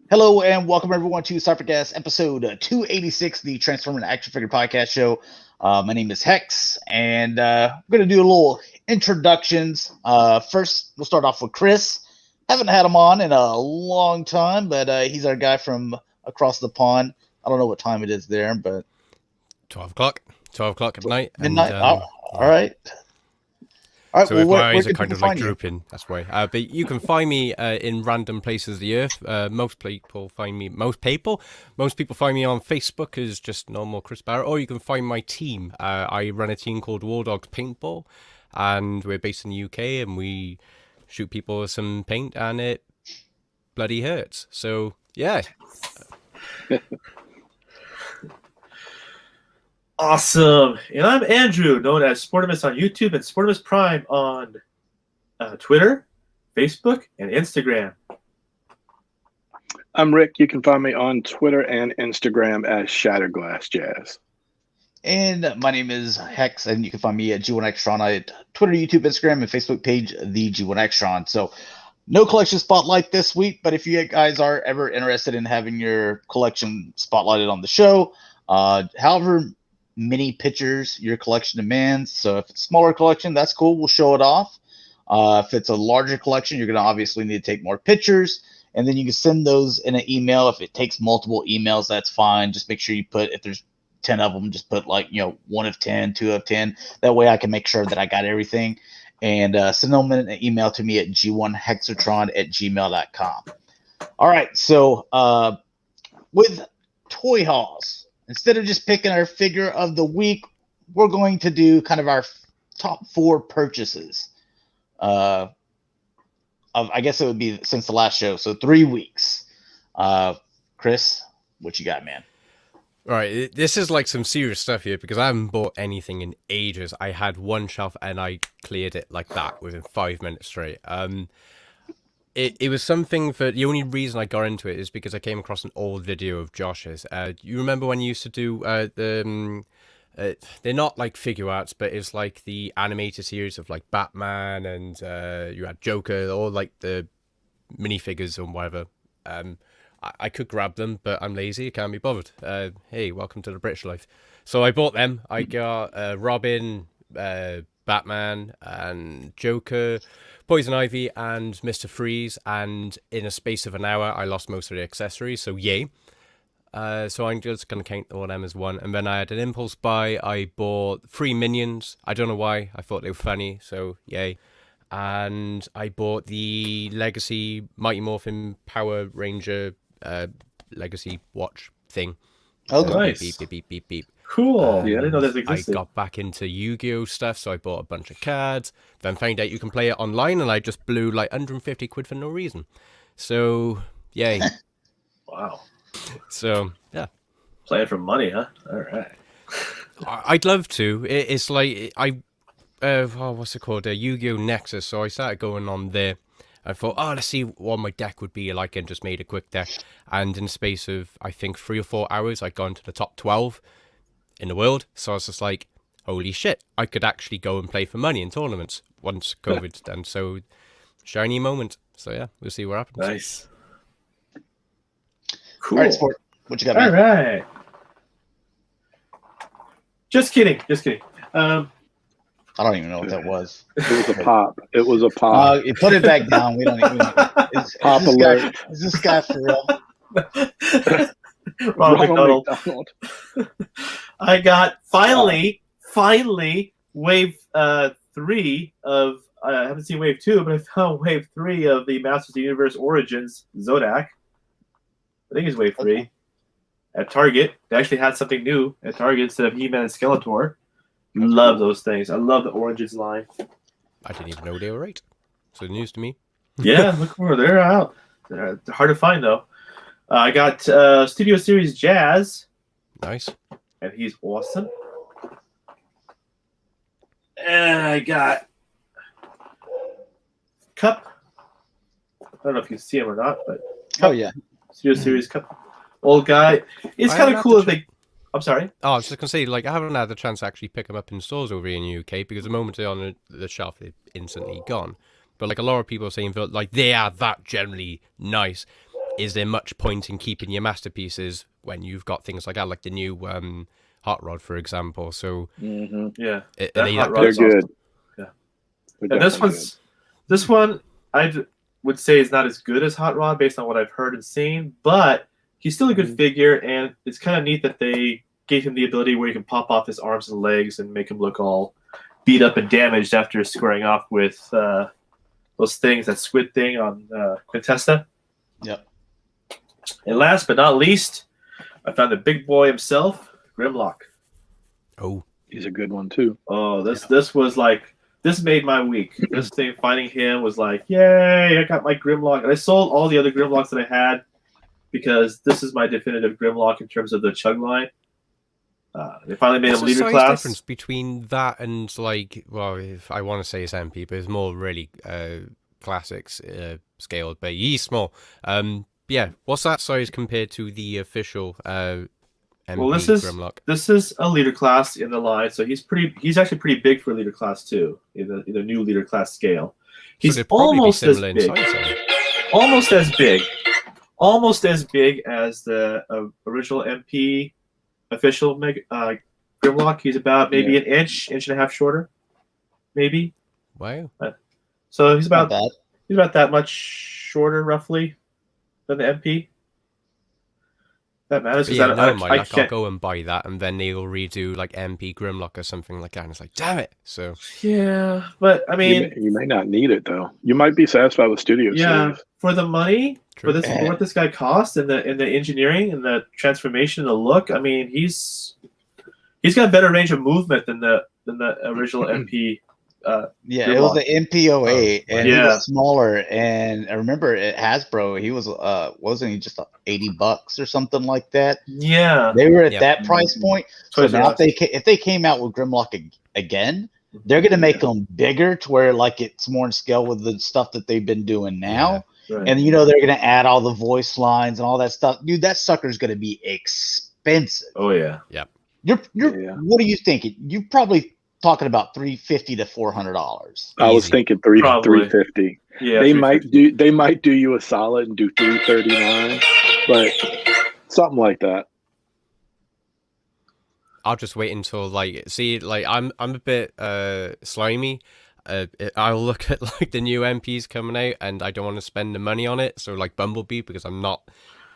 Hello and welcome everyone to Cybercast episode 286, the Transforming Action Figure Podcast Show. My name is Hex, and I'm going to do a little introductions. First, we'll start off with Chris. Haven't had him on in a long time, but he's our guy from across the pond. I don't know what time it is there, but 12 o'clock. 12 o'clock at night. Midnight. And, all right. All right, so well, if my eyes where are kind of like drooping, that's why. But you can find me in random places of the earth. Most people find me on Facebook as just normal Chris Barrett, or you can find my team. I run a team called War Dogs Paintball, and we're based in the UK, and we shoot people with some paint, and it bloody hurts. So yeah. Awesome. And I'm Andrew, known as Sportimus on YouTube and Sportimus Prime on Twitter, Facebook, and Instagram. I'm Rick. You can find me on Twitter and Instagram as Shatrdglassjazz. And my name is Hex, and you can find me at G1Xtron at Twitter, YouTube, Instagram, and Facebook page, the G1Xtron. So no collection spotlight this week, but if you guys are ever interested in having your collection spotlighted on the show, however many pictures your collection demands. So if it's a smaller collection, that's cool. We'll show it off. If it's a larger collection, you're going to obviously need to take more pictures. And then you can send those in an email. If it takes multiple emails, that's fine. Just make sure you put, if there's 10 of them, just put 1 of 10, 2 of 10. That way I can make sure that I got everything. And send them an email to me at g1hexatron@gmail.com. All right. So with toy hauls, instead of just picking our figure of the week, we're going to do kind of our top 4 purchases. I guess it would be since the last show, so 3 weeks. Chris, what you got, man? All right, this is like some serious stuff here because I haven't bought anything in ages. I had one shelf and I cleared it like that within 5 minutes straight. It was something that the only reason I got into it is because I came across an old video of Josh's. You remember when you used to do they're not like figure arts, but it's like the animated series of like Batman and you had Joker, or like the minifigures or whatever. I could grab them, but I'm lazy. I can't be bothered. Hey, welcome to the British life. So I bought them. I got Robin, Batman, and Joker, Poison Ivy, and Mr. Freeze. And in a space of an hour, I lost most of the accessories. So yay. So I'm just going to count all them as one. And then I had an impulse buy. I bought 3 Minions. I don't know why. I thought they were funny. So yay. And I bought the Legacy Mighty Morphin Power Ranger Legacy watch thing. Oh, nice. Beep, beep, beep, beep, beep. Cool. Yeah, I didn't know this existed. I got back into Yu-Gi-Oh stuff, so I bought a bunch of cards. Then found out you can play it online, and I just blew like 150 quid for no reason. So, yay. Wow. So, yeah. Playing for money, huh? All right. I'd love to. It's like, what's it called? Yu-Gi-Oh! Nexus. So I started going on there. I thought, let's see what my deck would be like, and just made a quick deck. And in the space of, I think, 3 or 4 hours, I'd gone to the top 12 in the world. So I was just like, holy shit, I could actually go and play for money in tournaments once COVID's done. So, shiny moment. So yeah, we'll see what happens. Nice. Cool. All right, Sport, what you got, man? All right. Just kidding. I don't even know what that was. It was a pop. It was a pop. You put it back down. We don't even. Pop alert. Is this guy for real? Ronald McDonald. I got finally wave 3 of. I haven't seen wave 2, but I found wave 3 of the Masters of the Universe Origins Zodak. I think it's wave 3 at Target. They actually had something new at Target instead of He-Man and Skeletor. Love those things. I love the Origins line. I didn't even know they were right. So news to me. Yeah, look for they're out. They're hard to find though. I got Studio Series Jazz. Nice. And he's awesome. And I got Cup. I don't know if you see him or not, but Oh yeah, Studio Series Cup. Old guy. It's kind of cool if they. I'm sorry. Oh, I was just gonna say, like, I haven't had the chance to actually pick them up in stores over here in the UK because the moment they're on the shelf, they're instantly gone. But like a lot of people are saying that like they are that generally nice. is there much point in keeping your masterpieces when you've got things like that, like the new Hot Rod, for example? So Yeah, are that they Hot that Rod's They're good. awesome. Yeah. They're And this definitely one's this one would say is not as good as Hot Rod based on what I've heard and seen, but he's still a good figure, and it's kind of neat that they gave him the ability where you can pop off his arms and legs and make him look all beat up and damaged after squaring off with those things, that squid thing on Quintessa. Yep. And last but not least, I found the big boy himself, Grimlock. Oh, He's a good one too. Oh, this was like, this made my week. This thing, finding him was like, yay! I got my Grimlock, and I sold all the other Grimlocks that I had because this is my definitive Grimlock in terms of the Chug line. They finally made what's him the leader size class. difference between that and like, well, if I want to say it's MP, but it's more really classics scaled, but he's small. Yeah, what's that size compared to the official MP Well, Grimlock? this is a leader class in the line, so he's actually pretty big for leader class too in the new leader class scale. He's so they'd probably almost be as similar big, in size, then. almost as big as the original MP official Grimlock. He's about maybe an inch and a half shorter, maybe. Wow. So he's Not about bad. that much shorter, roughly, than the MP. That matters. But 'Cause yeah, I never mind. Like, I'll can't. go and buy that, and then they'll redo like MP Grimlock or something like that, and it's like, damn it. So Yeah, but I mean, You may not need it though. You might be satisfied with Studio yeah, Series. for the money, True. for what this guy cost, and the engineering and the transformation and the look, I mean, he's got better range of movement than the original MP. Yeah, it was the MP08, and he Yeah. was smaller. And I remember at Hasbro, he was wasn't he just $80 or something like that? Yeah, They were at Yep. that price point. So Toys R now Us. if they came out with Grimlock again, they're gonna make them bigger to where like it's more in scale with the stuff that they've been doing now. right. And they're gonna add all the voice lines and all that stuff. Dude, that sucker's gonna be expensive. Oh yeah, You're Yeah. What are you thinking? You're probably talking about $350 to $400. I was Easy. thinking Probably. 350. yeah. They 350. might do you a solid and do 339, but something like that. I'll just wait until I'm a bit slimy. I'll look at like the new MPs coming out, and I don't want to spend the money on it. So like Bumblebee, because I'm not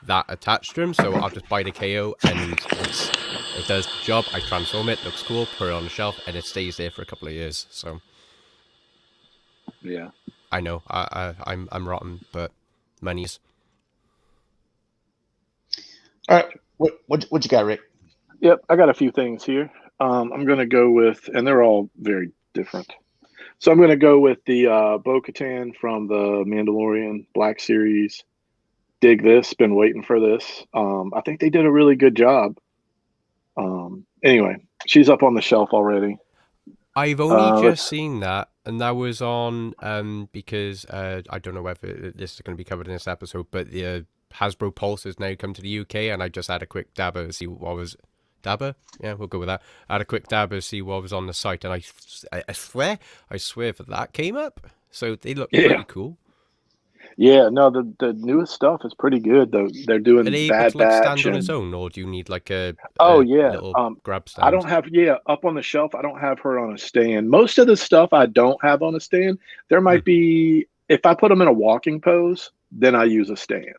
that attached to him, so I'll just buy the KO, and it does the job. I transform it, looks cool, put it on the shelf, and it stays there for a couple of years. So Yeah. I know I'm rotten, but money's. All right, what you got, Rick? Yep, I got a few things here. I'm going to go with, and they're all very different. So I'm going to go with the Bo-Katan from the Mandalorian Black Series. Dig this, been waiting for this. I think they did a really good job. Anyway, she's up on the shelf already. I've only just seen that, and that was on because I don't know whether this is going to be covered in this episode, but the Hasbro Pulse has now come to the UK, and I just had a quick dabber to see what was dabber. Yeah, we'll go with that. I had a quick dabber to see what was on the site, and I swear that came up. So they look pretty cool. Yeah, no, the newest stuff is pretty good though. They're doing Are they Bad able to like Batch stand on its and- own, or do you need like a little grab stand? I don't have up on the shelf. I don't have her on a stand. Most of the stuff I don't have on a stand. There might be, if I put them in a walking pose, then I use a stand,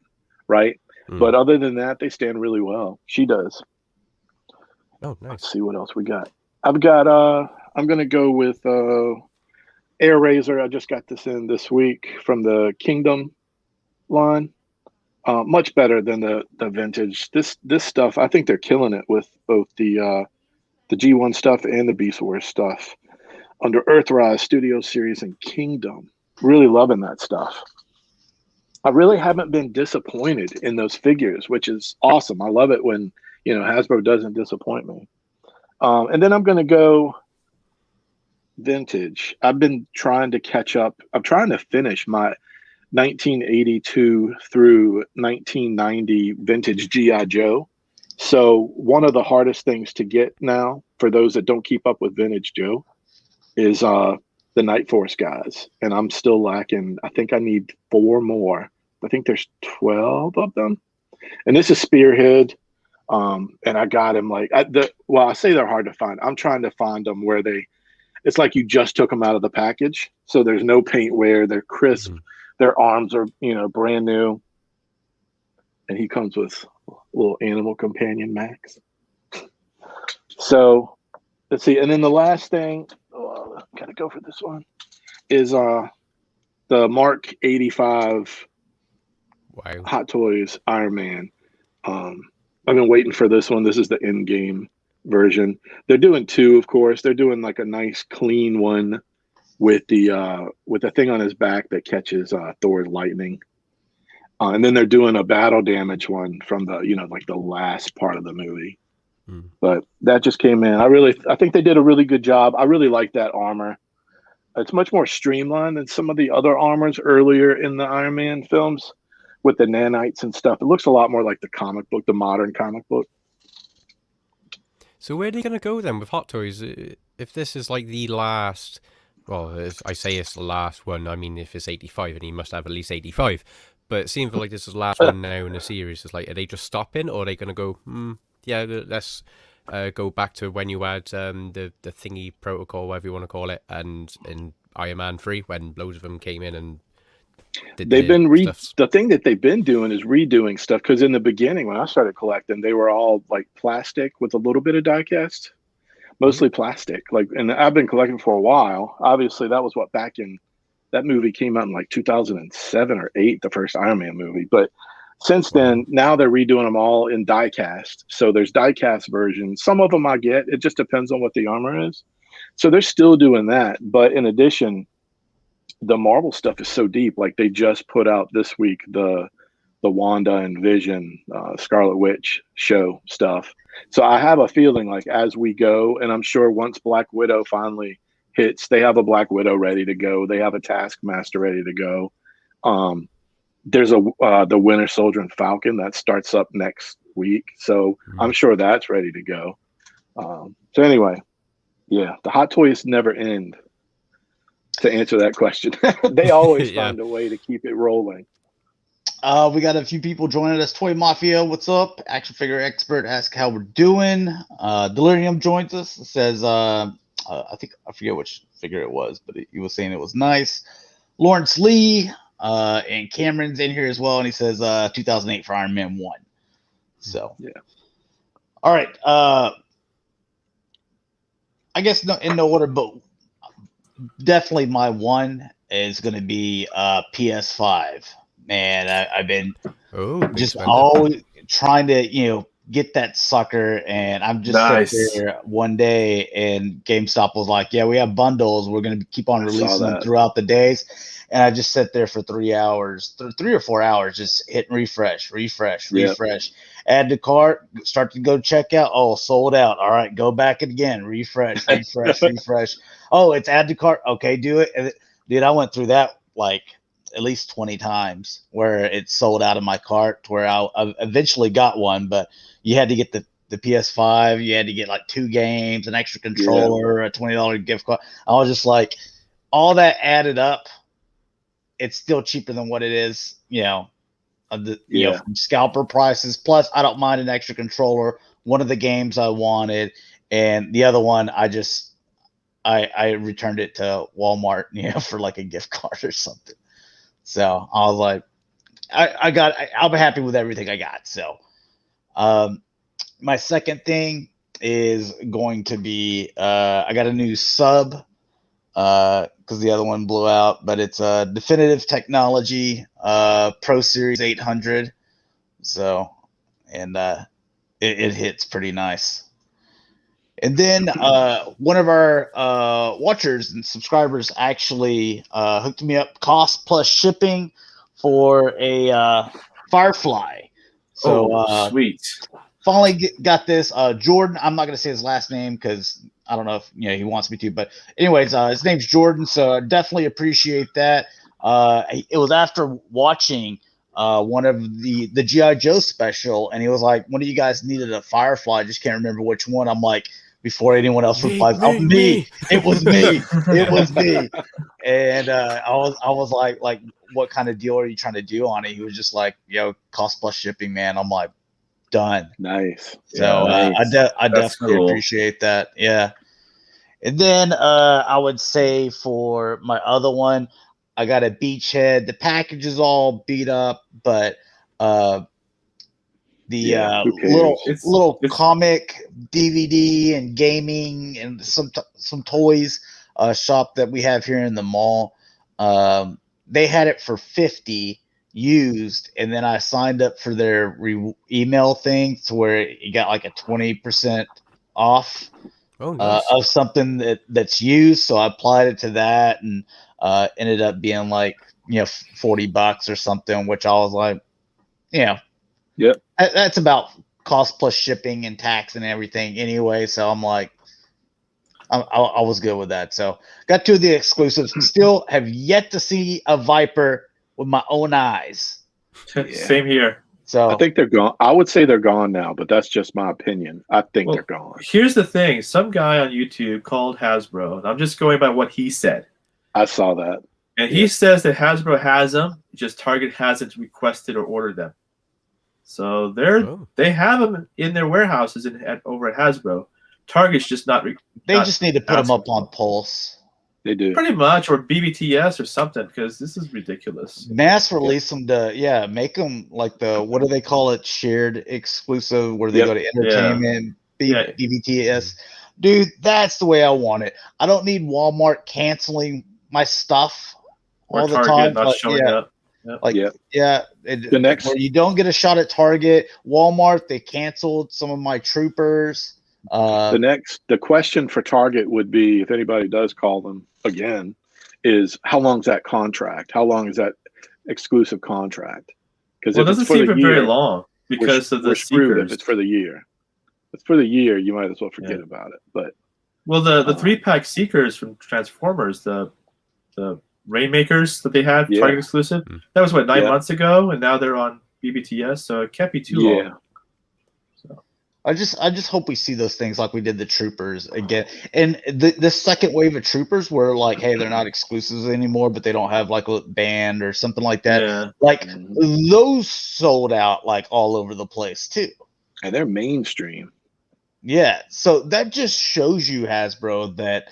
right? But other than that, they stand really well. She does. Oh, nice. Let's see what else we got. I'm gonna go with Air Razor. I just got this in this week from the Kingdom line. Much better than the vintage. This stuff, I think they're killing it with both the G1 stuff and the Beast Wars stuff. Under Earthrise, Studio Series, and Kingdom. Really loving that stuff. I really haven't been disappointed in those figures, which is awesome. I love it when Hasbro doesn't disappoint me. And then I'm going to go vintage. I've been trying to catch up. I'm trying to finish my 1982 through 1990 vintage G.I. Joe. So one of the hardest things to get now for those that don't keep up with vintage Joe is the Night Force guys. And I'm still lacking. I think I need 4 more I think there's 12 of them, and this is Spearhead. And I got him like I say they're hard to find. I'm trying to find them where it's like you just took them out of the package, so there's no paint wear. They're crisp. Their arms are brand new, and he comes with a little animal companion Max. So let's see, and then the last thing, gotta go for this one, is the Mark 85 Hot Toys Iron Man. I've been waiting for this one. This is the in-game version. They're doing 2, of course. They're doing like a nice clean one with the thing on his back that catches Thor's lightning. And then they're doing a battle damage one from the like the last part of the movie. But that just came in. I think they did a really good job. I really like that armor. It's much more streamlined than some of the other armors earlier in the Iron Man films with the nanites and stuff. It looks a lot more like the comic book, the modern comic book. So where are they going to go then with Hot Toys? If this is like the last, well, if I say it's the last one, I mean, if it's 85, and he must have at least 85. But it seems like this is the last one now in the series. It's like, are they just stopping, or are they going to go, yeah, let's go back to when you had the thingy protocol, whatever you want to call it, and in Iron Man 3, when loads of them came in and they've been the thing that they've been doing is redoing stuff, because in the beginning when I started collecting, they were all like plastic with a little bit of die cast, mostly plastic. And I've been collecting for a while. Obviously, that was that movie came out in like 2007 or 8, the first Iron Man movie. But since then, now they're redoing them all in die cast. So there's die cast versions. Some of them I get. It just depends on what the armor is. So they're still doing that. But in addition, the Marvel stuff is so deep. Like they just put out this week the Wanda and Vision, Scarlet Witch show stuff. So I have a feeling like as we go, and I'm sure once Black Widow finally hits, they have a Black Widow ready to go. They have a Taskmaster ready to go. There's the Winter Soldier and Falcon that starts up next week. So I'm sure that's ready to go. So anyway, yeah, the Hot Toys never end. To answer that question, they always find a way to keep it rolling. We got a few people joining us. Toy Mafia, what's up? Action figure expert, ask how we're doing. Delirium joins us. Says, I forget which figure it was, but he was saying it was nice. Lawrence Lee and Cameron's in here as well, and he says 2008 for Iron Man 1. So yeah. All right. I guess in no order, but definitely my one is going to be PS5. Man, I've been just always trying to get that sucker, and I'm just sitting there one day, and GameStop was like, "Yeah, we have bundles. We're going to keep on releasing them throughout the days." And I just sat there for 3 hours, 3 or 4 hours, just hitting refresh, add to cart, start to go check out. Oh, sold out. All right, go back again, refresh. Oh, it's add to cart. Okay, do it. And dude, I went through that like at least 20 times where it sold out of my cart, to where I eventually got one, but you had to get the PS5. You had to get like 2 games, an extra controller, a $20 gift card. I was just like, all that added up, it's still cheaper than what it is, from scalper prices. Plus, I don't mind an extra controller. One of the games I wanted, and the other one, I returned it to Walmart, for like a gift card or something. So I was like, I'll be happy with everything I got. So, my second thing is going to be, I got a new sub, because the other one blew out, but it's a Definitive Technology Pro Series 800. So, and it hits pretty nice. And then one of our watchers and subscribers actually hooked me up, cost plus shipping, for a Firefly. So sweet. Finally got this. Jordan, I'm not going to say his last name because I don't know if he wants me to. But anyways, his name's Jordan, so I definitely appreciate that. It was after watching one of the G.I. Joe special, and he was like, one of you guys needed a Firefly. I just can't remember which one. I'm like, before anyone else replies. Oh, me. It was me. It was me. And I was like, what kind of deal are you trying to do on it? He was just like, yo, cost plus shipping, man. I'm like, done. Nice. So nice. I definitely cool. appreciate that. Yeah. And then I would say for my other one, I got a Beachhead. The package is all beat up, but who cares? little comic DVD and gaming and some toys shop that we have here in the mall. They had it for $50 used, and then I signed up for their email thing to where you got like a 20% off. Oh, nice. Of something that's used, so I applied it to that, and ended up being like $40 or something, which I was like, Yep. That's about cost plus shipping and tax and everything anyway. So I'm like, I was good with that. So got two of the exclusives. Still have yet to see a Viper with my own eyes. Same here. So I think they're gone. I would say they're gone now, but that's just my opinion. I think they're gone. Here's the thing. Some guy on YouTube called Hasbro, and I'm just going by what he said. I saw that. And he says that Hasbro has them, just Target hasn't requested or ordered them. So they have them in their warehouses over at Hasbro. Target's just not. They just need to put them up on Pulse. They do. Pretty much, or BBTS or something, because this is ridiculous. Mass release them to, make them like what do they call it? Shared exclusive, where they go to entertainment, BBTS. Dude, that's the way I want it. I don't need Walmart canceling my stuff all the time. Not showing up. The next, where you don't get a shot at Target. Walmart, they canceled some of my troopers. The question for Target would be, if anybody does call them again, is how long is that contract? How long is that exclusive contract? Because it doesn't seem very long because of the screwed if it's for the year. If it's for the year, you might as well forget about it. But the 3-pack Seekers from Transformers, the Rainmakers that they had Target exclusive, that was 9 months ago, and now they're on BBTS, so it can't be too long. I just hope we see those things like we did the Troopers again. And the second wave of Troopers were like, hey, they're not exclusives anymore, but they don't have like a band or something like that. Yeah. Like those sold out like all over the place too. And they're mainstream. Yeah. So that just shows you, Hasbro, that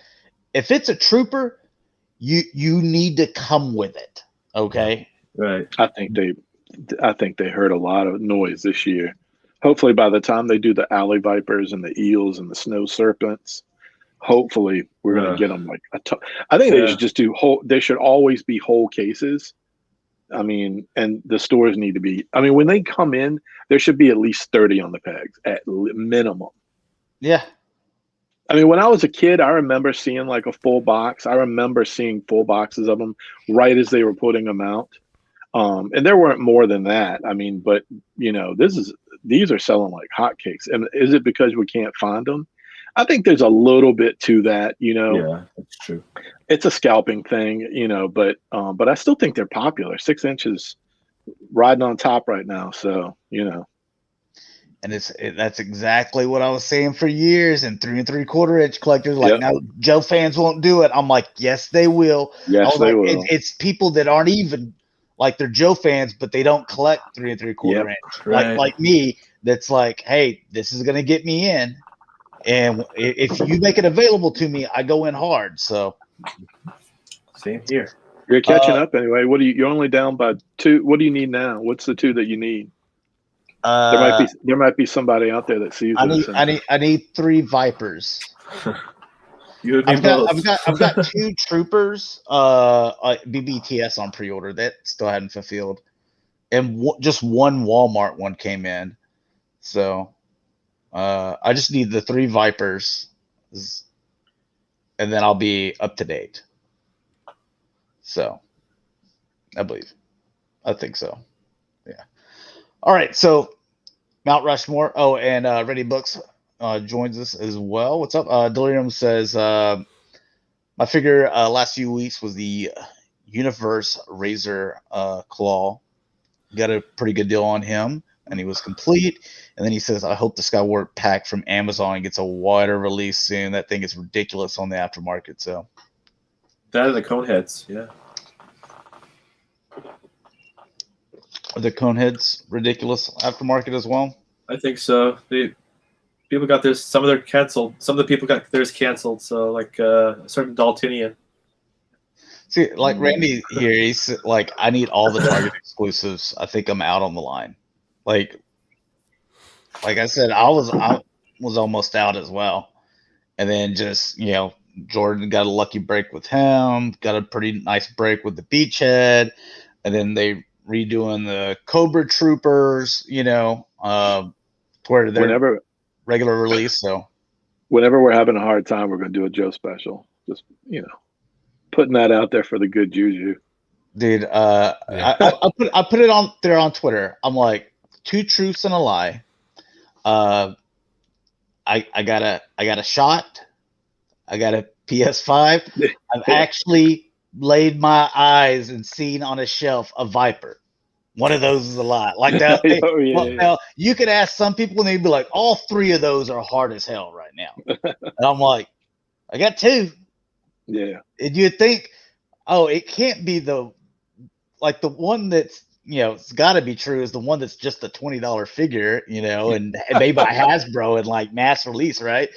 if it's a Trooper, you need to come with it. Okay. Right. I think they heard a lot of noise this year. Hopefully, by the time they do the Alley Vipers and the Eels and the Snow Serpents, hopefully we're going to get them like I think they should just do whole. They should always be whole cases. I mean, and the stores need to be. I mean, when they come in, there should be at least 30 on the pegs at minimum. Yeah. I mean, when I was a kid, I remember seeing like a full box. I remember seeing full boxes of them right as they were putting them out. And there weren't more than that. I mean, but these are selling like hotcakes. And is it because we can't find them? I think there's a little bit to that, Yeah, that's true. It's a scalping thing, but I still think they're popular. 6 inches riding on top right now. So, And that's exactly what I was saying for years. And 3 3/4 inch collectors no, Joe fans won't do it. I'm like, yes, they will. Yes, they will. It's people that aren't even like they're Joe fans, but they don't collect 3 3/4 inch. Right. Like me, that's like, hey, this is gonna get me in. And if you make it available to me, I go in hard. So same here. You're catching up anyway. You're only down by 2. What do you need now? What's the 2 that you need? There might be somebody out there that sees this. I need 3 Vipers. I've got 2 Troopers, BBTS on pre-order that still hadn't fulfilled, and just one Walmart one came in. So I just need the 3 Vipers, and then I'll be up to date. So I think so. Yeah. All right. So Mount Rushmore. Oh, and Ready Books joins us as well. What's up? Delirium says, my figure last few weeks was the Universe Razor Claw. Got a pretty good deal on him. and he was complete. And then he says, I hope the Skyward pack from Amazon gets a wider release soon. That thing is ridiculous on the aftermarket. So that are the cone heads, yeah. Are the cone heads ridiculous aftermarket as well? I think so. People got theirs. Some of their canceled. Some of the people got theirs canceled. So like a certain Daltonian. See, like Randy here, he's like, I need all the Target exclusives. I think I'm out on the line. Like I said, I was almost out as well, and then just Jordan got a lucky break with him. Got a pretty nice break with the Beachhead, and then they redoing the Cobra Troopers. Where they're regular release. So whenever we're having a hard time, we're going to do a Joe special. Just putting that out there for the good juju. Dude, I put it on there on Twitter. I'm like, 2 truths and a lie. I got a shot. I got a PS5. I've actually laid my eyes and seen on a shelf a Viper. One of those is a lie. Like that. Now, you could ask some people and they'd be like, all 3 of those are hard as hell right now. And I'm like, I got 2. Yeah. And you'd think, oh, it can't be the one that's, it's got to be true is the one that's just a $20 figure, and made by Hasbro and like mass release, right?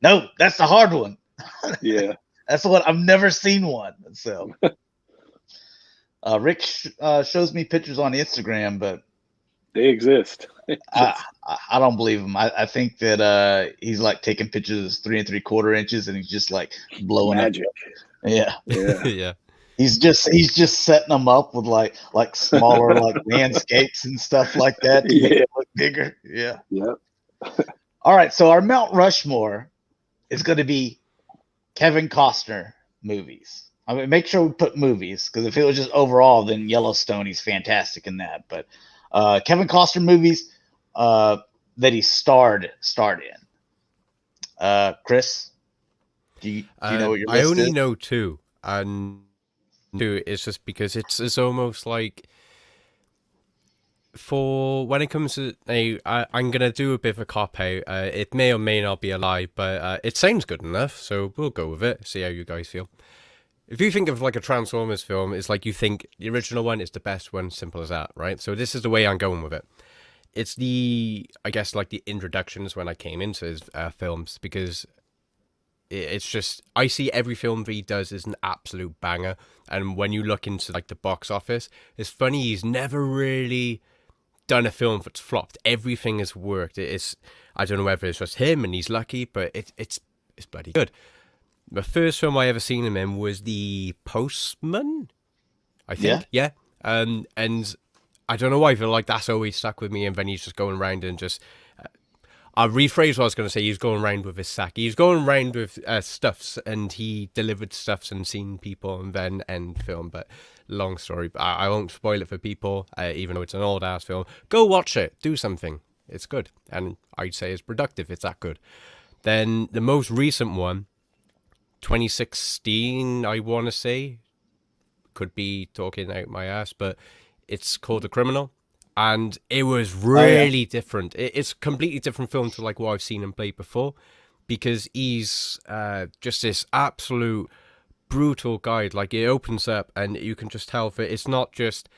No, that's the hard one. Yeah. That's what I've never seen one. So Rick shows me pictures on Instagram, but they exist. I don't believe him. I think that he's like taking pictures 3 3/4 inches and he's just like blowing magic. Yeah. Yeah. He's just setting them up with like smaller like landscapes and stuff like that to make it look bigger. Yeah. Yep. All right, so our Mount Rushmore is going to be Kevin Costner movies. I mean, make sure we put movies, because if it was just overall, then Yellowstone, he's fantastic in that. But Kevin Costner movies that he starred in. Chris, do you know what your list I only is? know 2, and 2 is just because it's almost like, for when it comes to I'm gonna do a bit of a cop out. It may or may not be a lie, but it sounds good enough, so we'll go with it. See how you guys feel. If you think of like a Transformers film, it's like you think the original one is the best one, simple as that, right? So this is the way I'm going with it. It's I guess like the introductions when I came into his films, because it's just, I see every film that he does is an absolute banger. And when you look into like the box office, it's funny, he's never really done a film that's flopped. Everything has worked. I don't know whether it's just him and he's lucky, but it's bloody good. The first film I ever seen him in was The Postman, I think. Yeah. And I don't know why, I feel like that's always stuck with me. And then he's just going around and just... I'll rephrase what I was going to say. He's going around with his sack. He's going around with stuffs, and he delivered stuffs and seen people and then end film. But long story. I won't spoil it for people, even though it's an old-ass film. Go watch it. Do something. It's good. And I'd say it's productive. It's that good. Then the most recent one, 2016, I want to say. Could be talking out my ass, but it's called The Criminal. And it was really different. It's a completely different film to like what I've seen him play before, because he's just this absolute brutal guy. Like, it opens up and you can just tell that it's not just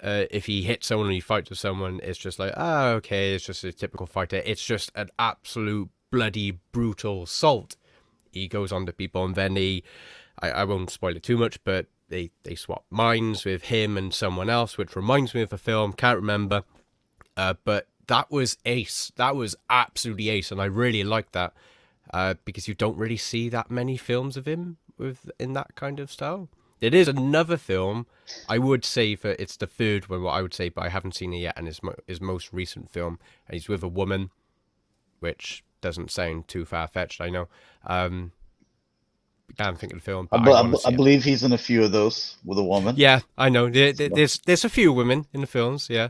if he hits someone and he fights with someone, it's just like, okay, it's just a typical fighter. It's just an absolute bloody brutal assault. He goes on to people, and then I won't spoil it too much, but they swap minds with him and someone else, which reminds me of a film, can't remember. But that was ace. That was absolutely ace, and I really liked that because you don't really see that many films of him in that kind of style. It is another film. I would say that it's the third one, what I would say, but I haven't seen it yet, and his most recent film. And he's with a woman, which doesn't sound too far-fetched, I know. Can't think of the film, but I believe he's in a few of those with a woman. Yeah, I know. There's a few women in the films, yeah.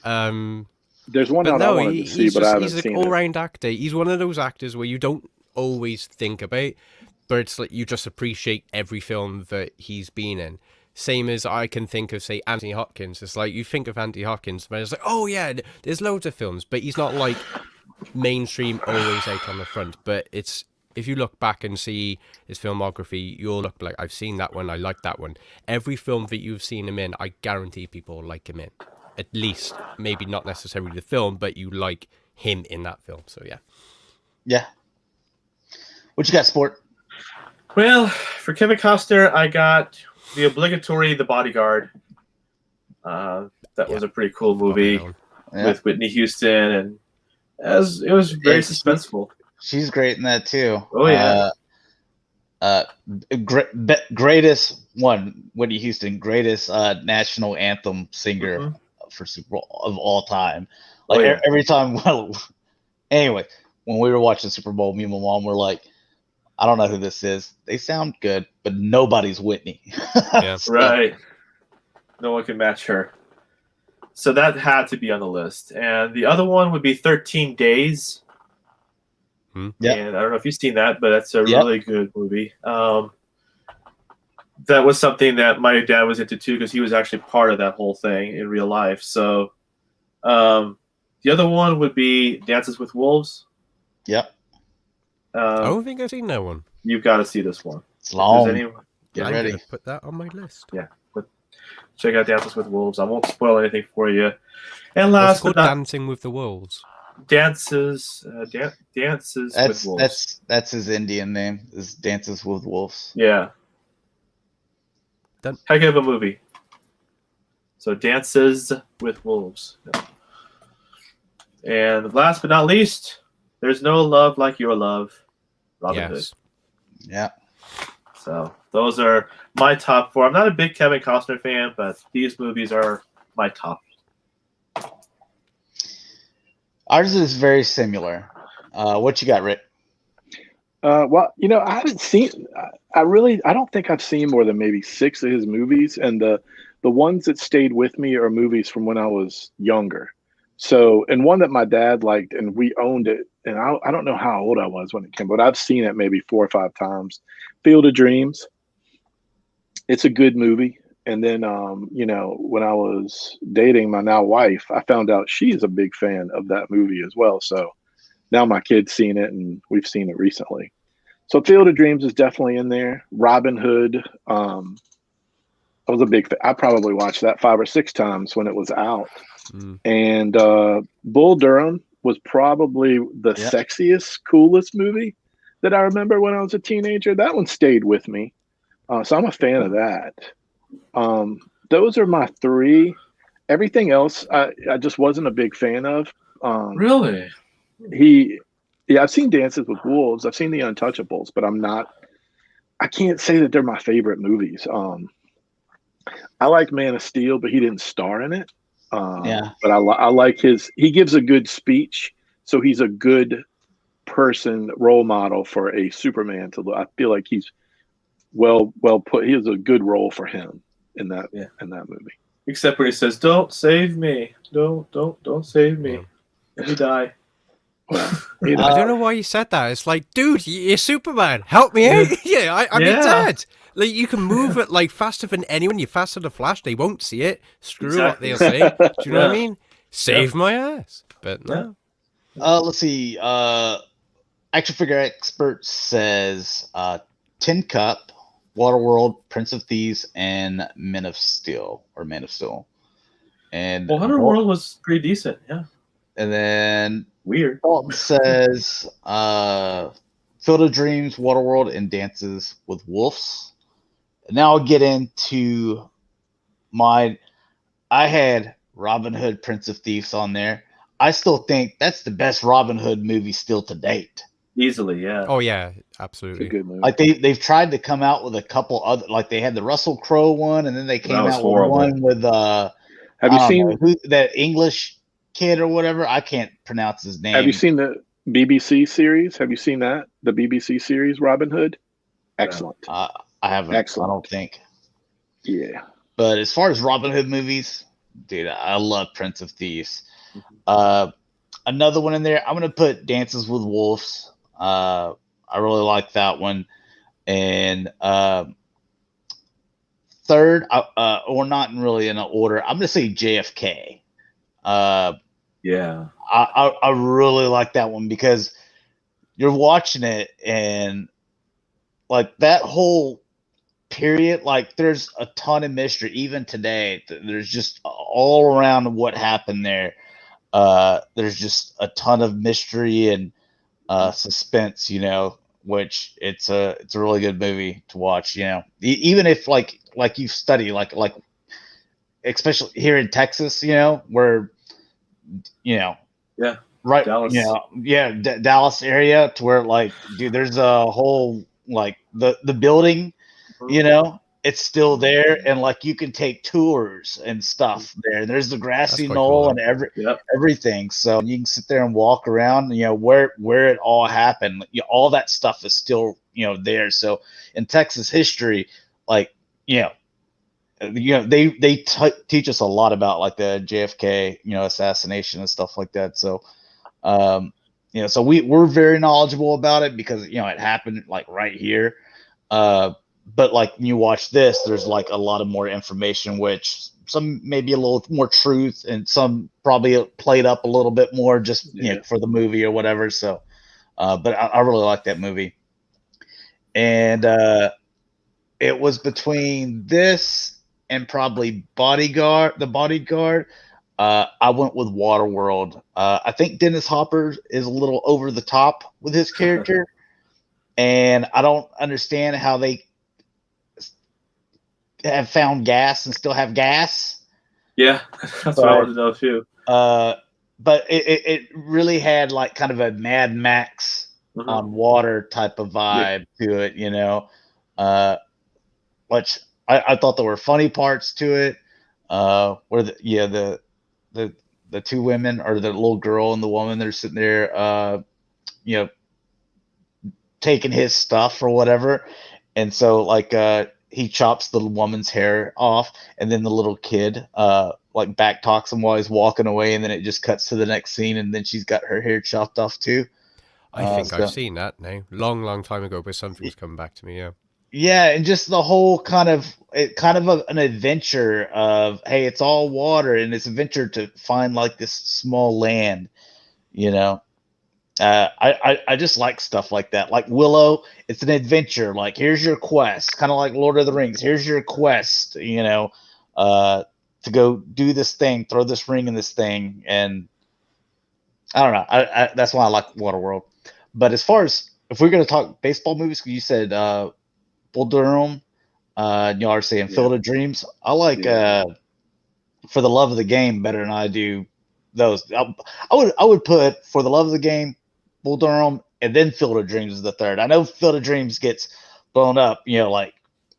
There's one out I wanted to see, but I haven't seen it. He's an all-round actor. He's one of those actors where you don't always think about, but it's like you just appreciate every film that he's been in. Same as I can think of, say, Anthony Hopkins. It's like you think of Anthony Hopkins, but it's like, oh yeah, there's loads of films, but he's not like mainstream, always out on the front. But it's if you look back and see his filmography, you'll look like I've seen that one, I like that one. Every film that you've seen him in, I guarantee people like him in. At least, maybe not necessarily the film, but you like him in that film. So yeah. Yeah. What you got, Sport? Well, for Kevin Costner, I got the obligatory The Bodyguard. That was a pretty cool movie with Whitney Houston, and it was very suspenseful. She's great in that too. Oh yeah. Greatest one, Whitney Houston, greatest national anthem singer for Super Bowl of all time. Like every time. Well, anyway, when we were watching Super Bowl, me and my mom were like, I don't know who this is. They sound good, but nobody's Whitney. Yeah. So, right. No one can match her. So that had to be on the list. And the other one would be 13 Days. Yeah. And I don't know if you've seen that, but that's a really good movie. That was something that my dad was into too, because he was actually part of that whole thing in real life. So the other one would be Dances with Wolves. Yep. I don't think I've seen that one. You've got to see this one. It's long. Get ready. Put that on my list. Yeah. Check out Dances with Wolves. I won't spoil anything for you. And last but not Dancing with the Wolves. Dances with Wolves. That's his Indian name. Is Dances with Wolves. Yeah. Done. Heck of a movie. So Dances with Wolves. And last but not least, There's No Love Like Your Love. Robin Hood. Yeah. So those are my top 4. I'm not a big Kevin Costner fan, but these movies are my top. Ours is very similar. What you got, Rick? Well, I haven't seen. I don't think I've seen more than maybe 6 of his movies, and the ones that stayed with me are movies from when I was younger. So, and one that my dad liked, and we owned it, and I don't know how old I was when it came, but I've seen it maybe 4 or 5 times. Field of Dreams. It's a good movie. And then, when I was dating my now wife, I found out she's a big fan of that movie as well. So now my kid's seen it, and we've seen it recently. So Field of Dreams is definitely in there. Robin Hood. I was a big fan. I probably watched that 5 or 6 times when it was out. And Bull Durham was probably the sexiest, coolest movie that I remember when I was a teenager. That one stayed with me. So I'm a fan of that. Those are my 3. Everything else, I just wasn't a big fan of. Really? I've seen Dances with Wolves. I've seen The Untouchables, but I can't say that they're my favorite movies. I like Man of Steel, but he didn't star in it. But I like he gives a good speech. So he's a good person, role model for a Superman to look. I feel like he's well put. He has a good role for him in that movie. Except where he says, "Don't save me! Don't save me! Let me die." Well, I don't know why you said that. It's like, dude, you're Superman. Help me out. I'm your dad. Like, you can move it like faster than anyone. You're faster than Flash. They won't see it. Screw what they'll say. Do you know what I mean? Save my ass. But no. Let's see. Action figure expert says Tin Cup, Waterworld, Prince of Thieves, and Man of Steel. And Waterworld was pretty decent, yeah. And then weird. Dalton says Field of Dreams, Waterworld, and Dances with Wolves. Now I'll get into mine. I had Robin Hood, Prince of Thieves on there. I still think that's the best Robin Hood movie still to date. Easily, yeah. Oh yeah, absolutely. It's a good movie. Like they've tried to come out with a couple other, like they had the Russell Crowe one, and then they came out with one with have you seen that English kid or whatever? I can't pronounce his name. Have you seen the BBC series? Have you seen that? The BBC series Robin Hood? Excellent. I haven't. Excellent. I don't think. Yeah. But as far as Robin Hood movies, dude, I love Prince of Thieves. Another one in there, I'm gonna put Dances with Wolves. I really like that one. And third, or not really in an order. I'm gonna say JFK. Yeah. I really like that one because you're watching it and like that whole period, like there's a ton of mystery even today. There's just all around what happened there. There's just a ton of mystery and suspense, which it's a really good movie to watch. Even if like you study like especially here in Texas, where Yeah. right, Dallas. Dallas area, to where like, dude, there's a whole like the building, it's still there, and like you can take tours and stuff there. There's the grassy quite knoll cool, and Yep. everything, so you can sit there and walk around. Where it all happened. All that stuff is still there. So in Texas history, like they teach us a lot about like the JFK assassination and stuff like that. So so we're very knowledgeable about it because it happened like right here. But like when you watch this, there's like a lot of more information, which some maybe a little more truth, and some probably played up a little bit more just for the movie or whatever. So, but I really like that movie, and it was between this and probably The Bodyguard. I went with Waterworld. I think Dennis Hopper is a little over the top with his character, and I don't understand how they have found gas and still have gas. Yeah, that's what I wanted to know too. But it really had like kind of a Mad Max on water type of vibe to it, which I thought there were funny parts to it. Where the two women, or the little girl and the woman, they're sitting there, taking his stuff or whatever, and so like he chops the woman's hair off, and then the little kid like back talks him while he's walking away, and then it just cuts to the next scene, and then she's got her hair chopped off too. I think I've seen that now, long time ago, but something's come back to me. Yeah, and just the whole kind of an adventure of, hey, it's all water, and it's adventure to find like this small land, I just like stuff like that. Like Willow, it's an adventure. Like, here's your quest, kind of like Lord of the Rings. Here's your quest, to go do this thing, throw this ring in this thing, and I don't know. I that's why I like Waterworld. But as far as if we're gonna talk baseball movies, you said Bull Durham, you are saying Field of Dreams. I like For the Love of the Game better than I do those. I would put For the Love of the Game, Bull Durham, and then Field of Dreams is the third. I know Field of Dreams gets blown up,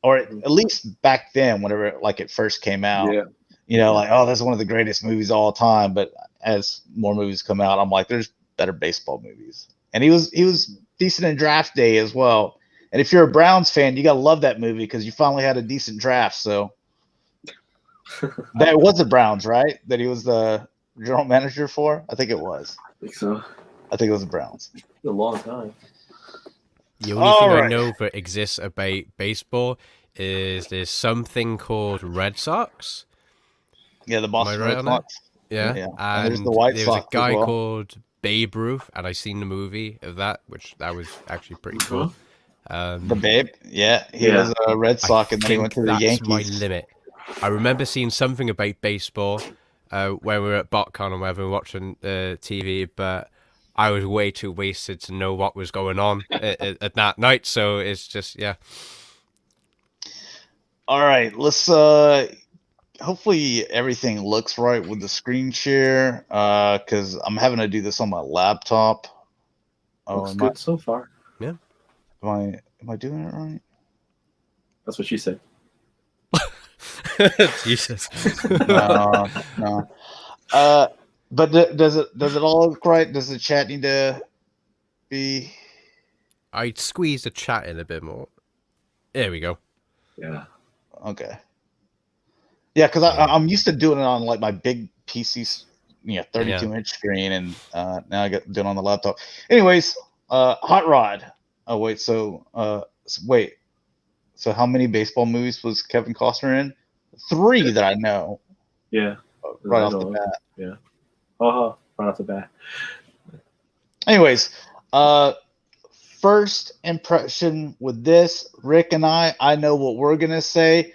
or at least back then, whenever like it first came out. Yeah. Like, oh, that's one of the greatest movies of all time. But as more movies come out, I'm like, there's better baseball movies. And he was decent in Draft Day as well. And if you're a Browns fan, you gotta love that movie because you finally had a decent draft. So that was the Browns, right? That he was the general manager for? I think it was. I think so. I think it was the Browns. A long time. The only thing I know that exists about baseball is there's something called Red Sox. Yeah, the Boston Red Sox. Yeah. And there's the White Sox. There was a guy called Babe Ruth, and I seen the movie of that, which that was actually pretty cool. The Babe, he was a Red Sox, and then he went to the Yankees. That's my limit. I remember seeing something about baseball when we were at BotCon and wherever we were watching TV, but I was way too wasted to know what was going on at that night. So it's just All right, let's. Hopefully everything looks right with the screen share, because I'm having to do this on my laptop. Looks good so far. Yeah. Am I doing it right? That's what she said. Jesus. No. But does it all look right? Does the chat need to be? I'd squeeze the chat in a bit more. There we go. Yeah. Okay. Yeah, because I'm used to doing it on like my big PC, 32-inch screen, and now I got doing it on the laptop. Anyways, Hot Rod. Oh wait, so So how many baseball movies was Kevin Costner in? 3 that I know. Yeah. Right off the bat. Yeah. Right off the bat. Anyways, first impression with this, Rick and I know what we're gonna say.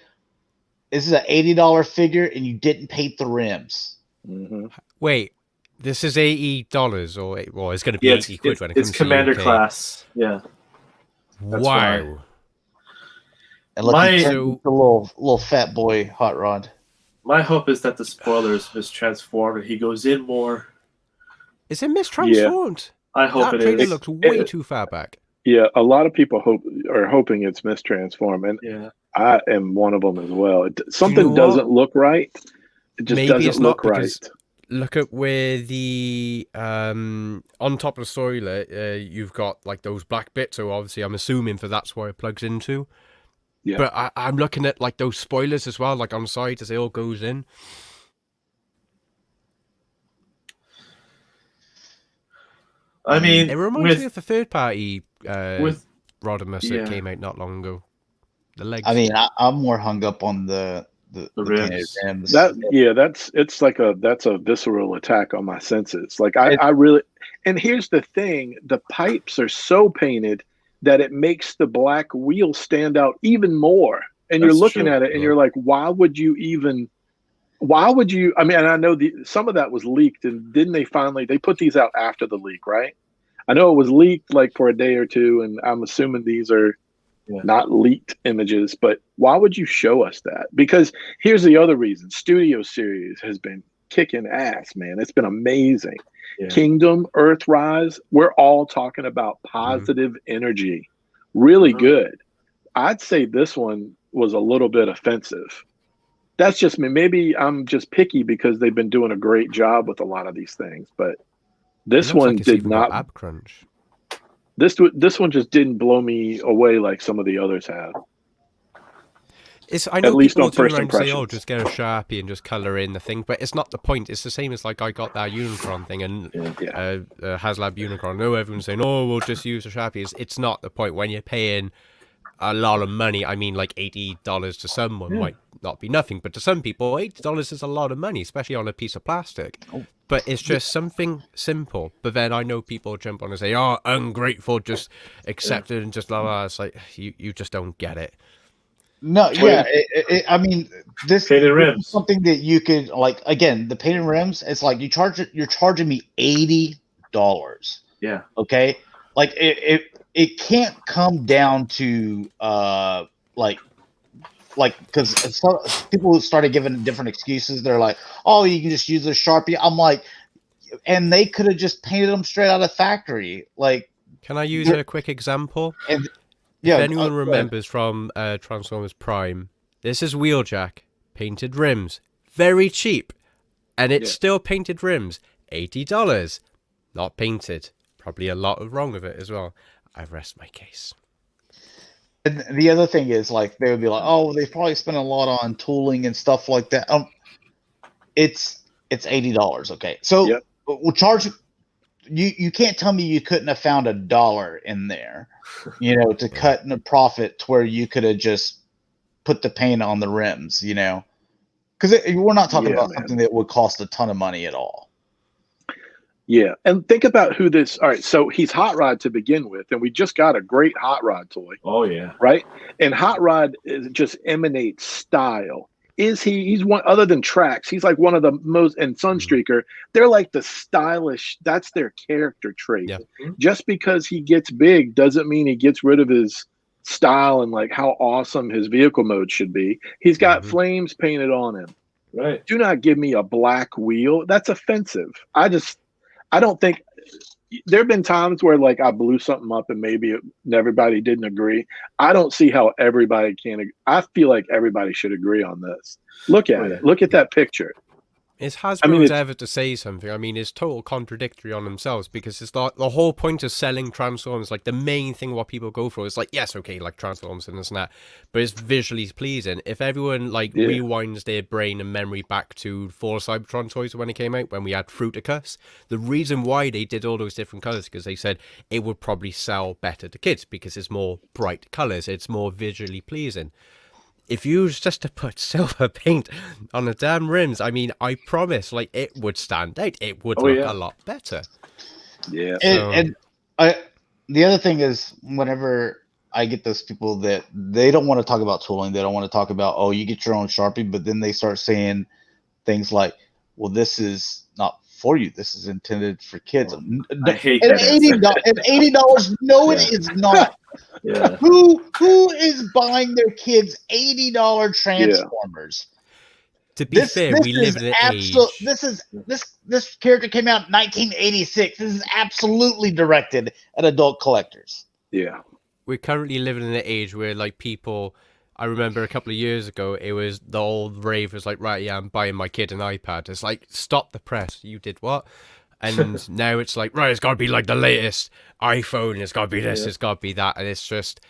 This is an $80 figure, and you didn't paint the rims. Mm-hmm. Wait, this is $80 or well, it's going to be 80 quid when it comes it's Commander to UK. class. Yeah. That's Wow. why. And look, he turned into a little fat boy hot rod. My hope is that the spoilers mistransform and he goes in more. Is it mistransformed? Yeah. I hope that it is. That looks way too far back. Yeah, a lot of people are hoping it's mistransformed, and yeah. I am one of them as well. Something doesn't look right. It just doesn't look right. Look at where the on top of the spoiler, you've got like those black bits. So obviously, I'm assuming that's where it plugs into. Yeah. But I'm looking at like those spoilers as well, like on the side as it all goes in. I mean, it reminds me of the third party Rodimus that came out not long ago. The legs. I mean, I'm more hung up on the rims. rims. That's a visceral attack on my senses. Like I really, and here's the thing: the pipes are so painted that it makes the black wheel stand out even more. And you're looking at it, and you're like, why would you? I mean, and I know some of that was leaked, and didn't they put these out after the leak, right? I know it was leaked like for a day or two, and I'm assuming these are not leaked images, but why would you show us that? Because here's the other reason. Studio Series has been kicking ass, man. It's been amazing. Yeah. Kingdom, Earthrise, we're all talking about positive energy. Really good. I'd say this one was a little bit offensive. That's just me. Maybe I'm just picky because they've been doing a great job with a lot of these things, but this one did not. Ab crunch. This one just didn't blow me away like some of the others have. I know at least people on first impressions. Say, just get a Sharpie and just colour in the thing, but it's not the point. It's the same as like I got that Unicron thing and HasLab Unicron. I know everyone's saying, "Oh, we'll just use a Sharpie." It's not the point when you're paying a lot of money. I mean, like $80 to someone might not be nothing, but to some people, $80 is a lot of money, especially on a piece of plastic. But it's just something simple. But then I know people jump on and say, "Oh, ungrateful, just accept it and just blah blah." It's like you just don't get it. No, I mean, this painted rims, something that you could like. Again, the painted rims. It's like you're charging me $80. Yeah. Okay. Like it can't come down to because people started giving different excuses. They're like, "Oh, you can just use a Sharpie." I'm like, and they could have just painted them straight out of factory. Like, can I use a quick example? And if anyone remembers from Transformers Prime, this is Wheeljack, painted rims, very cheap, and it's still painted rims, $80, not painted. Probably a lot wrong with it as well. I rest my case. And the other thing is, like, they would be like, "Oh, they probably spent a lot on tooling and stuff like that." It's $80, okay? So we'll charge. You can't tell me you couldn't have found $1 in there, to cut in a profit to where you could have just put the paint on the rims, because we're not talking about something that would cost a ton of money at all. Yeah, and think about who this. All right, so he's Hot Rod to begin with, and we just got a great Hot Rod toy. Oh yeah, right. And Hot Rod just emanates style. He's one other than Trax. He's like one of the most, and Sunstreaker. They're like the stylish. That's their character trait. Yeah. Just because he gets big doesn't mean he gets rid of his style and like how awesome his vehicle mode should be. He's got flames painted on him. Right. Do not give me a black wheel. That's offensive. I don't think there have been times where like I blew something up and maybe everybody didn't agree. I don't see how everybody can. I feel like everybody should agree on this. Look at it. Look at that picture. Is Hasbro I mean, ever to say something? I mean, it's total contradictory on themselves, because it's like the whole point of selling Transformers, like the main thing what people go for is like, yes, okay, like Transformers and this and that, but it's visually pleasing. If everyone like rewinds their brain and memory back to 4 Cybertron toys when it came out, when we had Fruticus, the reason why they did all those different colors, because they said it would probably sell better to kids because it's more bright colors, it's more visually pleasing. If you was just to put silver paint on the damn rims, I mean, I promise, like, it would stand out. It would look a lot better. Yeah. And the other thing is, whenever I get those people that they don't want to talk about tooling, they don't want to talk about, oh, you get your own Sharpie, but then they start saying things like, well, this is not for you. This is intended for kids. I hate that. $80. No, it is not. Yeah. Who is buying their kids $80 Transformers? To be fair, we live in an age. This character came out in 1986. This is absolutely directed at adult collectors. Yeah. We're currently living in an age where, like, people, I remember a couple of years ago, it was the old rave was like, right, yeah, I'm buying my kid an iPad. It's like, stop the press. You did what? And now it's like, right, it's got to be like the latest iPhone. It's got to be this. It's got to be that. And it's just,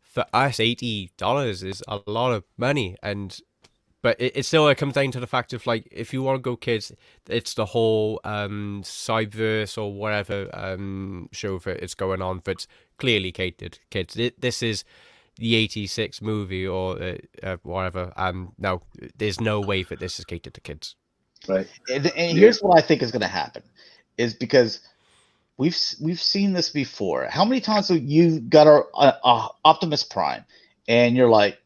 for us, $80 is a lot of money. But it still comes down to the fact of, like, if you want to go kids, it's the whole Cyberverse or whatever show that it's going on that's clearly catered to kids. This is the 86 movie or whatever. No, there's no way that this is catered to kids. Right. And here's what I think is going to happen, is because we've seen this before. How many times have you got a Optimus Prime, and you're like,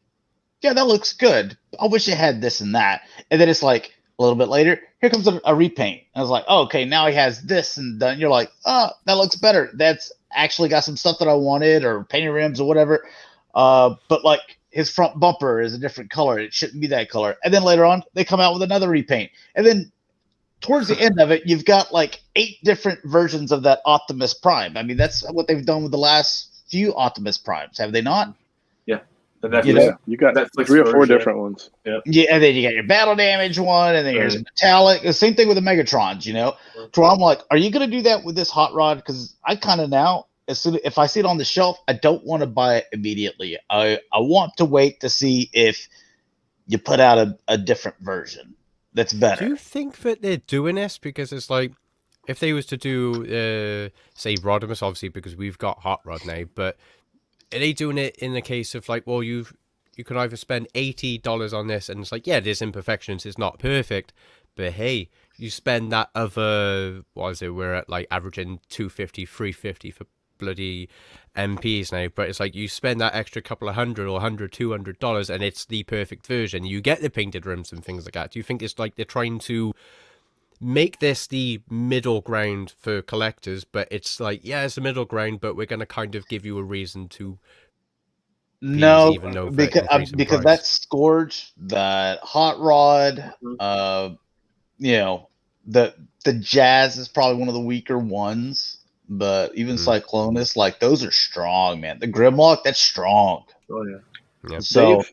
yeah, that looks good. I wish it had this and that. And then it's like a little bit later, here comes a repaint. And I was like, oh, okay, now he has this and done. You're like, oh, that looks better. That's actually got some stuff that I wanted, or painted rims or whatever. But like his front bumper is a different color. It shouldn't be that color. And then later on, they come out with another repaint. And then towards the end of it, you've got like 8 different versions of that Optimus Prime. I mean, that's what they've done with the last few Optimus Primes, have they not? Yeah. You got Netflix 3 or 4 different ones. Yeah, and then you got your battle damage one, and then here's metallic. The same thing with the Megatrons, you know. So I'm like, are you going to do that with this hot rod? Because I kind of now, if I see it on the shelf, I don't want to buy it immediately. I want to wait to see if you put out a different version that's better. Do you think that they're doing this because it's like, if they was to do, say, Rodimus, obviously, because we've got Hot Rod now, but are they doing it in the case of like, well, you can either spend $80 on this, and it's like, yeah, there's imperfections, it's not perfect, but hey, you spend that other, what is it, we're at like averaging $250, $350 for bloody MPs now, but it's like you spend that extra couple of $100 or $200, and it's the perfect version. You get the painted rims and things like that. Do you think it's like they're trying to make this the middle ground for collectors, but it's like, yeah, it's a middle ground, but we're going to kind of give you a reason to because that Scourge, that Hot Rod, you know, the Jazz is probably one of the weaker ones, but even Cyclonus, like, those are strong, man. The Grimlock, that's strong. Oh yeah. So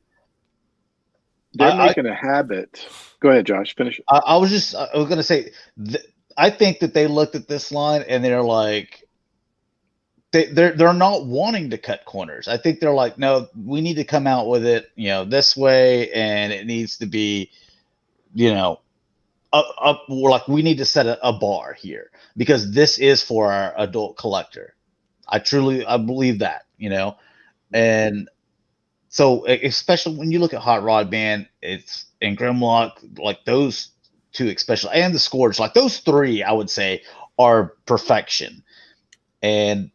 they're making a habit. Go ahead, Josh. Finish it. I was going to say, I think that they looked at this line and they're like, they're not wanting to cut corners. I think they're like, no, we need to come out with it, you know, this way, and it needs to be, you know, up. Like, we need to set a bar here because this is for our adult collector. I believe that, you know, and so especially when you look at Hot Rod, man, it's in Grimlock, like those 2 especially, and the Scourge, like those 3, I would say, are perfection. And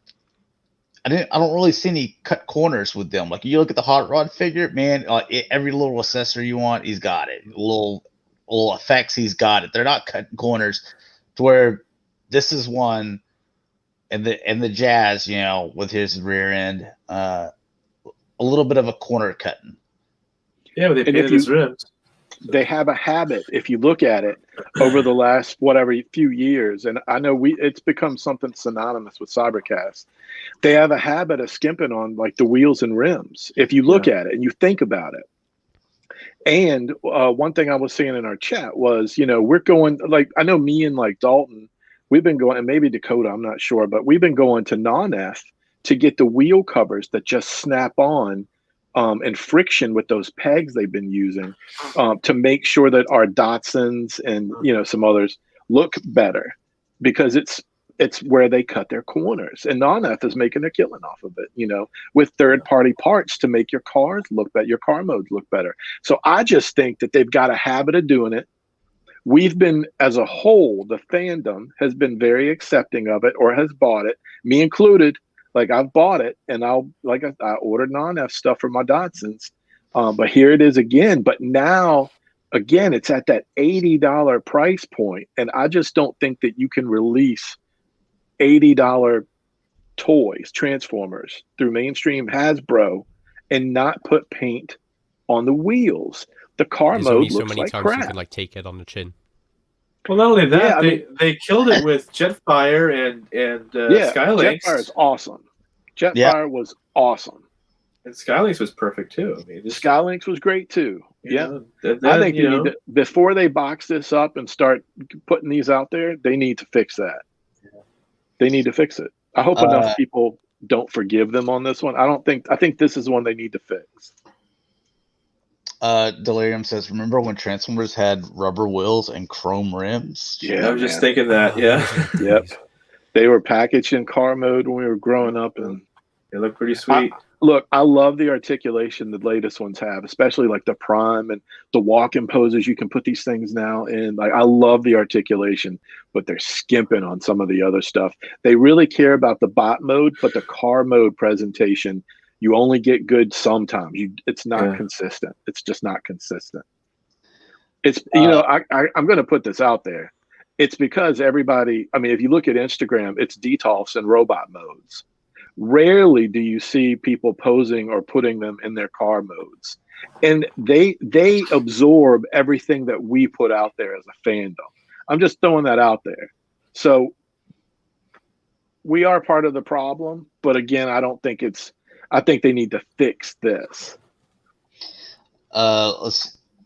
I don't really see any cut corners with them. Like, you look at the Hot Rod figure, man, like every little accessory you want, he's got it. Little effects, he's got it. They're not cutting corners to where this is one, and the Jazz, you know, with his rear end, a little bit of a corner cutting. Yeah, but they painted his rims. They have a habit, if you look at it, over the last few years, and I know it's become something synonymous with Cybercast. They have a habit of skimping on like the wheels and rims. If you look at it and you think about it, And one thing I was saying in our chat was, we're going, like, I know me and like Dalton, we've been going, and maybe Dakota, I'm not sure, but we've been going to non-F to get the wheel covers that just snap on and friction with those pegs they've been using to make sure that our Datsuns and, some others look better, because it's where they cut their corners, and non-F is making a killing off of it, with third-party parts to make your cars look better, your car modes look better. So I just think that they've got a habit of doing it. We've been, as a whole, the fandom has been very accepting of it, or has bought it, me included. Like, I've bought it, and I ordered non-F stuff for my Datsuns, but here it is again. But now, again, it's at that $80 price point, and I just don't think that you can release $80 toys, Transformers, through mainstream Hasbro and not put paint on the wheels. The car There's mode only so looks many like times crap. you can like take it on the chin. Well, not only that, Yeah, they killed it with Jetfire and Skylinks. Jetfire is awesome. Jetfire Yeah. was awesome. And Skylinks was perfect too. I mean, Skylinks was great too. Yeah. Then, I think they need to, before they box this up and start putting these out there, they need to fix that. Yeah. They need to fix it. I hope enough people don't forgive them on this one. I think this is one they need to fix. Delirium says, remember when Transformers had rubber wheels and chrome rims? Yeah, I was just thinking that. Yeah, Yep. They were packaged in car mode when we were growing up, and they look pretty sweet. I love the articulation the latest ones have, especially like the Prime and the walk-in poses you can put these things now in. Like, I love the articulation, but they're skimping on some of the other stuff. They really care about the bot mode, but the car mode presentation, you only get good sometimes. It's not consistent. It's just not consistent. It's, I'm going to put this out there. It's because everybody, I mean, if you look at Instagram, it's DTOFs and robot modes. Rarely do you see people posing or putting them in their car modes. And they absorb everything that we put out there as a fandom. I'm just throwing that out there. So we are part of the problem, but again, I think they need to fix this. What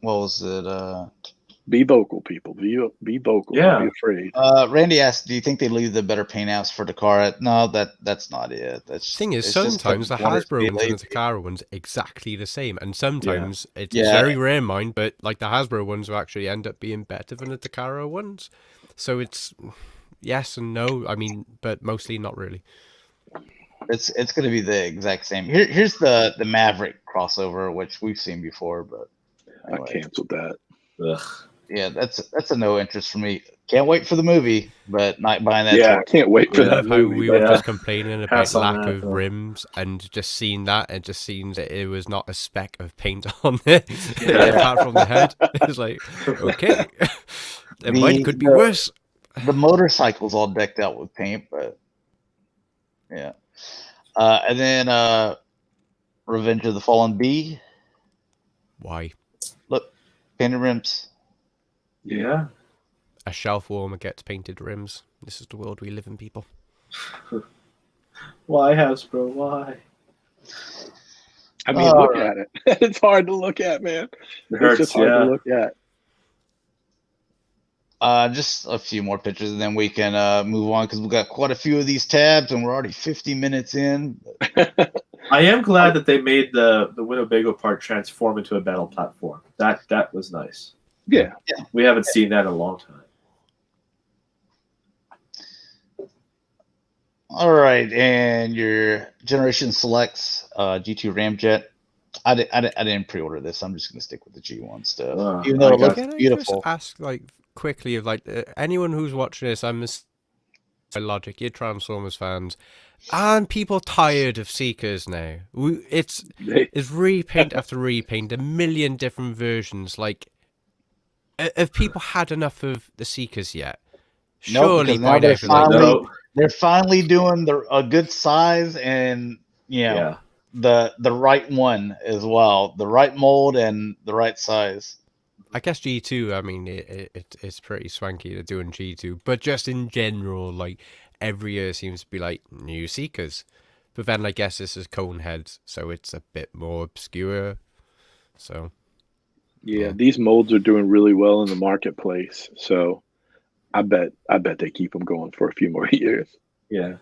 was it? Be vocal, people. Be vocal. Yeah. Don't be afraid. Randy asked, do you think they leave the better paint apps for Dakota? No, that's not it. That's Thing is, sometimes the Hasbro ones and the Takara ones exactly the same, and sometimes it's very rare, mind, but like the Hasbro ones will actually end up being better than the Takara ones. So it's yes and no. I mean, but mostly not really. It's going to be the exact same. Here's the Maverick crossover, which we've seen before, but anyway. I canceled that. Ugh. Yeah, that's a no interest for me. Can't wait for the movie, but not buying that. Yeah, I can't wait for that movie. We were just complaining about Pass on lack that, of though. rims, and just seeing that, it just seems that it was not a speck of paint on it, apart from the head. It's like, okay, could be worse. The motorcycle's all decked out with paint, but yeah. And then Revenge of the Fallen Bee. Why? Look, painted rims. Yeah. A shelf warmer gets painted rims. This is the world we live in, people. Why, Hasbro? Why? I mean, look at it. It's hard to look at, man. It's just hard to look at. Just a few more pictures, and then we can move on, because we've got quite a few of these tabs, and we're already 50 minutes in. I am glad that they made the Winnebago part transform into a battle platform. That was nice. Yeah. We haven't seen that in a long time. All right, and your Generation Selects G2 Ramjet. I didn't pre-order this. I'm just gonna stick with the G1 stuff, even though it looks beautiful. Can I just ask, like, quickly, of like anyone who's watching this, I'm by logic, you're Transformers fans, and people tired of Seekers now. It's repaint after repaint, a million different versions. Like, have people had enough of the Seekers yet? Surely by now they're finally doing a good size, and the right one as well, the right mold and the right size. I guess G2, I mean, it's pretty swanky to doing G2, but just in general, like, every year seems to be like new Seekers. But then I guess this is Coneheads, so it's a bit more obscure. So Yeah, these molds are doing really well in the marketplace, so I bet they keep them going for a few more years. Yeah.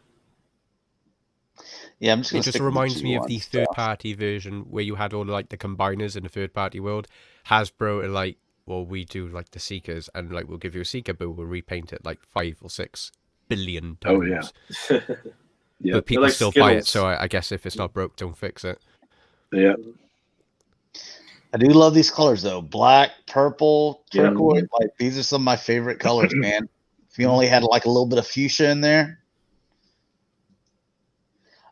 Yeah, I'm just gonna It just stick with reminds me of G1 the stuff. third-party version where you had all like the combiners in the third-party world. Hasbro are like, well, we do like the Seekers, and like we'll give you a Seeker, but we'll repaint it like 5 or 6 billion times. Oh yeah. Yeah. But people like still buy it, Skittles. so I guess if it's not broke, don't fix it. Yeah. I do love these colors though. Black, purple, Yeah. turquoise. Like these are some of my favorite colors, man. If you only had like a little bit of fuchsia in there.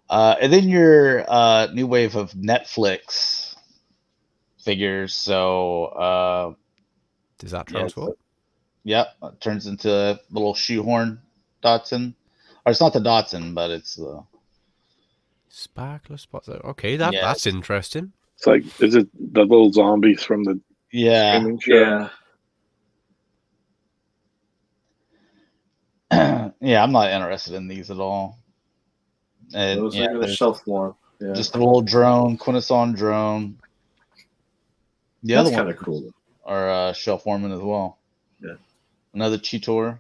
And then your new wave of Netflix figures. So Does that yeah, transform? yep, it turns into a little shoehorn Dotson. Or it's not the Dotson, but it's the Sparkler spots. Okay, Yeah. that's interesting. It's like, is it the little zombies from the yeah. streaming show? Yeah. Yeah, I'm not interested in these at all. And Those yeah, are the there's shelf form. Yeah. just a little drone, Quintesson drone. The That's other kind one of cool. are Shell Foreman as well. Yeah. Another Cheetor.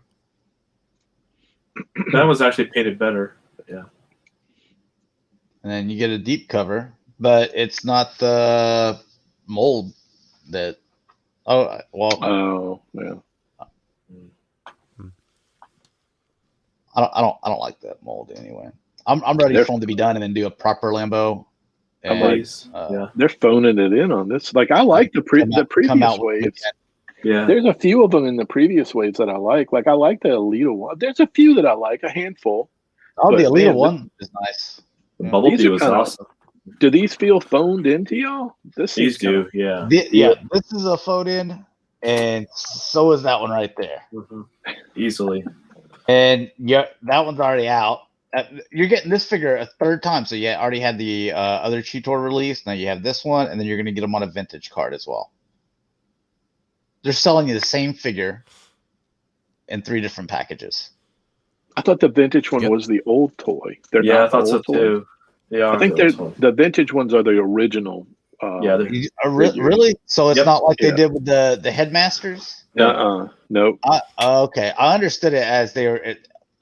That was actually painted better. Yeah. And then you get a deep cover, but it's not the mold that. Oh well, Oh yeah. I don't like that mold anyway. I'm ready for them to be done and then do a proper Lambo. I'm And, like, yeah. They're phoning it in on this. Like I like the come previous out with waves. Yeah. There's a few of them in the previous waves that I like. Like I like the Alita one. There's a few that I like, a handful. Oh, the But, Alita man, one is nice. The Yeah. Bumblebee These are was kinda- awesome. Do these feel phoned into y'all? This These seems do. Yeah. Yeah, this is a phone in, and so is that one right there. Mhm. Easily. And yeah, that one's already out. You're getting this figure a third time, so you already had the other Cheetor release. Now you have this one, and then you're going to get them on a vintage card as well. They're selling you the same figure in 3 different packages. I thought the vintage one Yep. was the old toy. They're Yeah, I not the thought so old toy. too. They are I think the old toy. the vintage ones are the original. Yeah, You- really? So it's Yep. not like Yeah. they did with the Headmasters? Nope. Okay, I understood it as they were.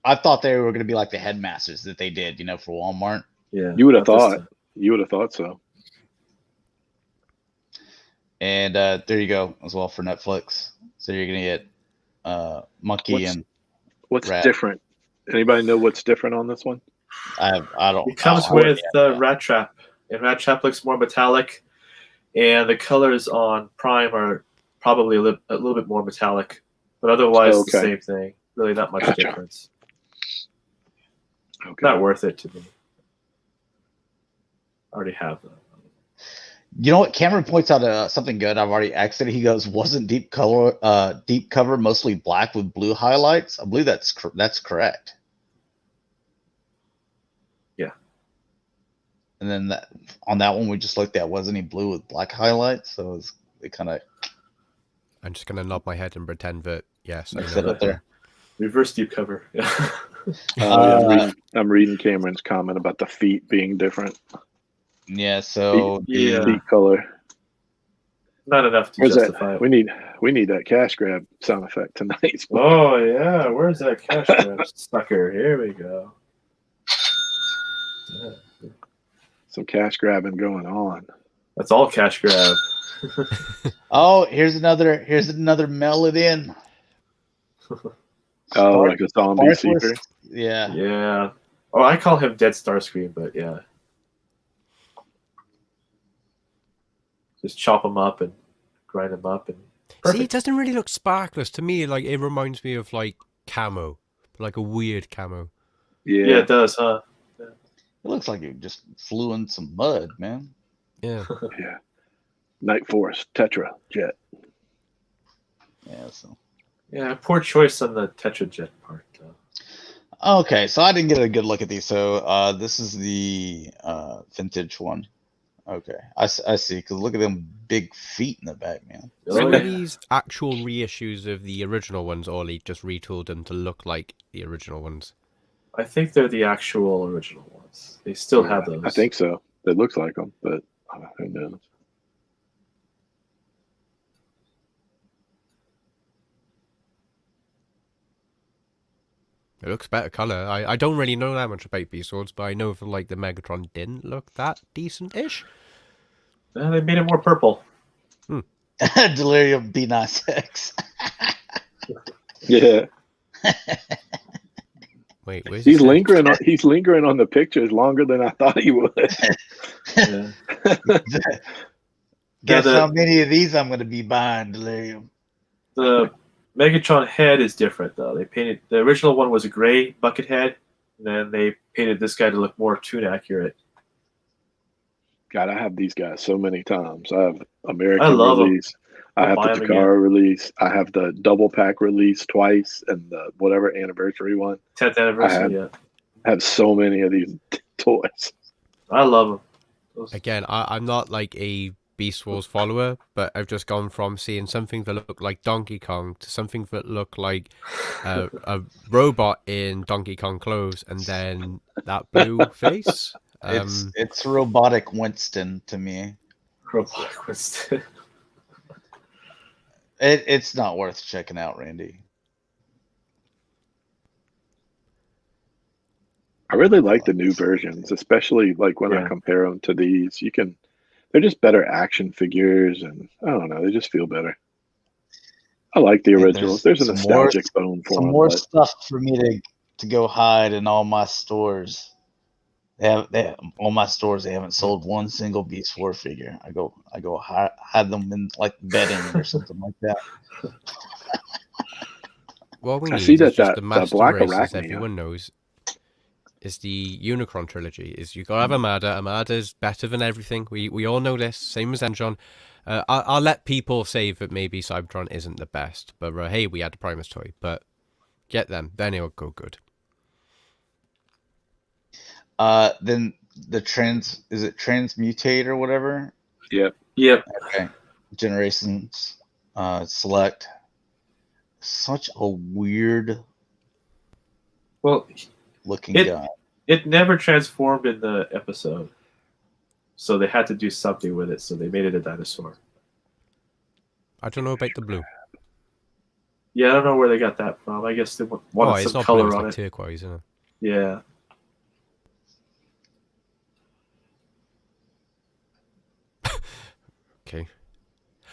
I thought they were going to be like the Headmasters that they did, for Walmart. Yeah. You would have not this thought. time. You would have thought so. And there you go as well for Netflix. So you're going to get Monkey and What's Rat. different? Anybody know what's different on this one? I don't. It comes I don't- with Rat Trap, and Rat Trap looks more metallic, and the colors on Prime are probably a little bit more metallic, but otherwise it's the Okay. same thing. Really, not much Gotcha. difference. Okay. Not worth it to me. I already have that. You know what? Cameron points out something good. I've already exited. He goes, "Wasn't deep cover mostly black with blue highlights?" I believe that's correct. Yeah. And then on that one we just looked at, wasn't he blue with black highlights? So it kind of I'm just gonna nod my head and pretend that yes, I mixed it know. up there. Reverse deep cover. Yeah. I'm reading Cameron's comment about the feet being different. Yeah. So Yeah. Feet color. Not enough to Where's justify that? it. We need that cash grab sound effect tonight. Oh yeah, where's that cash grab sucker? Here we go. Yeah. Some cash grabbing going on. That's all cash grab. oh, here's another mail it in. Oh, like a zombie Sparkless- seeker. Yeah. Yeah. Oh, I call him Dead Starscream, but yeah. Just chop them up and grind them up and See, it perfect. doesn't really look sparkless to me. Like it reminds me of like camo, but like a weird camo. Yeah, it does, huh? It looks like it just flew in some mud, man. Yeah. Yeah. Night Force Tetra Jet. Yeah. So. Yeah, poor choice on the Tetrajet part. Okay, so I didn't get a good look at these. So this is the vintage one. Okay, I see. Because look at them big feet in the back, man. Oh, So yeah. are these actual reissues of the original ones, or they just retooled them to look like the original ones? I think they're the actual original ones. They still have those. I think so. It looks like them, but who knows? It looks better color. I don't really know that much about Beast Wars, but I know that like the Megatron didn't look that decent-ish. They made it more purple. Delirium B96. Yeah. Wait, where's He's his head? lingering on. He's lingering on the pictures longer than I thought he would. Yeah. Guess the- how many of these I'm going to be buying, Delirium. The Megatron head is different though. They painted the original one was a gray bucket head, and then they painted this guy to look more toon accurate. God, I have these guys so many times. I have American I love 'em. release. I I'll have buy the 'em Takara release. I have the double pack release twice, and the whatever anniversary one. 10th anniversary. have- Yeah, I have so many of these toys. I love them. Again, I'm not like a Beast Wars follower, but I've just gone from seeing something that looked like Donkey Kong to something that looked like a robot in Donkey Kong clothes, and then that blue face. It's robotic Winston to me. Robotic Winston. It's not worth checking out, Randy. I really like the new versions, especially like when I Yeah. compare them to these. They're just better action figures, and I don't know, they just feel better. I like the Yeah, originals. There's a some more- nostalgic bone for Some them. more But stuff for me to go hide in all my stores. They have all my stores. They haven't sold one single Beast War figure. I go hide them in like bedding or something like that. What we I need see is that- just that- the that master Black race, as Arachnia. everyone knows. Is the Unicron trilogy. Is you gotta have Armada. Armada's better than everything. We all know this. Same as Enjon. I'll let people say that maybe Cybertron isn't the best, but hey, we had the Primus toy. But get them, then it'll go good. Then the Transmutate or whatever? Yep. Okay. Generations Select. Such a weird Well, looking It- guy. it never transformed in the episode, so they had to do something with it. So they made it a dinosaur. I don't know about the blue. Yeah, I don't know where they got that from. I guess they wanted It's some not blue. color It's on like it. turquoise, isn't it? Yeah. Okay.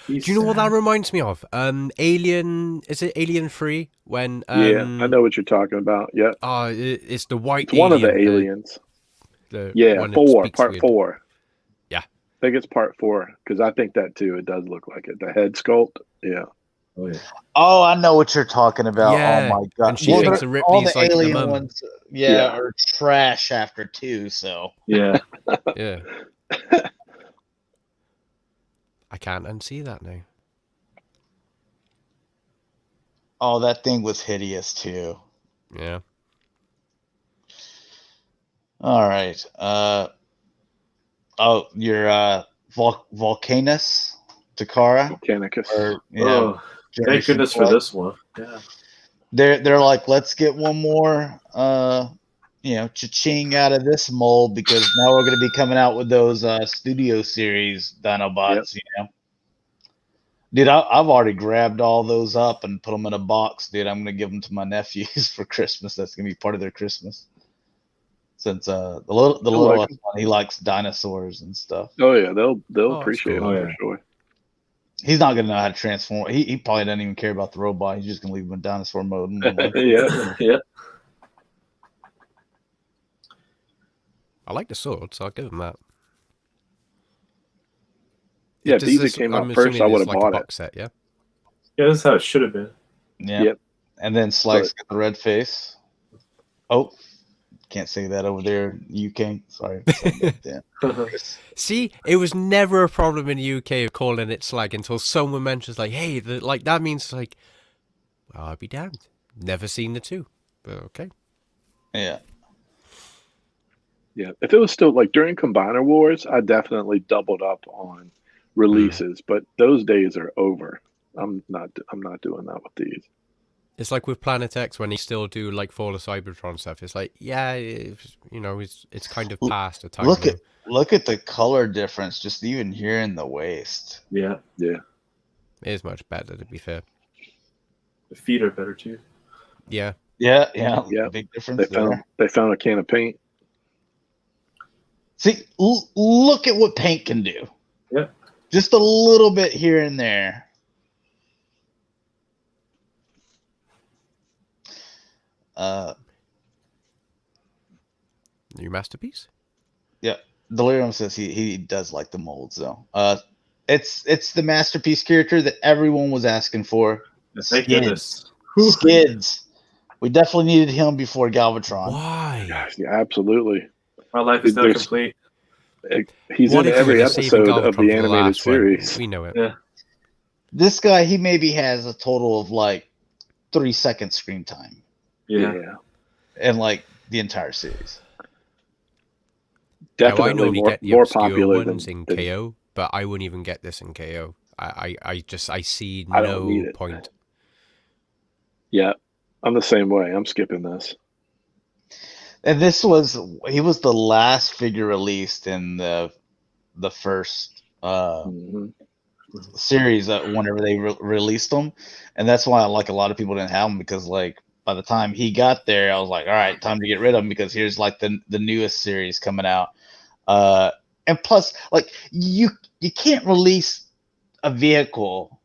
He's Do you know what that sad. reminds me of? Alien. Is it Alien 3? When yeah, I know what you're talking about. Yeah, it's the white. it's one of the alien, aliens. the Yeah, one that 4, speaks part weird. 4. Yeah. I think it's part 4 because I think that too. It does look like it. The head sculpt. Yeah. Oh, yeah. Oh, I know what you're talking about. Yeah, Oh my god! and she thinks they're- the all Ripley's the like the alien mum. ones, Yeah. are trash after 2. So Yeah. Yeah. I can't unsee that now. oh, that thing was hideous too. Yeah. All right. Your Volcanus Takara Volcanicus. or Oh, thank Generation goodness for Select. this one. Yeah. They're like, let's get one more cha-ching out of this mold because now we're going to be coming out with those studio series Dinobots. Dude, I've already grabbed all those up and put them in a box. Dude, I'm going to give them to my nephews for Christmas. That's going to be part of their Christmas. Since the littlest one, he likes dinosaurs and stuff. Oh yeah, they'll that's appreciate cool. it Oh, for yeah. sure. He's not going to know how to transform. He probably doesn't even care about the robot. He's just going to leave him in dinosaur mode. Yeah. Yeah. I like the sword, so I'll give them that. Yeah, if Does these this- came I'm out first, assuming I it's would have like a bought it. box set, yeah. Yeah, that's how it should have been. Yeah. Yep. And then Slice got the red face. Oh, can't say that over there, UK. Sorry. Yeah. See, it was never a problem in the UK of calling it slag until someone mentions like, hey, that means like, well, I'll be damned. Never seen the two, but okay. Yeah. Yeah, if it was still like during Combiner Wars, I definitely doubled up on releases, but those days are over. I'm not doing that with these. It's like with Planet X when they still do like Fall of Cybertron stuff. It's like, yeah, it's kind of past a time. Look at the color difference just even here in the waist. Yeah. It is much better, to be fair. The feet are better too. Yeah, Yeah, Yep. big difference They found a can of paint. See, look at what paint can do. Yep. Just a little bit here and there. New masterpiece. Yeah, Delirium says he does like the molds though. It's the masterpiece character that everyone was asking for. Thank goodness. Skids. We definitely needed him before Galvatron. Why? Gosh, yeah, absolutely. My life is not complete. He's What in if every you were saving episode of Galvatron the for animated last one? series. We know it. Yeah. This guy, he maybe has a total of like 3 seconds screen time Yeah. in like the entire series. Definitely now, I know we get the more obscure popular ones than in KO, but I wouldn't even get this in KO. I see I don't need no it. point. Yeah, I'm the same way. I'm skipping this. And he was the last figure released in the first series whenever they released them, and that's why like a lot of people didn't have them, because like by the time he got there, I was like, all right, time to get rid of him, because here's like the newest series coming out, and plus like you can't release a vehicle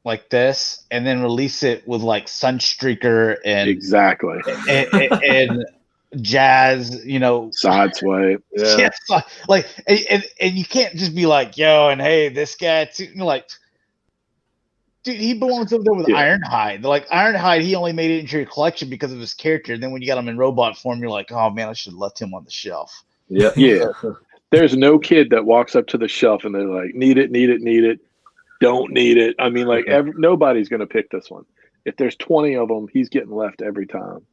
like this and then release it with like Sunstreaker and Exactly. and Jazz, Sideswipe. Yeah. like and you can't just be like, yo, and hey, this guy too. Like, dude, he belongs over there with Ironhide. Like Ironhide, he only made it into your collection because of his character. Then when you got him in robot form, you're like, oh man, I should have left him on the shelf. Yeah. Yeah. There's no kid that walks up to the shelf and they're like, need it, don't need it. I mean, like nobody's going to pick this one. If there's 20 of them, he's getting left every time.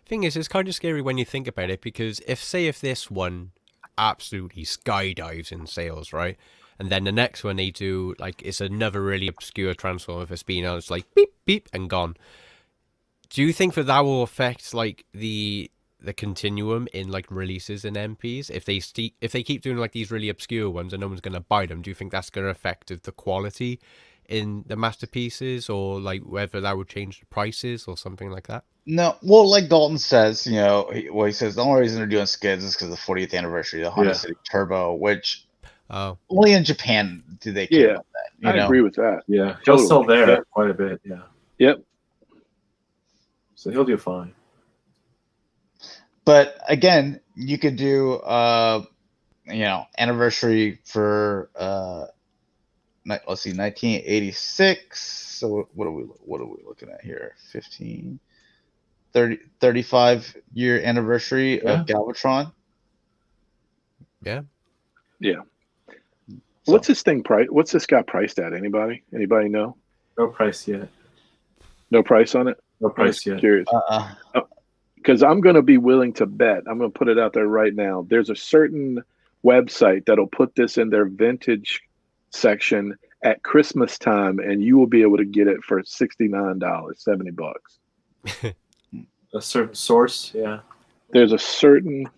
Thing is, it's kind of scary when you think about it, because if this one absolutely skydives in sales, right, and then the next one they do like it's another really obscure Transformer for speed, and it's like beep beep and gone. Do you think that will affect like the continuum in like releases and MPs if they keep doing like these really obscure ones and no one's gonna buy them? Do you think that's gonna affect the quality in the masterpieces, or like whether that would change the prices or something like that? No, well, like Dalton says, he says the only reason they're doing skids is because of the 40th anniversary of the Honda City Turbo, which only in Japan do they care about that. I agree with that. Yeah, he'll sell there quite a bit. Yeah. Yep. So he'll do fine. But again, you could do anniversary for let's see, 1986. So what are we looking at here? 15, 30, 35 year anniversary of Galvatron. Yeah. Yeah. So, what's this thing price? What's this guy priced at? Anybody know? No price yet. No price on it? No price yet. Curious. Because I'm going to be willing to bet. I'm going to put it out there right now. There's a certain website that'll put this in their vintage section at Christmas time, and you will be able to get it for $69, $70. A certain source, yeah. There's a certain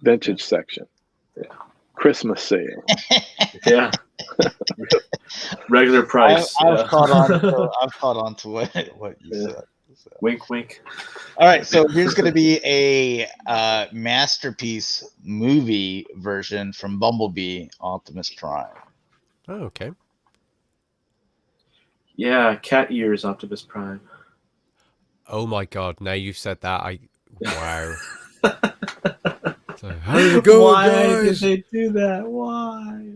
vintage section. Yeah. Christmas sale. Yeah. Regular price. I've caught on to what you said. So. Wink, wink. All right, so here's going to be a masterpiece movie version from Bumblebee Optimus Prime. Oh, okay. Yeah, cat ears Optimus Prime. Oh my god! Now you've said that, wow. So, how did it go, Why guys? did they do that? Why?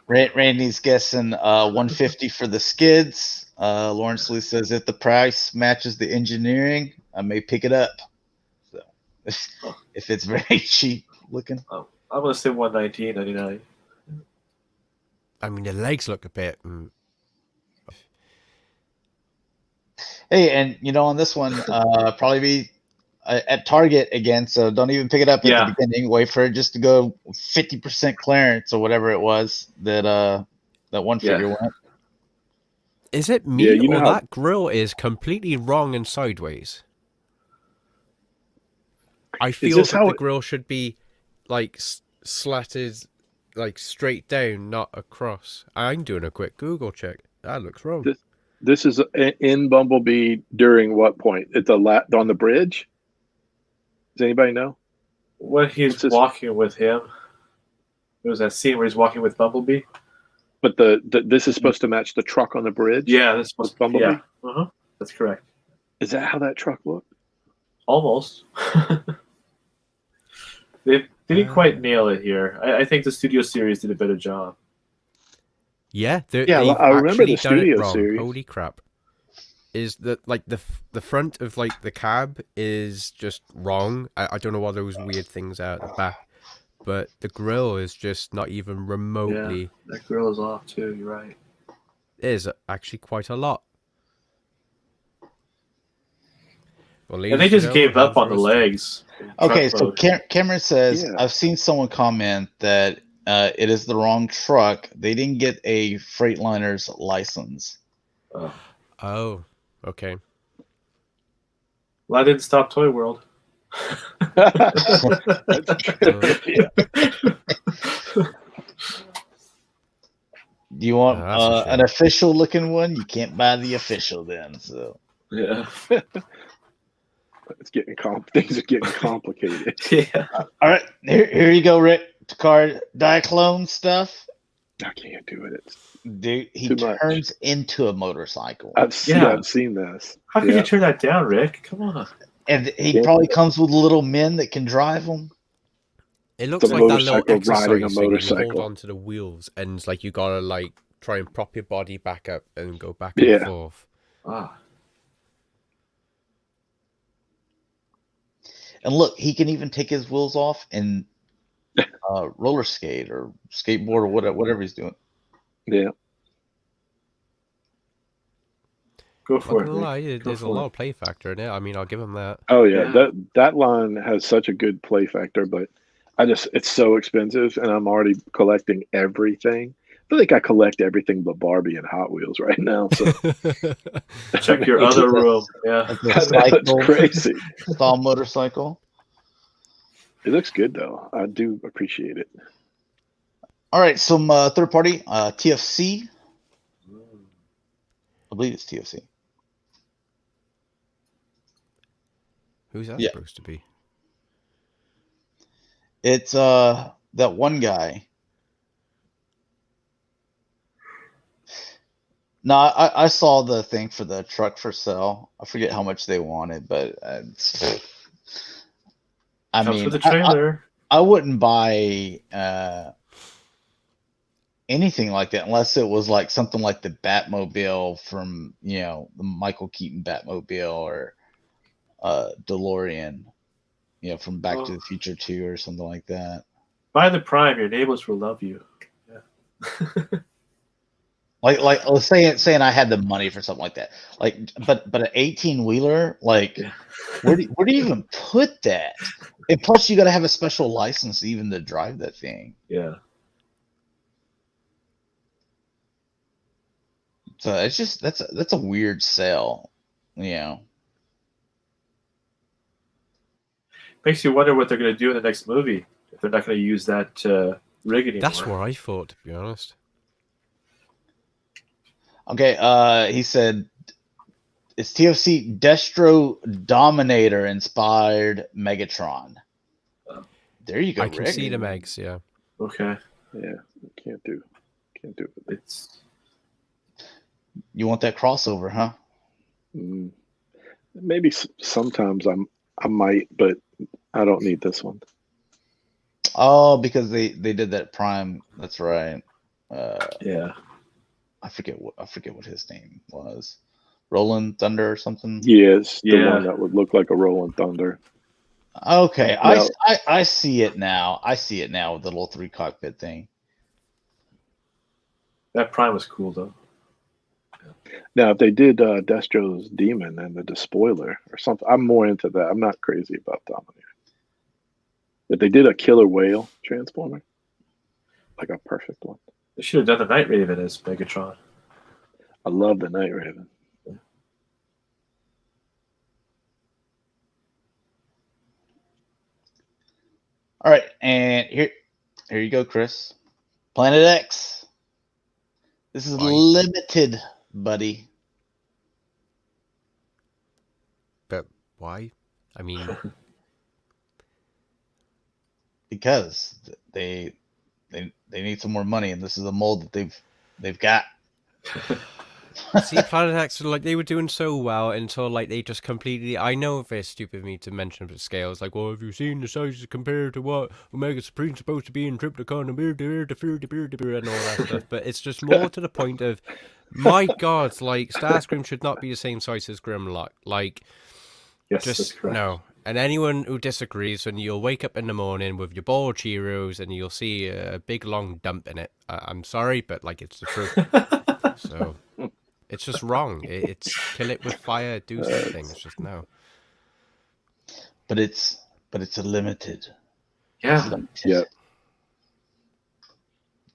Randy's guessing 150 for the skids. Lawrence Lee says if the price matches the engineering, I may pick it up. So if it's very cheap looking, I'm gonna say $119.99. I mean, the legs look a bit. Hey, and on this one, probably be at Target again. So don't even pick it up at the beginning. Wait for it just to go 50% clearance or whatever it was that one figure went. Is it me or that grill is completely wrong and sideways? I feel that the grill should be like slatted, like straight down, not across. I'm doing a quick Google check. That looks wrong. This is in Bumblebee during what point? At the on the bridge? Does anybody know? When he's walking with him. There was that scene where he's walking with Bumblebee. But this is supposed to match the truck on the bridge? Yeah, this was Bumblebee? Yeah. Uh-huh. That's correct. Is that how that truck looked? Almost. They didn't quite nail it here. I think the studio series did a better job. Yeah, I remember the studio series. Holy crap! Is that like the front of like the cab is just wrong? I don't know why those weird things out the back, but the grill is just not even remotely. Yeah, that grill is off too. You're right. It is actually quite a lot. Well, and they just gave up on the legs. Okay, so Cameron says, I've seen someone comment that it is the wrong truck. They didn't get a Freightliner's license. Oh, okay. Well, I didn't stop Toy World. You want an official looking one? You can't buy the official then. So yeah. It's getting things are getting complicated. Yeah. All right, here you go, Rick. Card Diaclone stuff. I can't do it. Dude, he turns into a motorcycle. I've seen this. How could you turn that down, Rick? Come on. And he probably comes with little men that can drive him. It looks like that little exercise thing where you hold onto the wheels and like you gotta like try and prop your body back up and go back and forth. And look, he can even take his wheels off and roller skate or skateboard or whatever he's doing. Yeah. Go for it. There's a lot of play factor in it. I mean, I'll give him that. Oh yeah. That line has such a good play factor, but it's so expensive, and I'm already collecting everything. I feel like I collect everything but Barbie and Hot Wheels right now. So check your other room. Yeah, that's crazy. Stall motorcycle. It looks good though. I do appreciate it. All right, some third party TFC. I believe it's TFC. Who's that supposed to be? It's that one guy. No, I saw the thing for the truck for sale. I forget how much they wanted, but I mean, with the trailer. I wouldn't buy anything like that unless it was like something like the Batmobile from the Michael Keaton Batmobile or DeLorean, from Back to the Future 2 or something like that. Buy the Prime, your neighbors will love you. Yeah. like let's saying I had the money for something like that. Like, but an 18-wheeler, like, where do you even put that? And plus, you got to have a special license even to drive that thing. Yeah. So it's just that's a weird sale, Makes you wonder what they're going to do in the next movie if they're not going to use that rig anymore. That's what I thought, to be honest. Okay, he said it's TFC Destro Dominator inspired Megatron. There you go. I can see the Megs, yeah. Okay. Yeah, can't do it. You want that crossover, huh? Maybe sometimes I might, but I don't need this one. Oh, because they did that Prime. That's right. Yeah. I forget what his name was. Rolling Thunder or something. Yes, the one that would look like a Rolling Thunder. Okay, I see it now. I see it now with the little 3 cockpit thing. That Prime was cool though. Now, if they did Destro's Demon and the Despoiler or something, I'm more into that. I'm not crazy about Dominator. If they did a Killer Whale Transformer, like a perfect one. They should have done the Night Raven as Megatron. I love the Night Raven. All right, and here you go, Chris. Planet X. This is limited, buddy. Why? I mean, because they need some more money, and this is a mold that they've got. see, Planet X, like, they were doing so well until, like, they just completely... I know it's stupid of me to mention the scales, like, well, have you seen the sizes compared to what Omega Supreme's supposed to be in Triplicon and all that stuff, but it's just more to the point of, my God, like, Starscream should not be the same size as Grimlock. Like, Yes, that's just, correct. no. And anyone who disagrees, and you'll wake up in the morning with your bowl of Cheerios and you'll see a big long dump in it. I'm sorry, but, like, it's the truth. So... It's just wrong. It's kill it with fire, do something. It's just no. But it's a limited. Yeah. Yeah.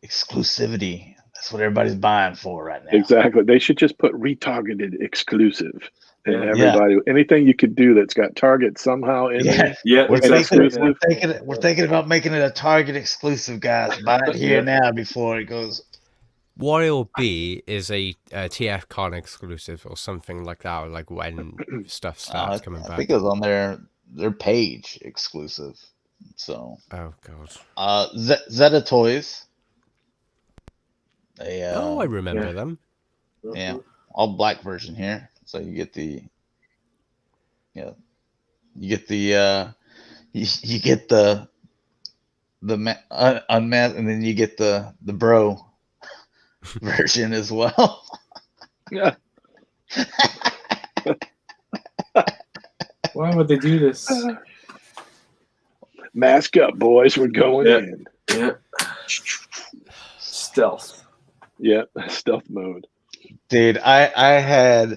Exclusivity. That's what everybody's buying for right now. Exactly. They should just put retargeted exclusive. And Yeah. everybody, anything you could do that's got Target somehow in there. Yeah, We're exactly. thinking about making it a Target exclusive, guys. Buy it here now before it goes. What it'll be is a TFCon exclusive or something like that, or like when stuff starts coming I back. think it was on their page exclusive. So. Oh God. Zeta Toys. I remember them. Yeah, all black version here. So you get the. Yeah. You get the. You get the unmasked, and then you get the bro version as well. Yeah. Why would they do this? Mask up, boys. We're going in. Yeah. Stealth. Yeah. Stealth mode. Dude, I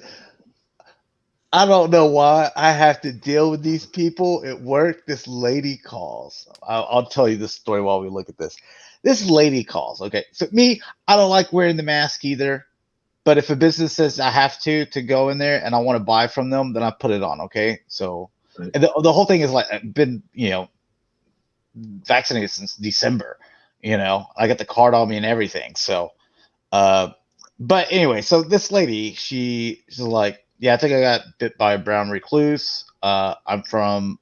don't know why I have to deal with these people at work. This lady calls. I'll tell you this story while we look at this. This lady calls. Okay, so me, I don't like wearing the mask either. But if a business says I have to go in there and I want to buy from them, then I put it on. Okay, so Right. and the whole thing is like I've been vaccinated since December. I got the card on me and everything. So, but anyway, so this lady, she's like, yeah, I think I got bit by a brown recluse. I'm from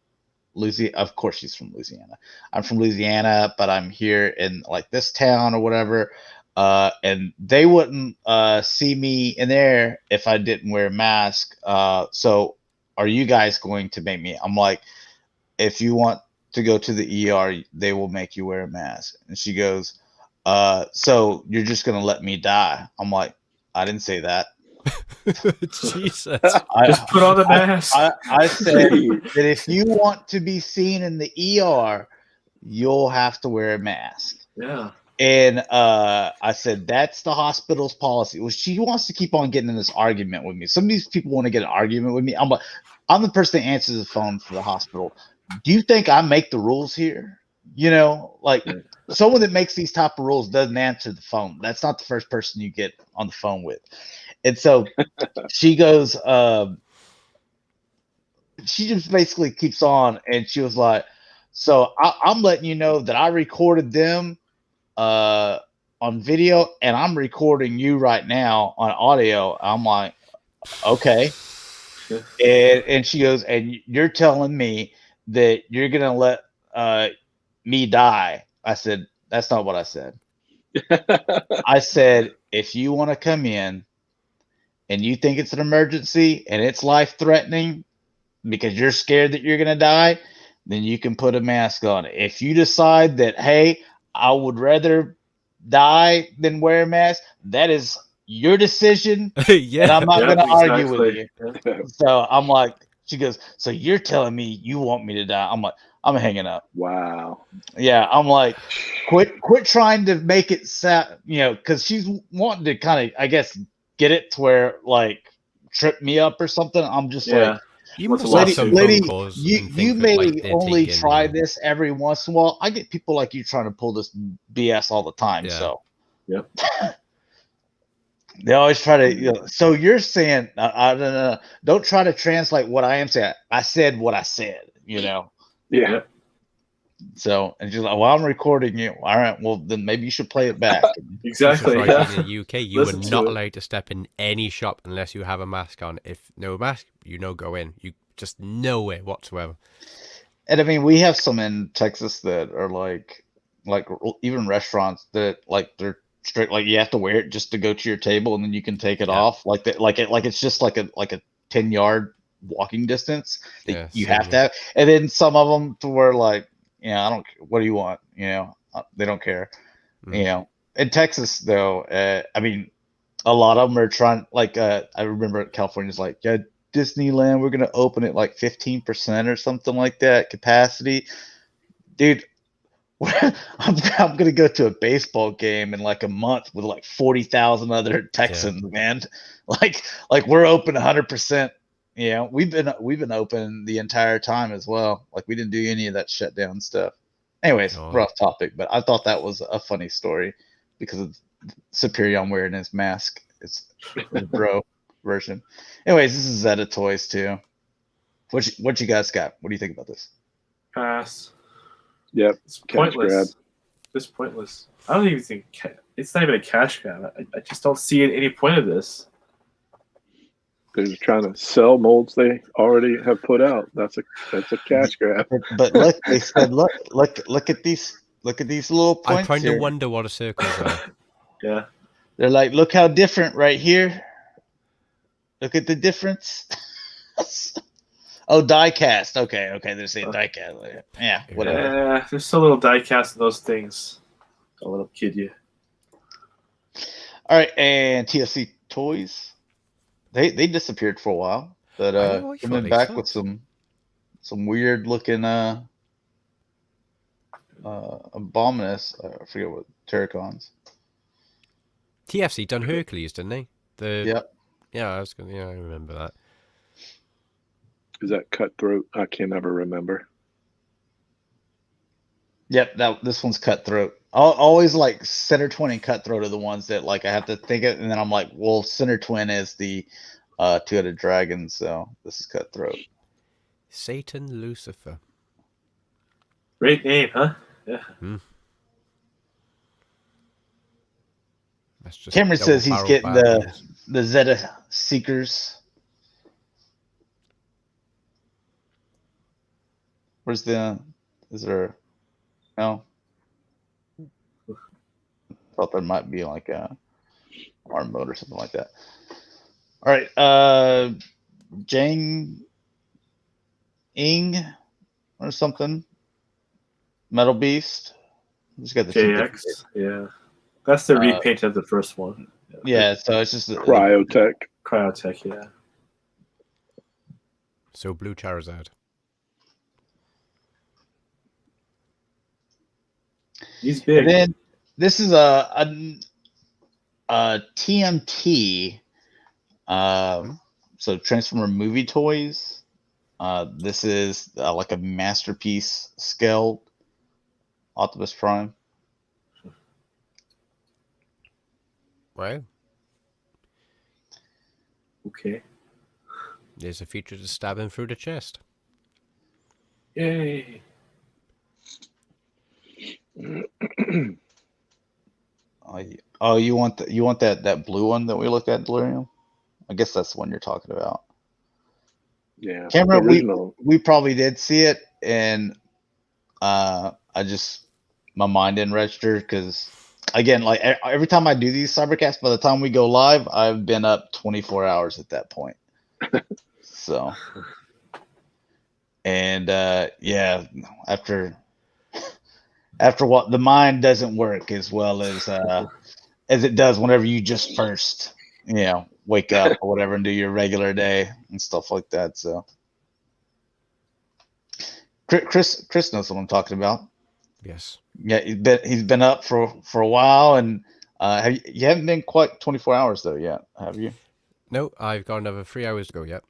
Louisiana. Of course, she's from Louisiana. I'm from Louisiana, but I'm here in like this town or whatever. And they wouldn't see me in there if I didn't wear a mask. So are you guys going to make me? I'm like, if you want to go to the ER, they will make you wear a mask. And she goes, so you're just going to let me die? I'm like, I didn't say that. Jesus. Just put on a mask. I said that if you want to be seen in the ER, you'll have to wear a mask. Yeah. And I said, that's the hospital's policy. Well, she wants to keep on getting in this argument with me. Some of these people want to get an argument with me. I'm like, I'm the person that answers the phone for the hospital. Do you think I make the rules here? Like someone that makes these type of rules doesn't answer the phone. That's not the first person you get on the phone with. And so she goes, she just basically keeps on. And she was like, so I'm letting you know that I recorded them on video and I'm recording you right now on audio. I'm like, okay. And she goes, and you're telling me that you're going to let me die. I said, that's not what I said. I said, if you want to come in and you think it's an emergency and it's life-threatening because you're scared that you're going to die, then you can put a mask on. If you decide that, hey, I would rather die than wear a mask, that is your decision. Yeah. And I'm not going to argue with exactly. you. Yeah. So I'm like, she goes, so you're telling me you want me to die? I'm like, I'm hanging up. Wow. Yeah, I'm like, quit trying to make it sound, because she's wanting to kind of, I guess, get it to where like trip me up or something. I'm just like, You What's must a have lawsuit? some lady, phone calls you and think that, may like, they're only taking, try this every once in a while. I get people like you trying to pull this BS all the time. Yeah. So Yep. they always try to. So you're saying, I don't know. Don't try to translate what I am saying. I said what I said. Yeah. Yep. So and she's like, well, I'm recording you. All right. Well, then maybe you should play it back. Exactly. Right, Yeah. in the UK, you Listen are to not it. allowed to step in any shop unless you have a mask on. If no mask, go in. You just nowhere whatsoever. And I mean, we have some in Texas that are like even restaurants that like they're straight, like you have to wear it just to go to your table, and then you can take it off like that, like it's just like a 10-yard walking distance that you have to have. And then some of them to where like, I don't, what do you want? They don't care. In Texas though, I mean, a lot of them are trying, like, I remember California's like, yeah, Disneyland, we're going to open it like 15% or something like that capacity. Dude, I'm going to go to a baseball game in like a month with like 40,000 other Texans, man. Like we're open 100%. We've been open the entire time as well. Like we didn't do any of that shutdown stuff. Anyways, rough topic, but I thought that was a funny story because of Superion wearing his mask. It's the bro version. Anyways, this is Zeta Toys too. What you guys got? What do you think about this? Pass. Yep. It's pointless. Just pointless. I don't even think it's not even a cash grab. I just don't see any point of this. They're just trying to sell molds they already have put out. That's a cash grab. But look, they said, look at these little points. I'm trying here. to wonder what a circle are. Yeah. They're like, look how different right here. Look at the difference. Oh, die cast. Okay. They're saying die cast. Yeah, whatever. Yeah, there's still a little die cast in those things. A little kid you. All right, and Tlc Toys. They disappeared for a while, but coming back with some weird looking abominous. I forget what Terracons. TFC done Hercules, didn't they? Yep. Yeah, I remember that. Is that Cutthroat? I can never remember. Yep, this one's Cutthroat. Always like Center Twin and Cutthroat are the ones that like I have to think of, and then I'm like, well, Center Twin is the two-headed dragon, so this is Cutthroat. Satan Lucifer. Great name, huh? Yeah. That's just Cameron says he's getting the Zeta Seekers. Is there? No. Thought there might be like a arm mode or something like that. All right, Jang Ing or something. Metal Beast. Just got the JX. Yeah, that's the repaint of the first one. Yeah, so it's just Cryotech. Cryotech, yeah. So blue Charizard. He's big. And then this is a TMT. So Transformer movie toys. This is like a masterpiece scale Optimus Prime. Wow. Okay. There's a feature to stab him through the chest. Yay. Oh, you want that blue one that we looked at, Delirium? I guess that's the one you're talking about. Yeah. Cameron, we probably did see it, and my mind didn't register because, again, like every time I do these Cybercasts, by the time we go live, I've been up 24 hours at that point. So, and yeah, after what the mind doesn't work as well as it does whenever you just first, wake up or whatever and do your regular day and stuff like that. So Chris knows what I'm talking about. Yes. Yeah, he's been up for a while, and you haven't been quite 24 hours though yet, have you? No, I've got another 3 hours to go yet.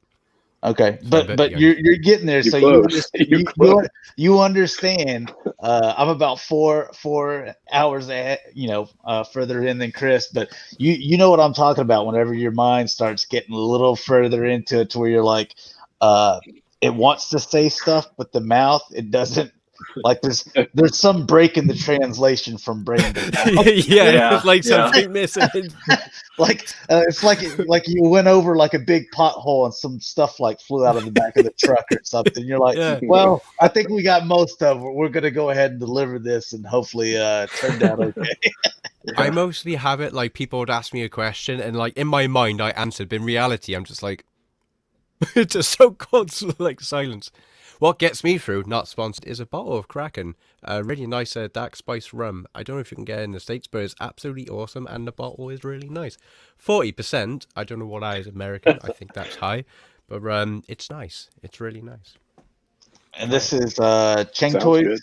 Okay, So but you're getting there, so you understand. I'm about four hours ahead, further in than Chris, but you know what I'm talking about. Whenever your mind starts getting a little further into it, to where you're like, it wants to say stuff, but the mouth it doesn't Like there's some break in the translation from brain to mouth. It's like something missing. Like it's like you went over like a big pothole and some stuff like flew out of the back of the truck or something. You're like, well, I think we got most of it. We're gonna go ahead and deliver this and hopefully turn out okay. I mostly have it like people would ask me a question and like in my mind I answered, but in reality I'm just like it's just so constant like silence. What gets me through, not sponsored, is a bottle of Kraken. A really nice dark spice rum. I don't know if you can get it in the States, but it's absolutely awesome, and the bottle is really nice. 40%. I don't know what that is American. I think that's high, but it's nice. It's really nice. And this is Cheng Sounds Toys. good.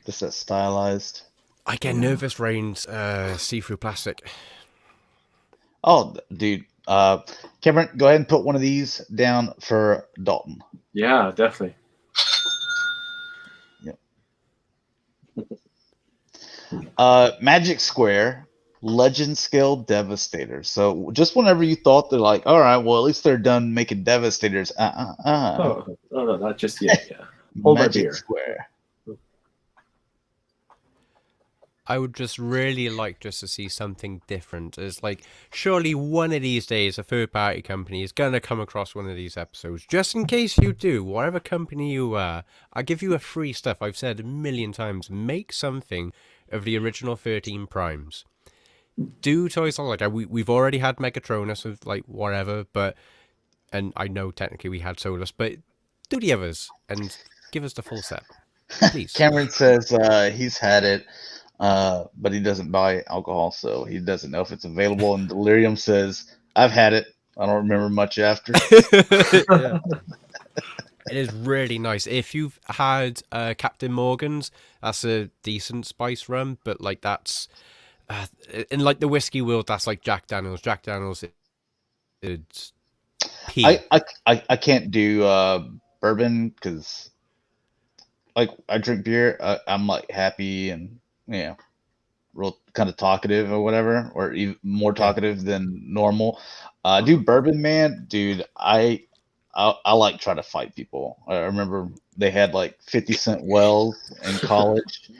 This is stylized. I get nervous rains see through plastic. Oh, dude. Cameron, go ahead and put one of these down for Dalton. Yeah, definitely. Magic Square, Legend Scale Devastators. So just whenever you thought they're like, all right, well, at least they're done making Devastators. Oh, no, not just yet. Yeah. Hold my Magic beer. Square. I would just really like just to see something different. It's like, surely one of these days a third-party company is going to come across one of these episodes. Just in case you do, whatever company you are, I'll give you a free stuff. I've said a million times, make something of the original 13 Primes. Do toys like that. We've already had Megatronus of like whatever, and I know technically we had Solus, but do the others and give us the full set, please. Cameron says he's had it. But he doesn't buy alcohol, so he doesn't know if it's available. And Delirium says, I've had it. I don't remember much after. Yeah. It is really nice. If you've had Captain Morgan's, that's a decent spice rum, but like that's in like the whiskey world, that's like Jack Daniels. Jack Daniels, it's peak. I can't do bourbon because like I drink beer. I'm like happy and real kind of talkative or whatever, or even more talkative than normal. Do bourbon, man, dude. I like try to fight people. I remember they had like 50 cent wells in college,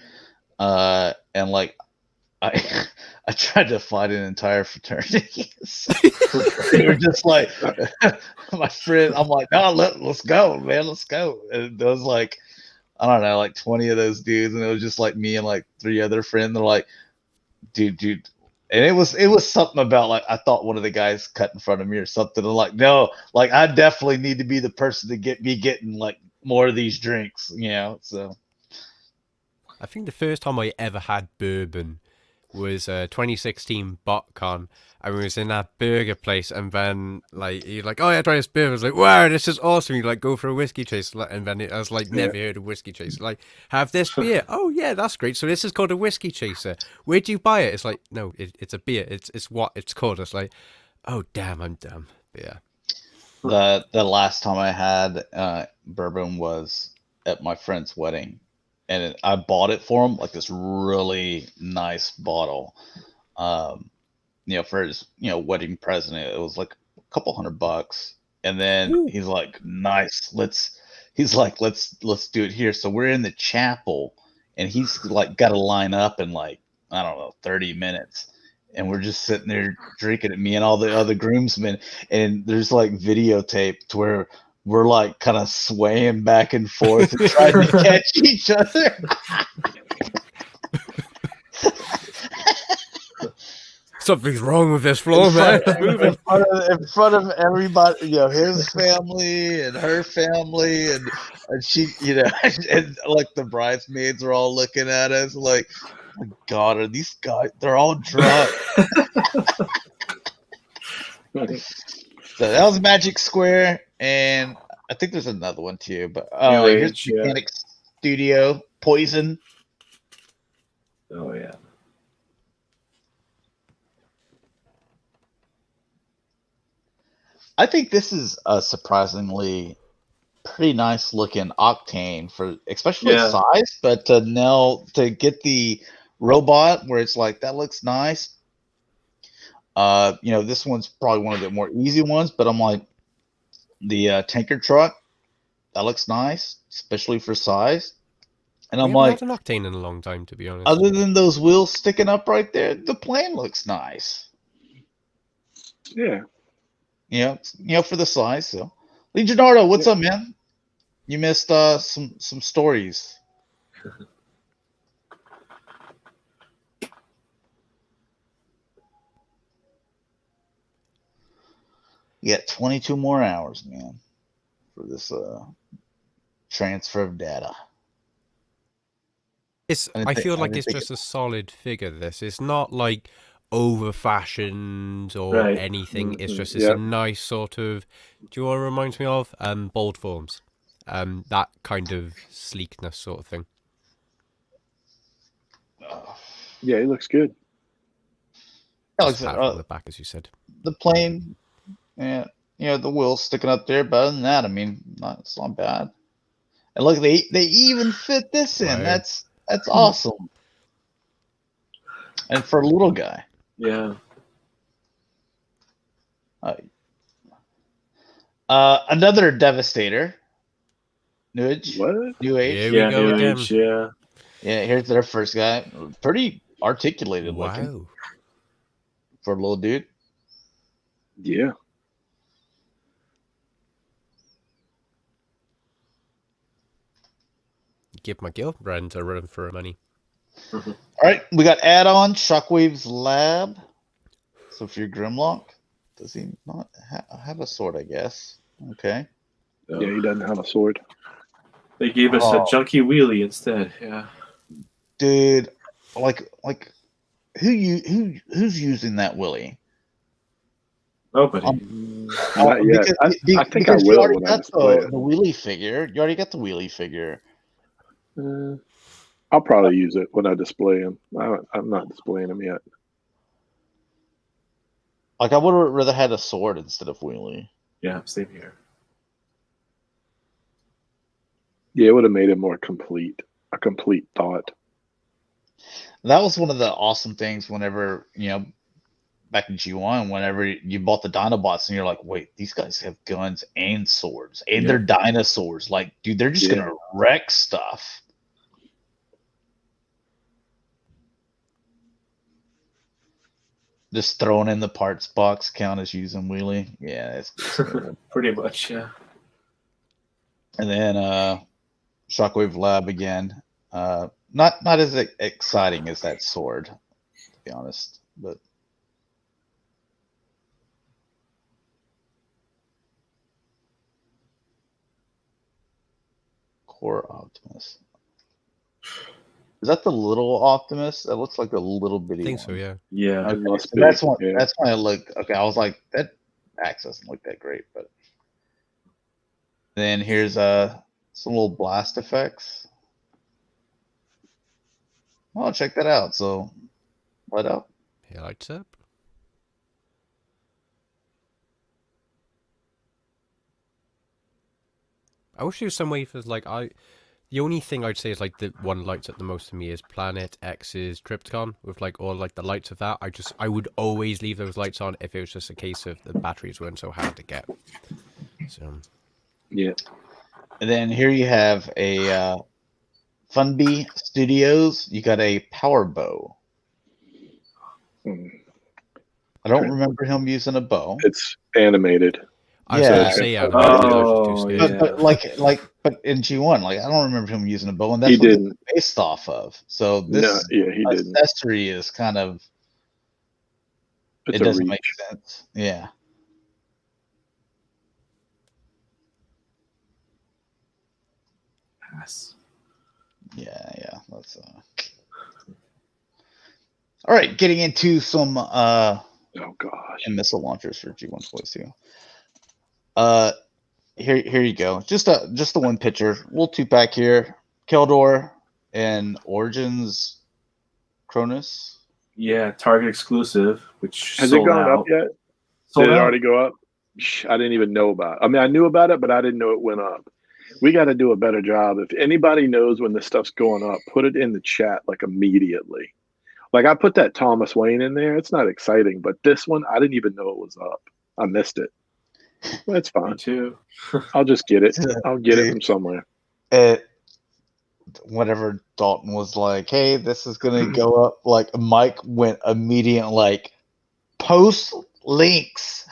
and like I tried to fight an entire fraternity. They were just like my friend. I'm like, no, let's go, man, let's go. And there was like, I don't know, like 20 of those dudes, and it was just like me and like 3 other friends. They're like, dude, and it was something about like I thought one of the guys cut in front of me or something. I'm like, no, like I definitely need to be the person to getting like more of these drinks, So I think the first time I ever had bourbon was 2016 BotCon. I was in that burger place, and then like you're like, oh yeah, try this beer. I was like, wow, this is awesome. You like go for a whiskey chase, and then I was like, never heard of whiskey chase. Like, have this beer. Oh yeah, that's great. So this is called a whiskey chaser. Where do you buy it? It's like, no, it's a beer. It's what it's called. It's like, oh damn, I'm dumb. But yeah. The last time I had bourbon was at my friend's wedding, and I bought it for him, like this really nice bottle. For his, wedding present. It was like a couple $100. And then he's like, nice, let's do it here. So we're in the chapel, and he's like got to line up in like, I don't know, 30 minutes. And we're just sitting there drinking it, me and all the other groomsmen. And there's like videotape to where we're like kind of swaying back and forth and trying to catch each other. Something's wrong with this floor, man. It's moving. In front of everybody, his family and her family, and she, and like the bridesmaids are all looking at us like, oh my God, are these guys? They're all drunk. So that was Magic Square, and I think there's another one too. But here's Mechanic Studio, Poison. Oh yeah. I think this is a surprisingly pretty nice looking Octane for especially size, but to get the robot where it's like that looks nice. This one's probably one of the more easy ones, but I'm like, the tanker truck. That looks nice, especially for size. And We I'm haven't like, had an Octane in a long time, to be honest. other than those wheels sticking up right there, the plane looks nice. Yeah. You know, for the size. So, Leonardo, what's up, man? You missed some stories. You got 22 more hours, man, for this transfer of data. I feel like it's just a solid figure. This it's not like over fashioned or Right. anything. It's just Yeah. a nice sort of. Do you know what it reminds me of? Bold forms, that kind of sleekness sort of thing. Yeah, he looks good. Just pat from the back, as you said. The plane, yeah, the wheels sticking up there. But other than that, I mean, it's not bad. And look, they even fit this in. Right. That's awesome. And for a little guy. Yeah. Another Devastator. New Age. What? New Age. Here we go New again. Age, yeah. Yeah, here's their first guy. Pretty articulated looking Wow. for a little dude. Yeah. Give my girlfriend a run for her money. All right, we got add-on Shockwave's Lab. So if you're Grimlock, does he not have a sword? I guess. Okay. Yeah, he doesn't have a sword. They gave us a junky wheelie instead. Yeah. Dude, like who's using that Willy? Nobody. Not yet. I think I because you will already when I got display it. the wheelie figure. You already got the wheelie figure. I'll probably use it when I display him. I'm not displaying him yet. Like I would have rather had a sword instead of wheelie. Yeah, same here. Yeah, it would have made it more complete. A complete thought. That was one of the awesome things whenever, back in G1, whenever you bought the Dinobots and you're like, wait, these guys have guns and swords and they're dinosaurs. Like, dude, they're just going to wreck stuff. Just throwing in the parts box count as using wheelie. Yeah, it's pretty much, yeah. And then Shockwave Lab again. Not as exciting as that sword, to be honest, but Core Optimus. Is that the little Optimus? That looks like a little bitty I think one. so, yeah. Yeah. Okay, so that's one. Yeah. That's when I look. Okay, I was like, that axe doesn't look that great, but then here's some little blast effects. Oh, check that out. So, light up. He lights up. I wish there was some way for the only thing I'd say is like the one lights up the most to me is Planet X's Trypticon with like all like the lights of that. I would always leave those lights on if it was just a case of the batteries weren't so hard to get. So yeah. And then here you have a Funbee Studios. You got a power bow. I don't remember him using a bow. It's animated. I was gonna say but in G1, like I don't remember him using a bow, and that's he what didn't. it's based off of. So this he didn't. accessory is kind of it doesn't make sense. Yeah. Pass. Yeah. That's all right. Getting into some oh gosh, and missile launchers for G1 Toys too. Here you go. Just the one picture. Little 2-pack here. Keldor and Origins Cronus. Yeah, Target exclusive, which has it gone up yet? Did it already go up? I didn't even know about it. I mean, I knew about it, but I didn't know it went up. We got to do a better job. If anybody knows when this stuff's going up, put it in the chat like immediately. Like I put that Thomas Wayne in there. It's not exciting, but this one, I didn't even know it was up. I missed it. That's Me fine. too. I'll just get it. I'll get it from somewhere. Whenever Dalton was like, "Hey, this is gonna go up," like Mike went immediate like post links.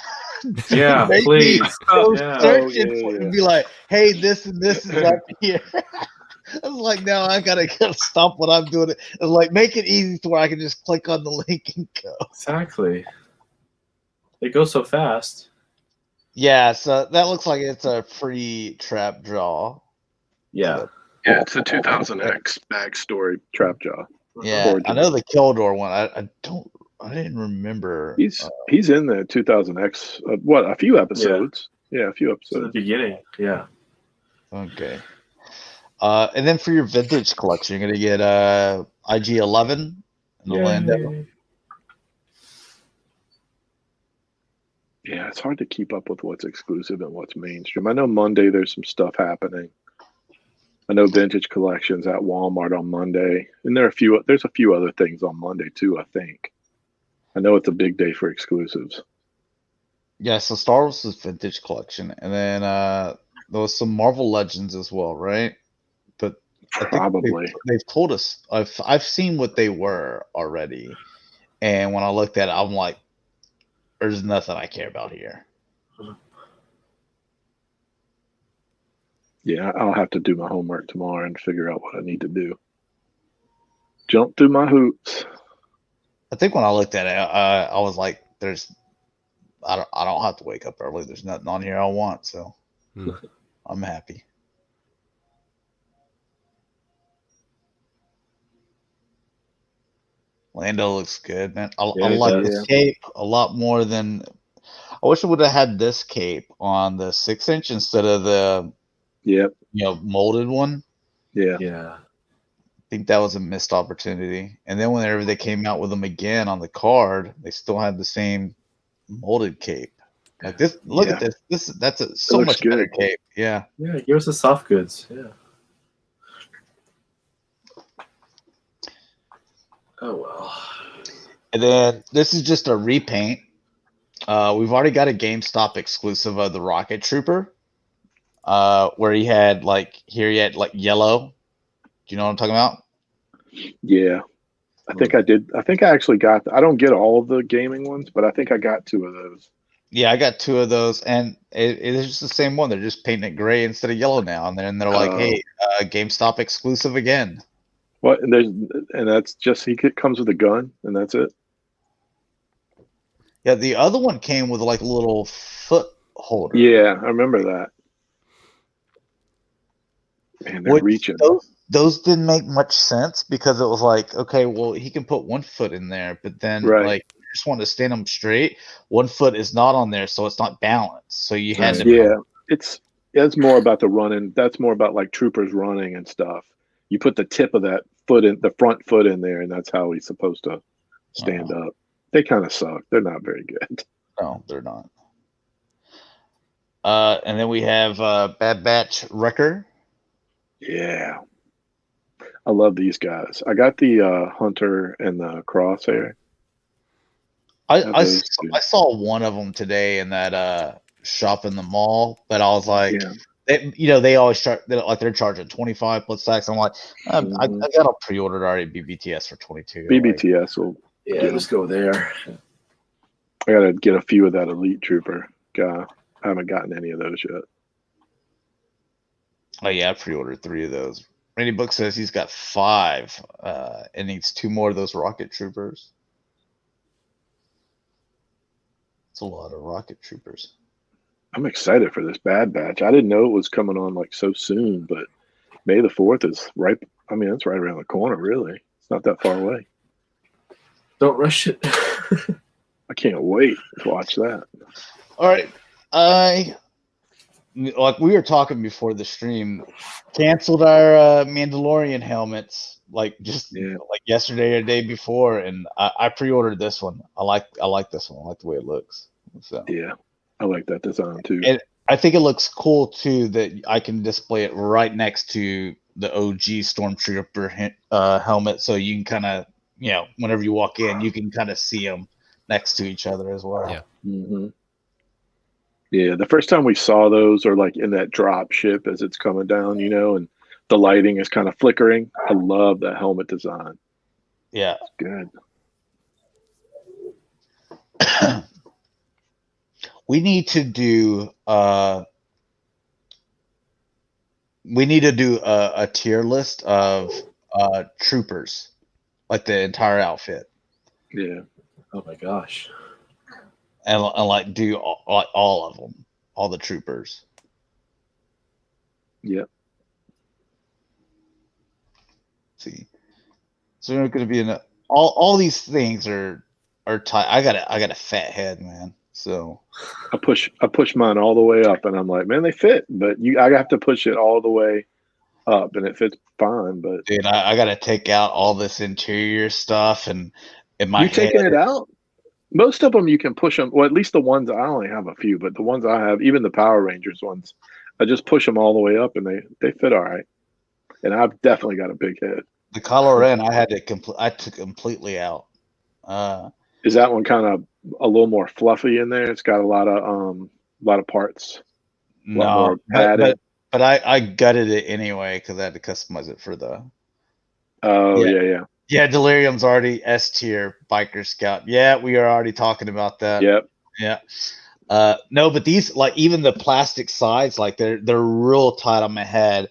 Yeah, Make me please. go Yeah. searching Oh, for it yeah. and be like, "Hey, this and this is up here." I was like, "No, I gotta stop what I'm doing." And like, make it easy to where I can just click on the link and go. Exactly. It goes so fast. Yeah, so that looks like it's a free trap draw. Yeah. Yeah, it's a 2000X backstory trap jaw. Yeah, I Original. know the Kildor one. I didn't remember. He's in the 2000X. A few episodes? Yeah, a few To the episodes. beginning. Yeah. Okay. And then for your vintage collection, you're gonna get IG-11 in Orlando. Yay. Yeah, it's hard to keep up with what's exclusive and what's mainstream. I know Monday there's some stuff happening. I know Vintage Collections at Walmart on Monday, and there's a few other things on Monday too. I think. I know it's a big day for exclusives. Yeah, so Star Wars is vintage collection, and then there was some Marvel Legends as well, right? But I think Probably. they've told us. I've seen what they were already, and when I looked at it, I'm like, "There's nothing I care about here." Yeah, I'll have to do my homework tomorrow and figure out what I need to do. Jump through my hoops. I think when I looked at it, I was like, I don't have to wake up early. There's nothing on here I want, so I'm happy." Lando looks good, man. I like this cape a lot more than. I wish I would have had this cape on the 6-inch instead of the molded one. Yeah. I think that was a missed opportunity. And then whenever they came out with them again on the card, they still had the same molded cape. Like this, look at this. That's a so much better cape. Yeah. Yeah, give us the soft goods. Yeah. Oh well. And then this is just a repaint. We've already got a GameStop exclusive of the Rocket Trooper, where he had like yellow. Do you know what I'm talking about? Yeah, I think I did. I think I actually got. I don't get all of the gaming ones, but I think I got 2 of those. Yeah, I got 2 of those, and it is just the same one. They're just painting it gray instead of yellow now, and then they're like, "Hey, GameStop exclusive again." What? And that's just he comes with a gun, and that's it. Yeah, the other one came with like a little foot holder. Yeah, I remember that. Man, they're reaching. Those didn't make much sense because it was like, okay, well, he can put 1 foot in there, but then like you just want to stand them straight. 1 foot is not on there, so it's not balanced. So you had to. It's more about the running. That's more about like troopers running and stuff. You put the tip of that foot in, the front foot in there, and that's how he's supposed to stand up. They kind of suck. They're not very good. No, they're not. And then we have Bad Batch Wrecker. Yeah. I love these guys. I got the Hunter and the Crosshair. I saw one of them today in that shop in the mall, but I was like, they always charge, they're charging 25 plus tax. I'm like, I got a pre-ordered already BBTS for 22. BBTS will. Yeah, let's go there. I gotta get a few of that Elite Trooper guy. I haven't gotten any of those yet. Oh yeah, I pre-ordered 3 of those. Randy Book says he's got 5 and needs 2 more of those Rocket Troopers. It's a lot of Rocket Troopers. I'm excited for this Bad Batch. I didn't know it was coming on like so soon, but May the 4th is right. I mean, it's right around the corner, really. It's not that far away. Don't rush it. I can't wait to watch that. All right. Like we were talking before the stream, canceled our Mandalorian helmets like yesterday or the day before, and I pre-ordered this one. I like this one. I like the way it looks. So yeah, I like that design too. And I think it looks cool too that I can display it right next to the OG Stormtrooper helmet, so you can kind of, whenever you walk in, you can kind of see them next to each other as well. Yeah. Mm-hmm. Yeah, the first time we saw those are like in that drop ship as it's coming down, and the lighting is kind of flickering. I love that helmet design. Yeah. It's good. We need to do a tier list of troopers, like the entire outfit, Yeah. Oh my gosh. and like do all of them, all the troopers. Yep. See, so we're going to be in all these things are tight. I got a fat head, man. So I push mine all the way up, and I'm like, man, they fit, but I have to push it all the way up, and it fits fine. But dude, I got to take out all this interior stuff and in my you taking it out? Most of them you can push them. Well, at least the ones, I only have a few, but the ones I have, even the Power Rangers ones, I just push them all the way up, and they fit all right. And I've definitely got a big head. The Kylo Ren, I took completely out. Is that one kind of a little more fluffy in there? It's got a lot of parts. A lot more padded. But I gutted it anyway because I had to customize it for the. Oh yeah. Yeah, Delirium's already S tier biker scout. Yeah, we are already talking about that. Yep. Yeah. No, but these, like, even the plastic sides, like they're real tight on my head.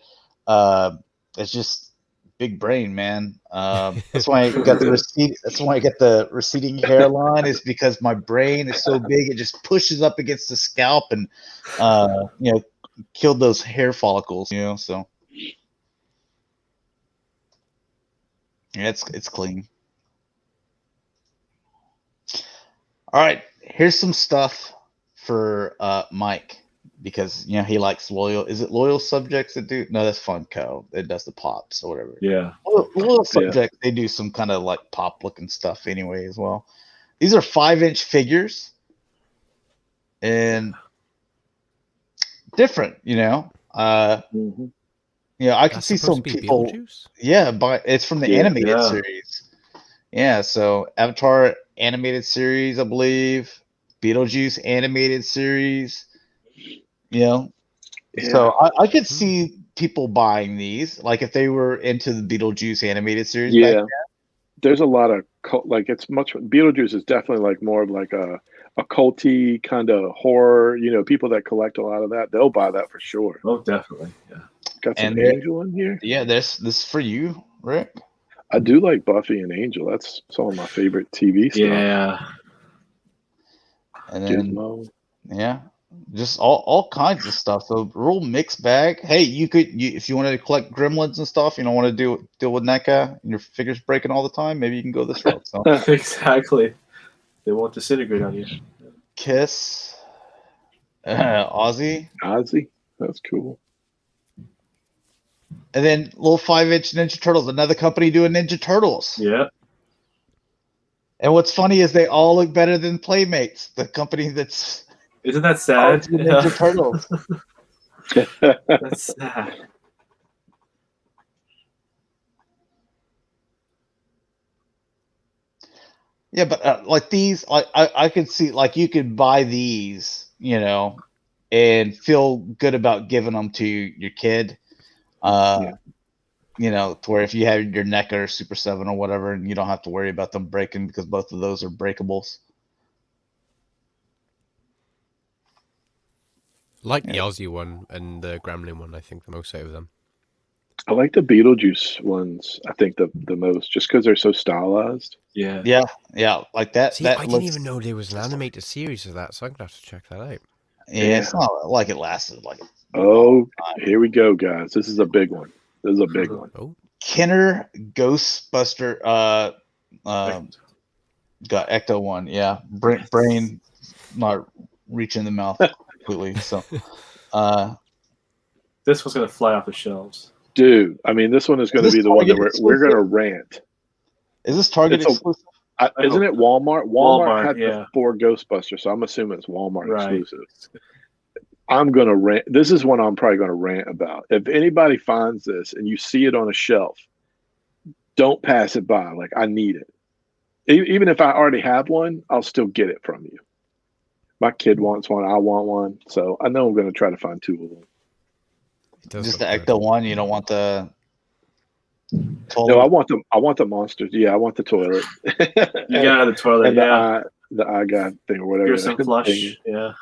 It's just big brain, man. That's why I got the receding hairline, is because my brain is so big it just pushes up against the scalp and killed those hair follicles, so yeah, it's clean. All right, here's some stuff for Mike, because he likes loyal. Is it loyal subjects that do? No, that's Funko. It does the pops or whatever. Yeah. Loyal subjects, they do some kind of like pop looking stuff anyway as well. These are 5-inch figures and different, Mm-hmm. I can see some people. Yeah, but it's from the animated series. Yeah, so Avatar animated series, I believe. Beetlejuice animated series. So I could see people buying these, like if they were into the Beetlejuice animated series. Yeah, there's a lot of Beetlejuice is definitely like more of like a culty kind of horror. People that collect a lot of that, they'll buy that for sure. Oh, definitely. Yeah. Got some Angel in here. Yeah, this is for you, Rick. I do like Buffy and Angel. That's some of my favorite TV stuff. Yeah. And then Gizmo. Yeah, just all kinds of stuff. So real mixed bag. Hey, if you want to collect gremlins and stuff, you don't want to deal with NECA and your figures breaking all the time, maybe you can go this route. So. Exactly. They won't disintegrate on you. Kiss. Ozzy. That's cool. And then little 5-inch Ninja Turtles. Another company doing Ninja Turtles. Yeah. And what's funny is they all look better than Playmates, the company that's. Isn't that sad? Ninja Turtles. That's sad. Yeah, but like these, I could see, like, you could buy these, and feel good about giving them to your kid. To where if you have your NECA or Super 7 or whatever, and you don't have to worry about them breaking, because both of those are breakables. Like the Aussie one and the Gremlin one, I think the most out of them. I like the Beetlejuice ones, I think the most, just because they're so stylized. Yeah. Like that. See, I didn't even know there was an animated series of that, so I'm gonna have to check that out. Yeah, it's not like it lasted like. Oh, here we go, guys. This is a big one. Oh. Kenner Ghostbuster. Got Ecto one. Yeah, brain not reaching the mouth completely. So, this one's gonna fly off the shelves. Dude, I mean, this one is going to be the one that we're going to rant. Is this Target exclusive? Isn't it Walmart? Walmart had yeah. the 4 Ghostbusters, so I'm assuming it's Walmart exclusive. I'm going to rant. This is one I'm probably going to rant about. If anybody finds this and you see it on a shelf, don't pass it by. Like, I need it. Even if I already have one, I'll still get it from you. My kid wants one. I want one. So I know I'm going to try to find 2 of them. Just the Ecto one. You don't want the toilet? No, I want the monsters. Yeah, I want the toilet. You got the toilet, and yeah. the eye god thing or whatever. Here's some flush, thing. yeah.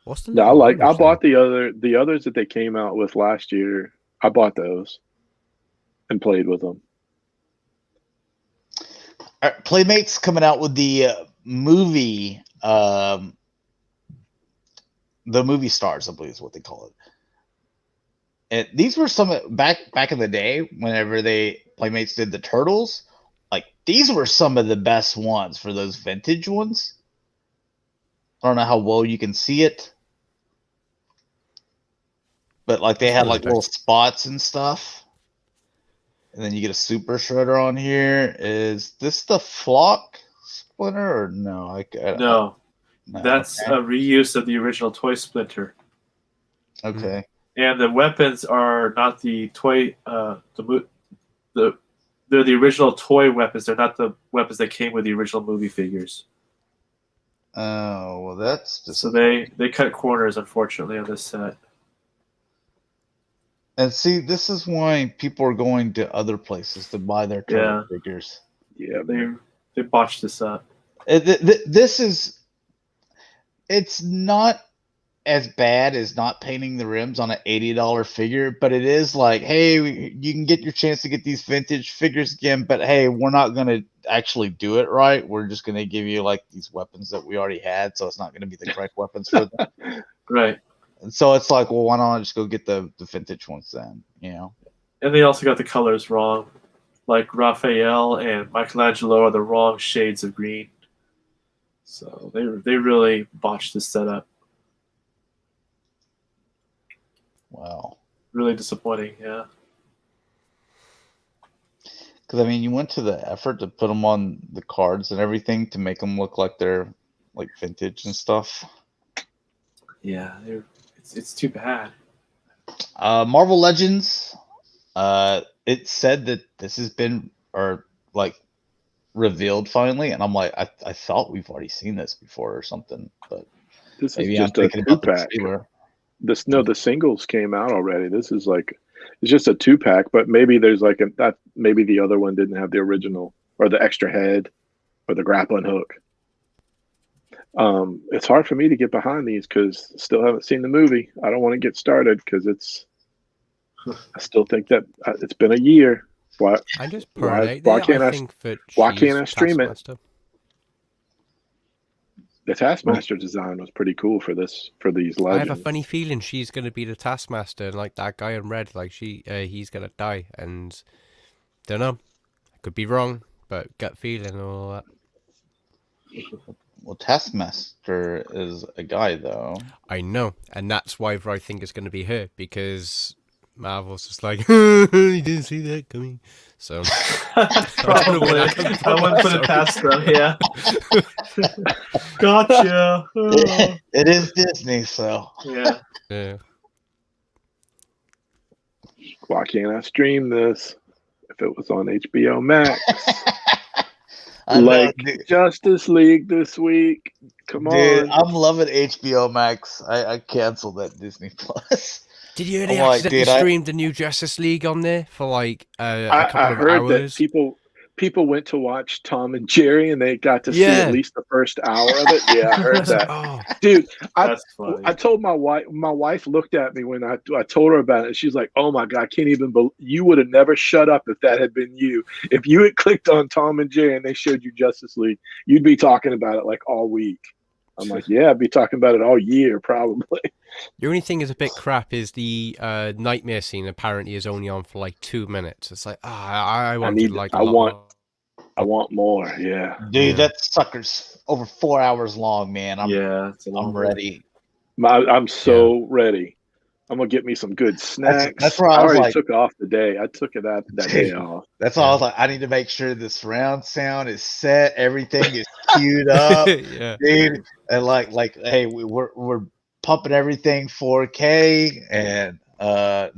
What's the No, little I bought the others that they came out with last year. I bought those and played with them. Playmate's coming out with the movie, the movie stars, I believe is what they call it. And these were some back in the day whenever Playmates did the Turtles. Like, these were some of the best ones for those vintage ones. I don't know how well you can see it, but like they had like little spots and stuff. And then you get a Super Shredder on here. Is this the Flock Splinter or no? No, that's a reuse of the original Toy Splinter. Okay. And the weapons are not the toy. They're the original toy weapons. They're not the weapons that came with the original movie figures. Oh, well, that's just... So they cut corners, unfortunately, on this set. And see, this is why people are going to other places to buy their turtle figures. Yeah, they botched this up. This is... It's not as bad as not painting the rims on an $80 figure, but it is like, hey, you can get your chance to get these vintage figures again, but hey, we're not going to actually do it right. We're just going to give you like these weapons that we already had, so it's not going to be the correct weapons for them. Right. And so it's like, well, why not just go get the vintage ones then, you know? And they also got the colors wrong. Like Raphael and Michelangelo are the wrong shades of green. So they really botched this setup. Wow. Really disappointing, yeah. Because, I mean, you went to the effort to put them on the cards and everything to make them look like they're, like, vintage and stuff. Yeah, it's too bad. Marvel Legends, it said that this has been, revealed finally, and I'm like, I thought we've already seen this before or something, but this maybe is just I'm a thinking about 2-pack. The The singles came out already. This is like, it's just a 2-pack, but maybe there's like maybe the other one didn't have the original or the extra head or the grappling hook. It's hard for me to get behind these because still haven't seen the movie. I don't want to get started because I still think that it's been a year. Why can't I stream it? The Taskmaster design was pretty cool for these Legends. I have a funny feeling she's going to be the Taskmaster, and like that guy in red, like he's going to die, and don't know. I could be wrong, but gut feeling and all that. Well, Taskmaster is a guy, though. I know, and that's why I think it's going to be her, because Marvel's just like, you didn't see that coming. So probably I wouldn't put it past them. Yeah. Gotcha. It is Disney, so yeah. Why can't I stream this if it was on HBO Max? Like Justice League this week. Come on. I'm loving HBO Max. I canceled that Disney Plus. Did you hear they accidentally streamed the new Justice League on there for like a couple of hours? I heard that people went to watch Tom and Jerry and they got to see at least the first hour of it. Yeah, I heard that. Dude, I told my wife looked at me when I told her about it. She's like, oh my God, I can't even believe you would have never shut up if that had been you. If you had clicked on Tom and Jerry and they showed you Justice League, you'd be talking about it like all week. I'm like, yeah, I'd be talking about it all year, probably. The only thing is a bit crap is the nightmare scene apparently is only on for like 2 minutes. It's like, I want more, yeah. Dude, that sucker's over 4 hours long, man. I'm ready. I'm so ready. I'm gonna get me some good snacks. That's where I already took off the day. I took it that day off. That's all I was like, I need to make sure the surround sound is set, everything is queued up, dude. And like, hey, we're pumping everything 4K, and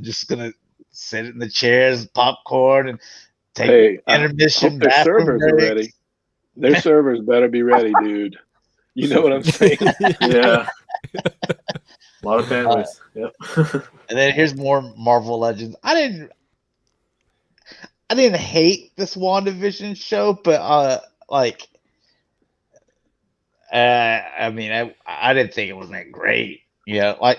just gonna sit in the chairs, popcorn, and take intermission. Their servers are ready. Their servers better be ready, dude. You know what I'm saying? Yeah. A lot of bandwidth. Yep. And then here's more Marvel Legends. I didn't hate this WandaVision show, but I mean, I didn't think it was that great. Yeah, like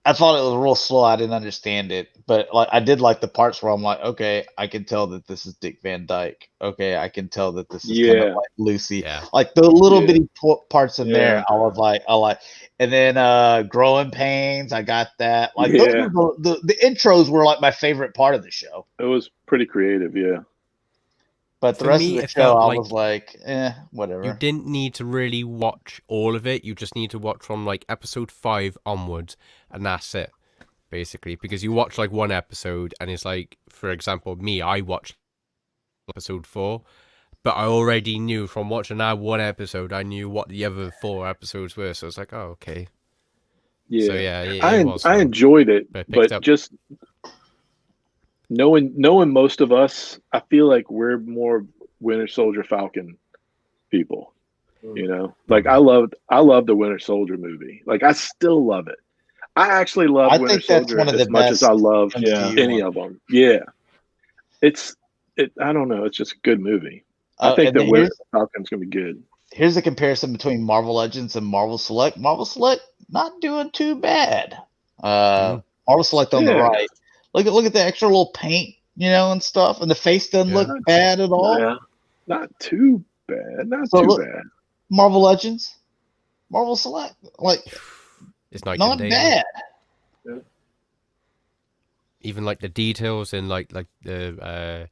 I thought it was real slow. I didn't understand it, but like I did like the parts where I'm like, okay, I can tell that this is Dick Van Dyke. Okay, I can tell that this is kind of like Lucy. Yeah. Like the little Yeah. bitty parts in there, Yeah. I like. And then Growing Pains, I got that. Like those Yeah. were the intros were like my favorite part of the show. It was pretty creative, yeah. But the For rest me, of the it show, felt I like was like, whatever. you didn't need to really watch all of it. You just need to watch from like episode 5 onwards, and that's it, basically. Because you watch like one episode, and it's like, for example, me, I watched episode 4, but I already knew from watching that one episode, I knew what the other 4 episodes were. So it's like, oh, okay. Yeah. So yeah, it was I fun. enjoyed it, But I picked but up- just knowing most of us, I feel like we're more Winter Soldier Falcon people. You know, like I loved the Winter Soldier movie. Like I still love it. I actually love I Winter think that's Soldier one of as the much as I best love MCU any of them. Yeah, I don't know. It's just a good movie. I think and that then Winter Falcon's gonna be good. here's a comparison between Marvel Legends and Marvel Select. Marvel Select not doing too bad. Marvel Select on the Yeah. right. Look at the extra little paint, and stuff, and the face doesn't look bad at all. Yeah. Not too bad. Not So too look- bad. Marvel Legends, Marvel Select, like It's night not and day. bad. Even like the details in like the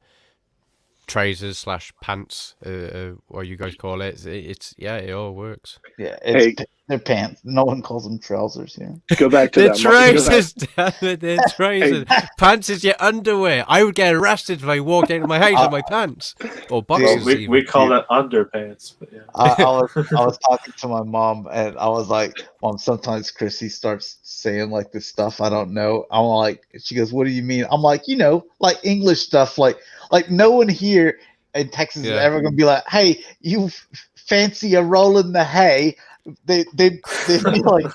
trousers / pants, what you guys call it. It's it all works. Yeah, Hey. they're pants. No one calls them trousers here. Go back to The that. Go back- trousers, damn it, the trousers. Pants is your underwear. I would get arrested if I walked out of my house with my pants or boxers. Well, even. we call that underpants, but yeah. I was talking to my mom, and I was like, "Mom, sometimes Chrissy starts saying like this stuff I don't know." I'm like, she goes, "What do you mean?" I'm like, like English stuff, like no one here in Texas is ever gonna be like, "Hey, you fancy a roll in the hay?" They be like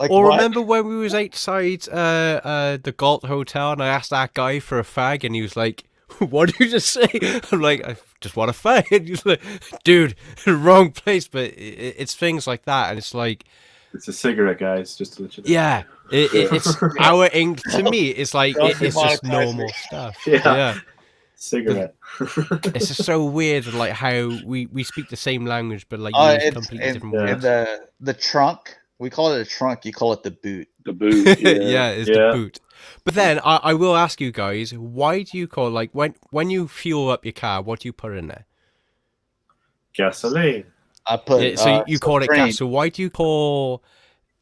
Or what? remember when we was outside the Galt Hotel and I asked that guy for a fag and he was like, "What did you just say?" I'm like, "I just want a fag." And he's like, "Dude, wrong place." But it's things like that, and it's like, It's a cigarette, guys, just to let you know. yeah, it's our ink. To me, it's like Don't it's just demonetize normal me. stuff. Yeah. Cigarette. It's just so weird, like how we speak the same language, but like use It's completely different yeah. words. in the trunk. We call it a trunk. You call it the boot. The boot. Yeah, Yeah. it's Yeah. the boot. But then I will ask you guys, why do you call, like, when you fuel up your car, what do you put in there? Gasoline. I put Yeah, so you call it Supreme. gas. So why do you call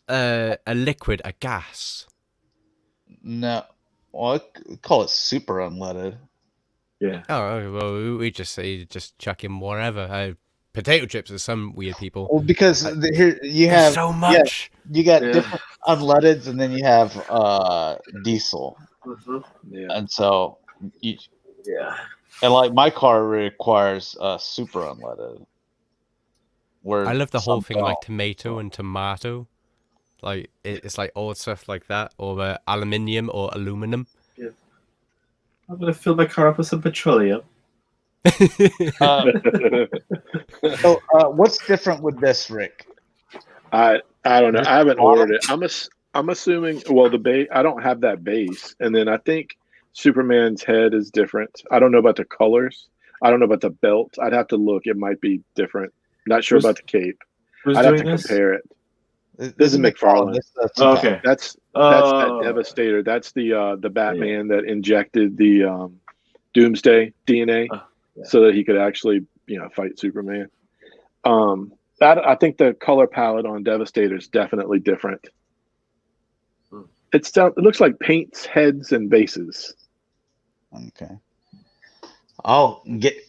a liquid a gas? No, well, I call it super unleaded. Yeah. Oh, well, we just say just chuck in whatever. Potato chips are some weird people. Well, because here you There's have so much. you got Yeah. different unleadeds, and then you have diesel, Mhm. Yeah. and so Yeah. and like my car requires super unleaded. Where I love the whole some thing like don't. tomato and tomato. Like it's like all stuff like that, or aluminium or aluminum. I'm gonna fill my car up with some petroleum. So, what's different with this, Rick? I don't know. I haven't Bottom? ordered it. I'm assuming. Well, the base. I don't have that base, and then I think Superman's head is different. I don't know about the colors. I don't know about the belt. I'd have to look. It might be different. Not sure Who's- about the cape. Who's I'd have to doing this? compare it. This is McFarlane. This is Oh, okay. That's Oh. that Devastator. That's the Batman that injected the Doomsday DNA so that he could actually fight Superman. I think the color palette on Devastator is definitely different. It looks like paints, heads, and bases. Okay.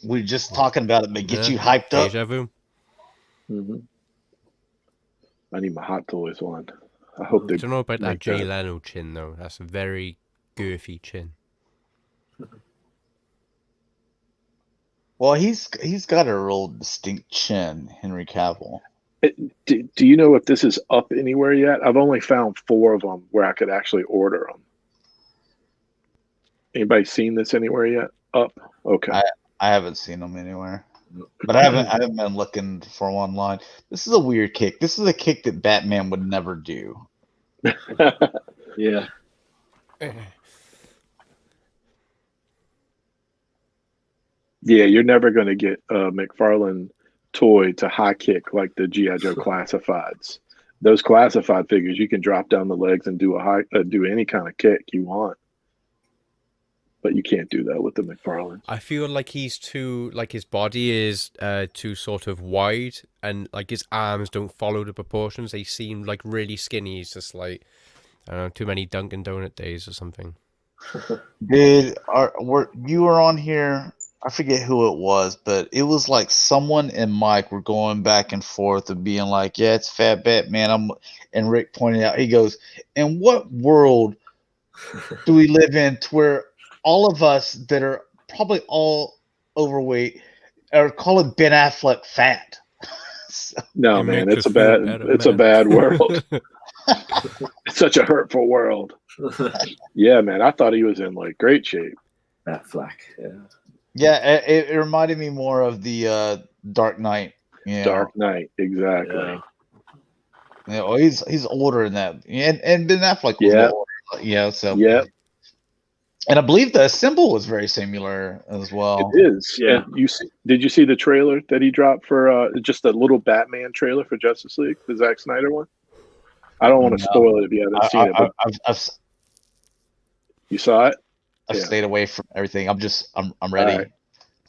We're just talking about it, but get Yeah. you hyped up. Deja vu. Mm-hmm. I need my Hot Toys one. I hope they Don't know about that make Jay that. Leno chin though. That's a very girthy chin. Well, he's got a real distinct chin, Henry Cavill. Do you know if this is up anywhere yet? I've only found 4 of them where I could actually order them. Anybody seen this anywhere yet? Up? Okay. I haven't seen them anywhere, but I haven't been looking for them online. This is a weird kick. This is a kick that Batman would never do. Yeah. Yeah, you're never going to get a McFarlane toy to high kick like the G.I. Joe classifieds. Those classified figures, you can drop down the legs and do do any kind of kick you want, but you can't do that with the McFarlanes. I feel like he's too, like his body is too sort of wide, and like his arms don't follow the proportions. They seem like really skinny. He's just like, I don't know, too many Dunkin' Donut days or something. You were on here? I forget who it was, but it was like someone and Mike were going back and forth of being like, "Yeah, it's Fat Batman." And Rick pointed out, he goes, "In what world do we live in to where all of us that are probably all overweight are calling Ben Affleck fat?" So, no, man, it's a bad world. It's such a hurtful world. Yeah, man, I thought he was in like great shape. Batfleck, yeah. Yeah, it reminded me more of the Dark Knight. Dark Knight, exactly. Yeah. Yeah, well, he's older than that, and Ben Affleck was older. Yeah, so yeah. And I believe the symbol was very similar as well. It is. Yeah. Did you see the trailer that he dropped for just a little Batman trailer for Justice League, the Zack Snyder one? I don't want to spoil it if you haven't seen it. But you saw it? I've stayed away from everything. I'm ready. Right.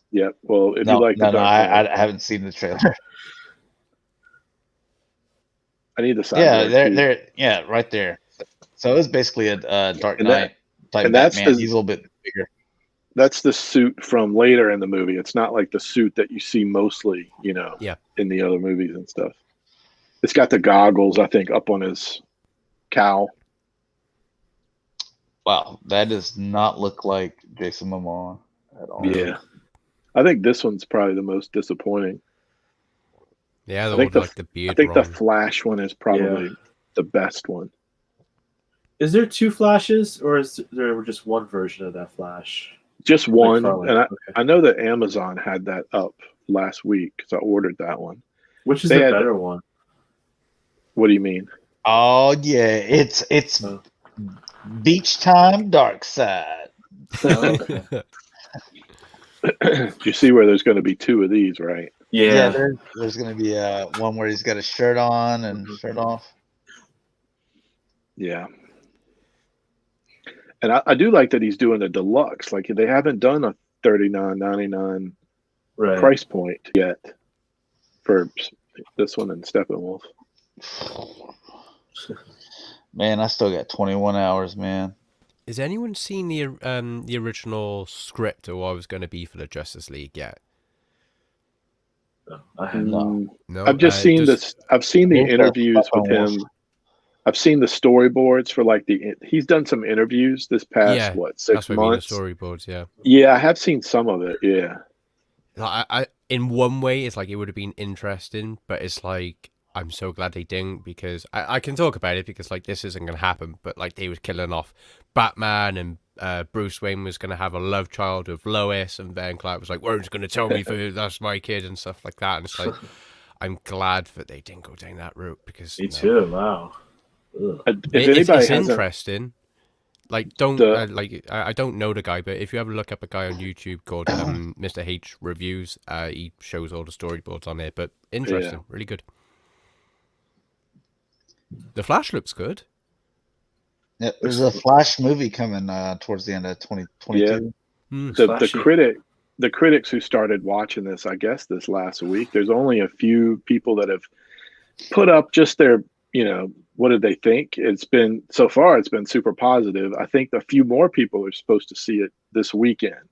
Yeah. Well, if you like I haven't seen the trailer. I need the sign. Yeah, right there. So it was basically a Dark Knight type Batman. He's a little bit bigger. That's the suit from later in the movie. It's not like the suit that you see mostly, in the other movies and stuff. It's got the goggles, I think, up on his cowl. Wow, that does not look like Jason Momoa at all. Yeah. I think this one's probably the most disappointing. Yeah, I think the beard. I think the Flash one is probably the best one. Is there 2 Flashes, or is there just one version of that Flash? Just one, and I know that Amazon had that up last week because I ordered that one. Which is the better one? What do you mean? Oh yeah, it's Beach Time Dark Side. Okay. Do you see where there's going to be 2 of these, right? Yeah, there's going to be one where he's got a shirt on and shirt off. Yeah. And I do like that he's doing a deluxe. Like they haven't done a $39.99 price point yet for this one and Steppenwolf. Man, I still got 21 hours, man. Has anyone seen the original script of what it was going to be for the Justice League yet? No, I have not. No, I've just seen this. I've seen the interviews with him. I've seen the storyboards for he's done some interviews this past 6 months. Storyboards, yeah. Yeah, I have seen some of it. Yeah. I in one way, it's like it would have been interesting, but it's like I'm so glad they didn't, because I can talk about it because like this isn't gonna happen, but like they was killing off Batman, and Bruce Wayne was gonna have a love child with Lois, and then Clark was like, "Where's gonna tell me that's my kid," and stuff like that. And it's like I'm glad that they didn't go down that route, because me too. Wow. It's interesting. Like, I don't know the guy, but if you ever look up a guy on YouTube called Mr. H Reviews, he shows all the storyboards on there. But interesting, really good. The Flash looks good. Yeah, there's a Flash movie coming towards the end of 2022. Yeah. The critics who started watching this, I guess, this last week, there's only a few people that have put up just their, what did they think? So far, it's been super positive. I think a few more people are supposed to see it this weekend.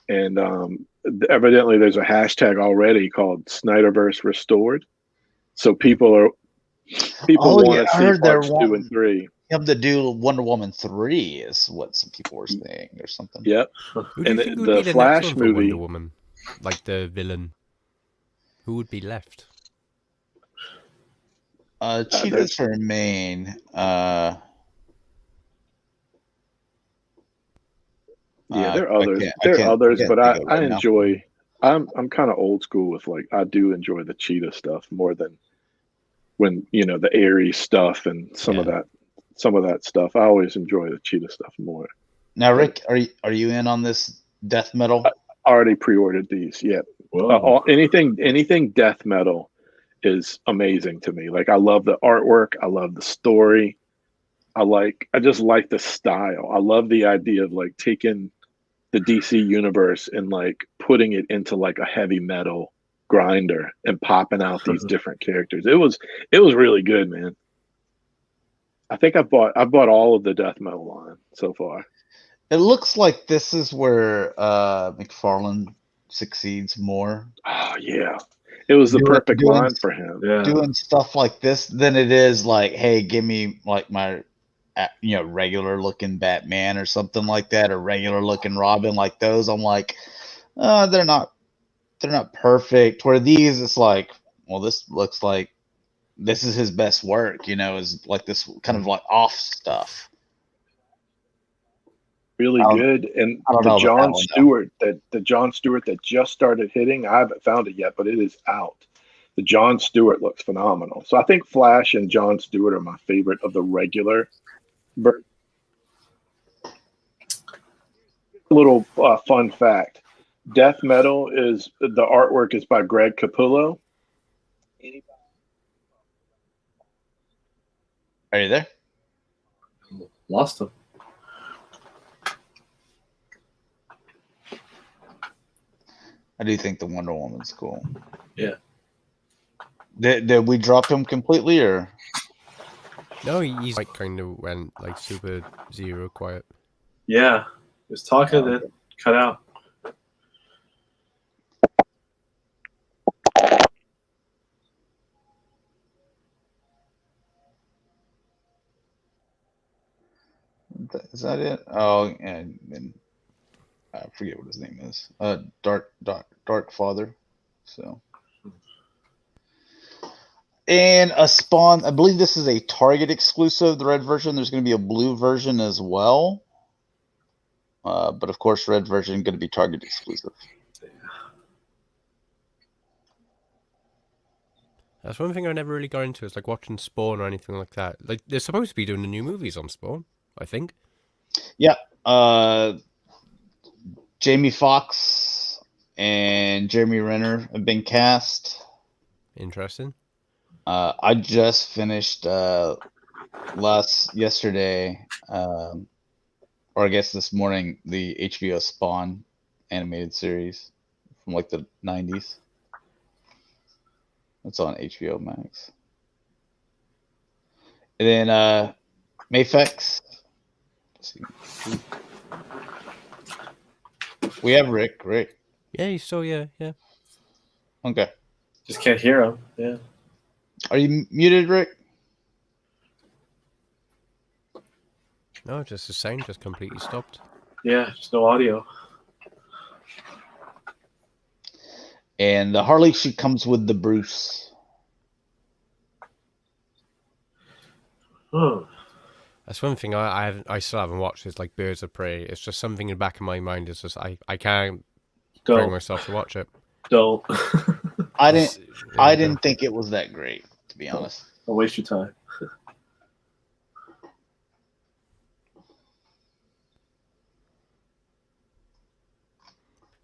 And evidently there's a hashtag already called Snyderverse Restored. So people want to see parts 2 and 3. Have to do Wonder Woman 3 is what some people were saying or something. Yep. And the Flash movie, Wonder Woman, like the villain, who would be left? Cheetahs remain. Yeah, there are I others. can't, I There are can't, others, I can't but think of it I right now. enjoy. I'm kind of old school with like I do enjoy the cheetah stuff more than when the Aries stuff and some of that stuff. I always enjoy the cheetah stuff more. Now, Rick, are you in on this death metal? I already pre-ordered these. Yeah, anything death metal is amazing to me. Like I love the artwork. I love the story. I just like the style. I love the idea of like taking the DC universe and like putting it into like a heavy metal grinder and popping out these different characters. It was really good, man. I think I bought all of the death metal line so far. It looks like this is where McFarlane succeeds more. Oh yeah. It was the perfect line for him. Yeah. Doing stuff like this than it is like, hey, give me like my regular looking Batman or something like that, or regular looking Robin, like those. I'm like, they're not perfect. Where these, it's like, well, this looks like this is his best work, is like this kind of like off stuff. Really good. And the John Stewart that just started hitting, I haven't found it yet, but it is out. The John Stewart looks phenomenal. So I think Flash and John Stewart are my favorite of the regular. A little fun fact: Death Metal is the artwork is by Greg Capullo. Are you there? Lost him. I do think the Wonder Woman's cool. Yeah. Did we drop him completely, or? No, he's like kind of went like super zero quiet. Yeah. He was talking and then cut out. Is that it? Oh, and I forget what his name is. Dark Father. So. And a Spawn, I believe this is a Target exclusive, the red version. There's going to be a blue version as well. But of course, red version going to be Target exclusive. That's one thing I never really got into. Is like watching Spawn or anything like that. Like they're supposed to be doing the new movies on Spawn, I think. Yeah. Jamie Foxx and Jeremy Renner have been cast. Interesting. I just finished yesterday, or I guess this morning, the HBO Spawn animated series from like the 90s. It's on HBO Max. And then Mayfex. We have Rick. Yeah, he's still yeah. Okay. Just can't hear him. Yeah. Are you muted, Rick? No, just the sound just completely stopped. Yeah, just no audio. And the Harley, she comes with the Bruce. That's one thing I still haven't watched is like Birds of Prey. It's just something in the back of my mind. It's just I can't bring myself to watch it. Don't. I didn't think it was that great, to be honest. Don't waste your time.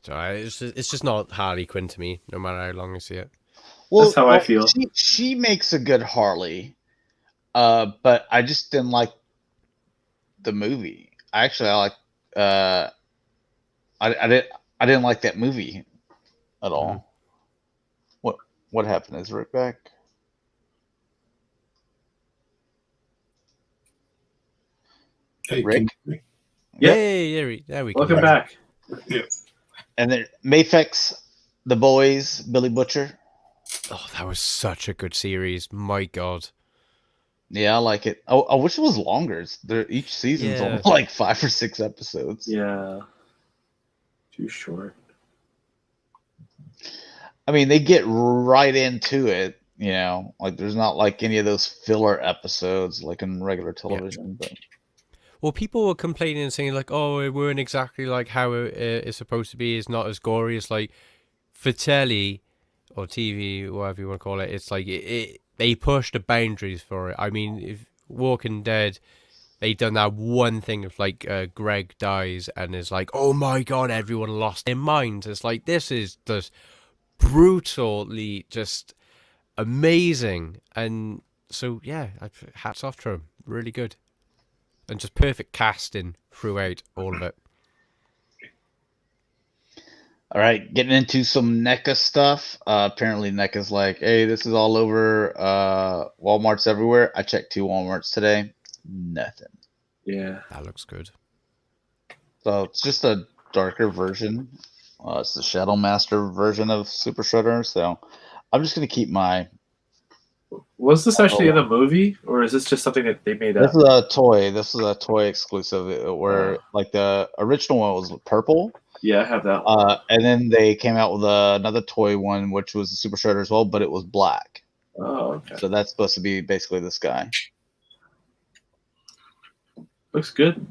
So it's just not Harley Quinn to me, no matter how long I see it. Well, that's how I feel. She makes a good Harley, but I just didn't like the movie. I didn't like that movie at all. What happened? Is Rick back? Hey, Rick? Yeah. There we go. Welcome back. Yeah. And then Mayfex, The Boys, Billy Butcher. Oh, that was such a good series. My God. Yeah, I like it. I wish it was longer. Each season's only like 5 or 6 episodes. Yeah. Too short. I mean, they get right into it. You know, like there's not like any of those filler episodes like in regular television. But Well, people were complaining and saying like, "Oh, it weren't exactly like how it's supposed to be. It's not as gory." It's like for telly or TV, whatever you want to call it. It's like they pushed the boundaries for it. I mean, if Walking Dead, they done that one thing of like Greg dies and it's like, "Oh my god, everyone lost their minds." It's like this is just brutally just amazing, and so yeah, hats off to him. Really good. And just perfect casting throughout all of it. all right, getting into some NECA stuff. Apparently NECA's like, hey, this is all over Walmart's everywhere. I checked 2 Walmarts today. Nothing. Yeah. That looks good. So it's just a darker version. It's the Shadow Master version of Super Shredder. So I'm just gonna keep my. Was this actually in a movie, or is this just something that they made up? This is a toy. This is a toy exclusive. Where like the original one was purple. Yeah, I have that one. And then they came out with another toy one, which was the Super Shredder as well, but it was black. Oh, okay. So that's supposed to be basically this guy. Looks good.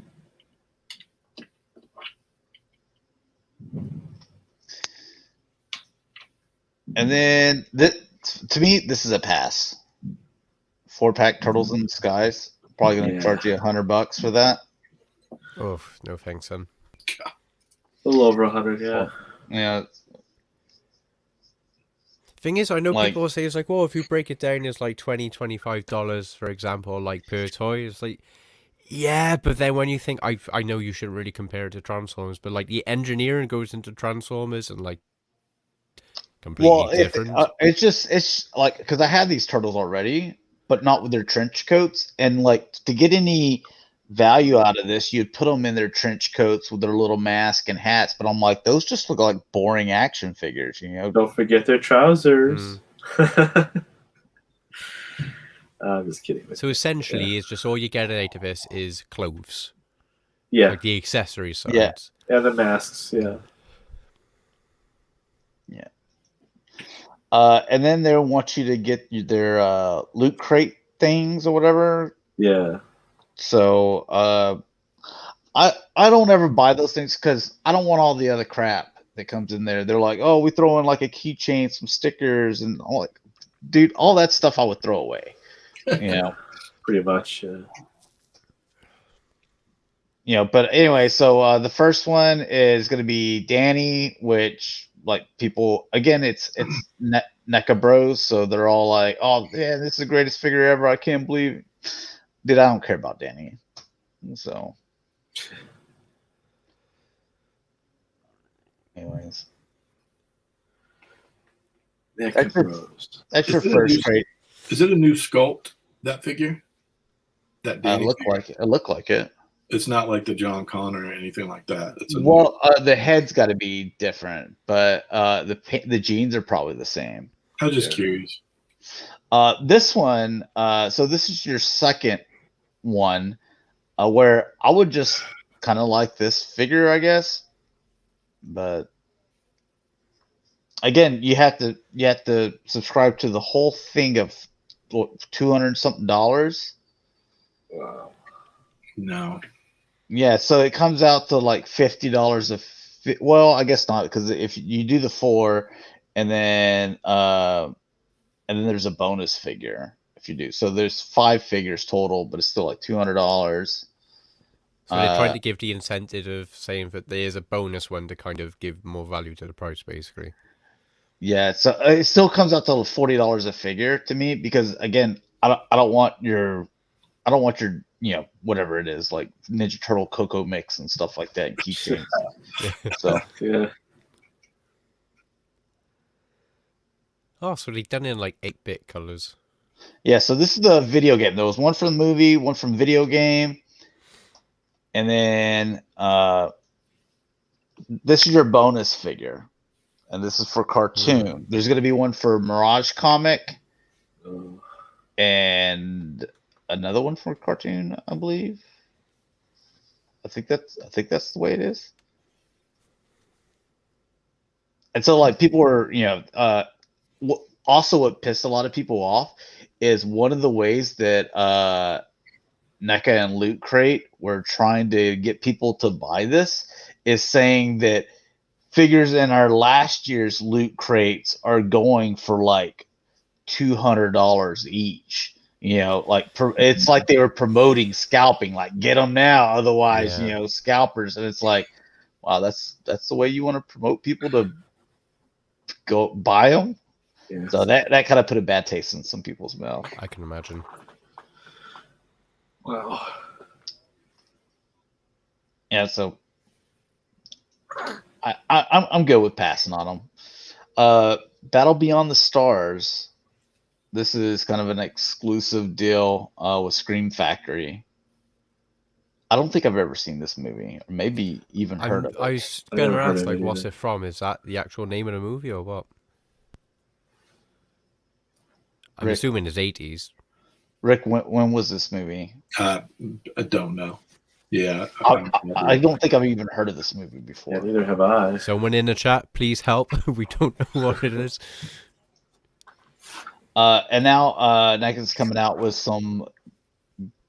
And then to me, this is a pass. 4-pack Turtles in the Skies. Probably going to charge you $100 for that. Oh, no thanks, son. A little over 100, yeah. Yeah. Thing is, I know Like- people will say it's like, well, if you break it down, it's like $20, $25, for example, like per toy. It's like, yeah, but then when you think, I know you shouldn't really compare it to Transformers, but like the engineering goes into Transformers and like completely different. It's like, because I had these turtles already, but not with their trench coats. And like to get any value out of this, you'd put them in their trench coats with their little mask and hats. But I'm like, those just look like boring action figures, you know? Don't forget their trousers. I'm just kidding. So essentially, it's just all you get out of this is clothes. Yeah. Like the accessory side. Yeah. And the masks, yeah. Yeah. And then they'll want you to get their loot crate things or whatever. Yeah. So I don't ever buy those things because I don't want all the other crap that comes in there. They're like, oh, we throw in like a keychain, some stickers, and all like, dude, all that stuff I would throw away. You know, Pretty much. you know. But anyway, so the first one is going to be Danny, which like people again, it's NECA Bros, so they're all like, oh yeah, this is the greatest figure ever. I can't believe it. Dude, I don't care about Danny. So, anyways, NECA Bros. that's your Is it a first new- crate. Is it a new sculpt, that figure? That Danny Look figure? like it. It looked like it. It's not like the John Connor or anything like that. It's a new- Well, the head's got to be different, but the jeans are probably the same. I'm just curious. This one, so this is your second one, where I would just kind of like this figure, I guess. But again, you have to subscribe to the whole thing of $200 something. Wow. No. Yeah, so it comes out to like $50 well, I guess not, because if you do the 4 and then there's a bonus figure if you do. So there's 5 figures total, but it's still like $200. So they're trying to give the incentive of saying that there is a bonus one to kind of give more value to the price, basically. Yeah, so it still comes out to $40 a figure to me because again, I don't want your whatever it is like Ninja Turtle Cocoa Mix and stuff like that and keychains. So Yeah. Oh, so they've done it in like 8-bit colors. yeah, so this is the video game. There was one from the movie, one from video game, and then this is your bonus figure, and this is for cartoon. There's going to be one for Mirage Comic Oh. and another one for cartoon, I believe. I think that's the way it is. And so like people were, also what pissed a lot of people off is one of the ways that NECA and Loot Crate were trying to get people to buy this is saying that figures in our last year's Loot Crates are going for like $200 each. You know, like it's like they were promoting scalping, like get them now, otherwise, Yeah. you know, scalpers. And it's like, wow, that's the way you want to promote people to go buy them. Yeah. So that kind of put a bad taste in some people's mouth. I can imagine. Wow. Yeah, so I'm good with passing on them. Battle Beyond the Stars. This is kind of an exclusive deal with Scream Factory. I don't think I've ever seen this movie, or maybe even heard of it. I was I going to never heard ask, of like, it what's either. it from? Is that the actual name of the movie or what? I'm Rick. assuming it's 80s. Rick, when was this movie? I don't know. Yeah. I don't think I've even heard of this movie before. Yeah, neither have I. Someone in the chat, please help. We don't know what it is. And now NECA's coming out with some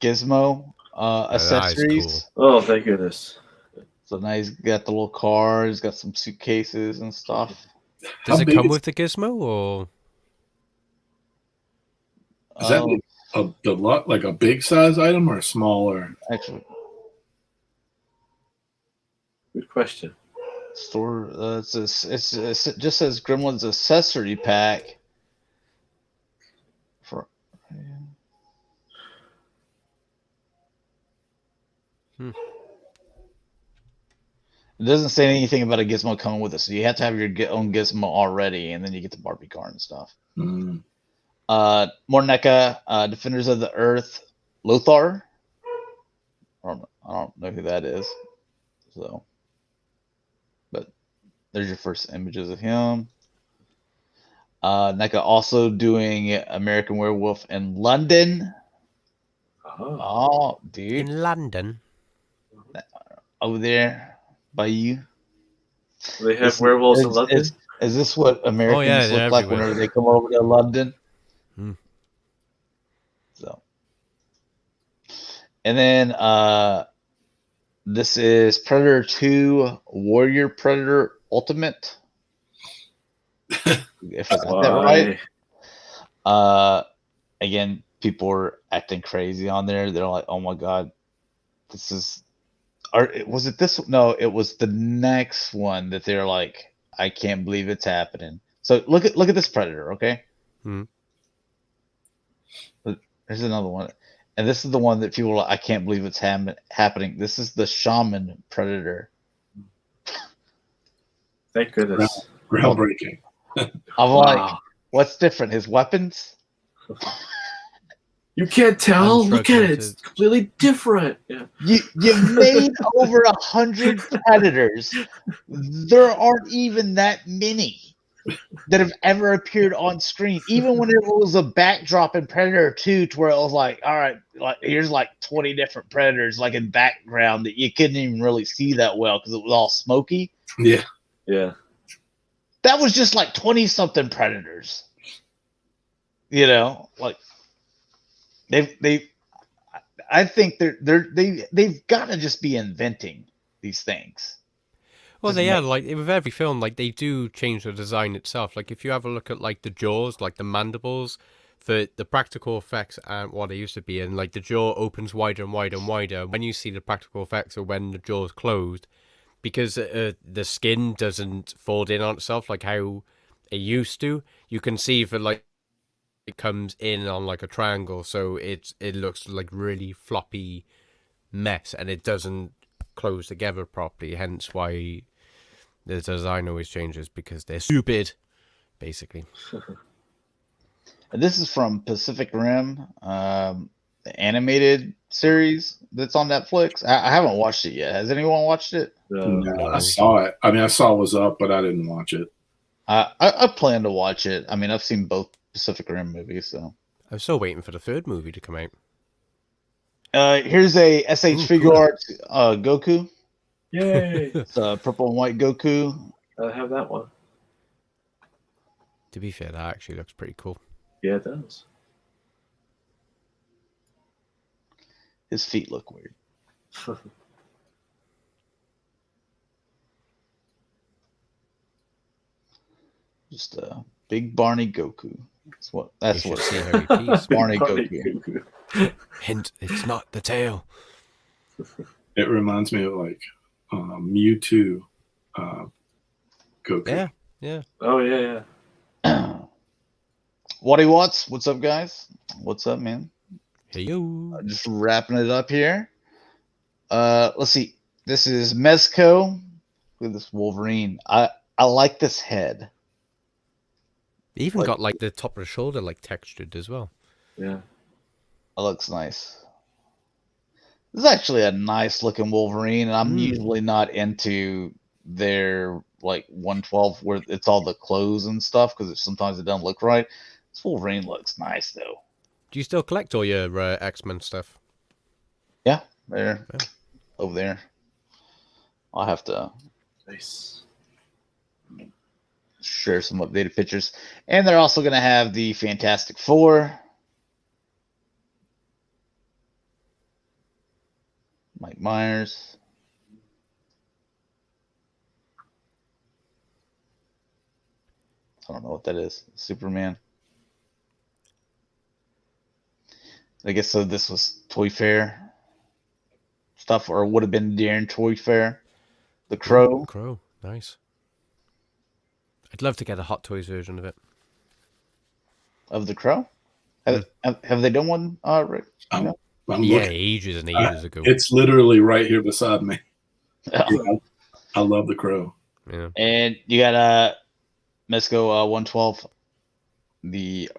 Gizmo that is accessories. Oh, thank goodness. So now he's got the little car, he's got some suitcases and stuff. Does How it big come is- with the gizmo or? Is that like a big size item or a smaller? Actually, Good question. store it just says Gremlins accessory pack for It doesn't say anything about a gizmo coming with it, so you have to have your own gizmo already, and then you get the Barbie car and stuff. Mm. More NECA, Defenders of the Earth, Lothar. I don't know who that is. So, but there's your first images of him. NECA also doing American Werewolf in London. Oh. Oh, dude, In London? over there by you. They have werewolves in London? Is this what Americans they're look like everywhere. whenever they come over to London? Hmm. So, and then this is Predator 2 Warrior Predator Ultimate. If I got that right. Again, people are acting crazy on there. They're like, "Oh my god, this is." Or was it this? No, it was the next one that they're like, "I can't believe it's happening." So look at this Predator, okay? Hmm. There's another one, and this is the one that people are like, "I can't believe it's happening." This is the Shaman Predator. Thank goodness. Groundbreaking. I'm like, what's different? His weapons? You can't tell? Look at it. It's Unfragmented. completely different. Yeah. You've made over 100 Predators. There aren't even that many that have ever appeared on screen. Even when it was a backdrop in Predator 2 to where it was like, all right, like here's like 20 different Predators like in background that you couldn't even really see that well because it was all smoky. Yeah. Yeah. That was just like 20 something Predators. You know, like I think they've got to just be inventing these things. Well, Just they are, like, with every film, like, they do change the design itself. Like, if you have a look at, like, the jaws, like, the mandibles, for the practical effects aren't what they used to be, and, like, the jaw opens wider and wider and wider. When you see the practical effects of when the jaw's closed, because the skin doesn't fold in on itself like how it used to, you can see if it, like, it comes in on, like, a triangle, so it looks like really floppy mess, and it doesn't close together properly, hence why the design always changes, because they're stupid, basically. And this is from Pacific Rim, the animated series that's on Netflix. I haven't watched it yet. Has anyone watched it? No, I saw it. I mean, I saw it was up, but I didn't watch it. I plan to watch it. I mean, I've seen both Pacific Rim movies, so. I'm still waiting for the third movie to come out. Here's a SH Ooh, Figure cool. Arts Goku. Yay. It's a purple and white Goku. I have that one. To be fair, that actually looks pretty cool. Yeah, it does. His feet look weird. Just a big Barney Goku. That's You what should see how he pees. Barney Goku. Hint, it's not the tail. It reminds me of like Mewtwo Goku. Yeah, yeah. Oh yeah, yeah. What he wants? What's up, guys? What's up, man? Hey yo. Just wrapping it up here. Let's see. This is Mezco. Look at this Wolverine. I like this head. He even got like the top of the shoulder like textured as well. Yeah. It looks nice. This is actually a nice looking Wolverine, and I'm usually not into their like 112 where it's all the clothes and stuff because sometimes it doesn't look right. This Wolverine looks nice though. Do you still collect all your X-Men stuff? Yeah, there, over there. I'll have to Nice. share some updated pictures, and they're also going to have the Fantastic Four. Mike Myers. I don't know what that is. Superman. I guess so. This was Toy Fair stuff, or would have been during Toy Fair. The Crow. Crow, nice. I'd love to get a Hot Toys version of it. Of the Crow. Have they done one, Rick? I'm Yeah, looking. ages and ages ago. It's literally right here beside me. Yeah, I love the Crow. Yeah. And you got Mesco 112, the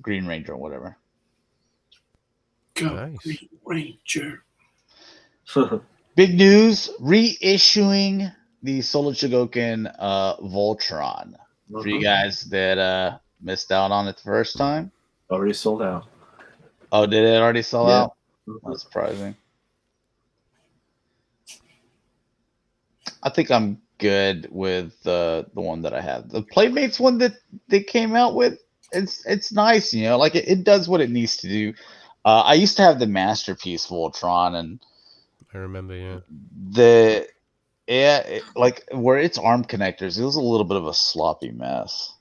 Green Ranger or whatever. Go Nice. Green Ranger. Big news, reissuing the Solar Chogokin Voltron. For you guys that missed out on it the first time. Already sold out. Oh, did it already sell Yeah. out? That's surprising. I think I'm good with the one that I have. The Playmates one that they came out with, it's nice, you know, like it does what it needs to do. I used to have the Masterpiece Voltron, and I remember, like where its arm connectors, it was a little bit of a sloppy mess.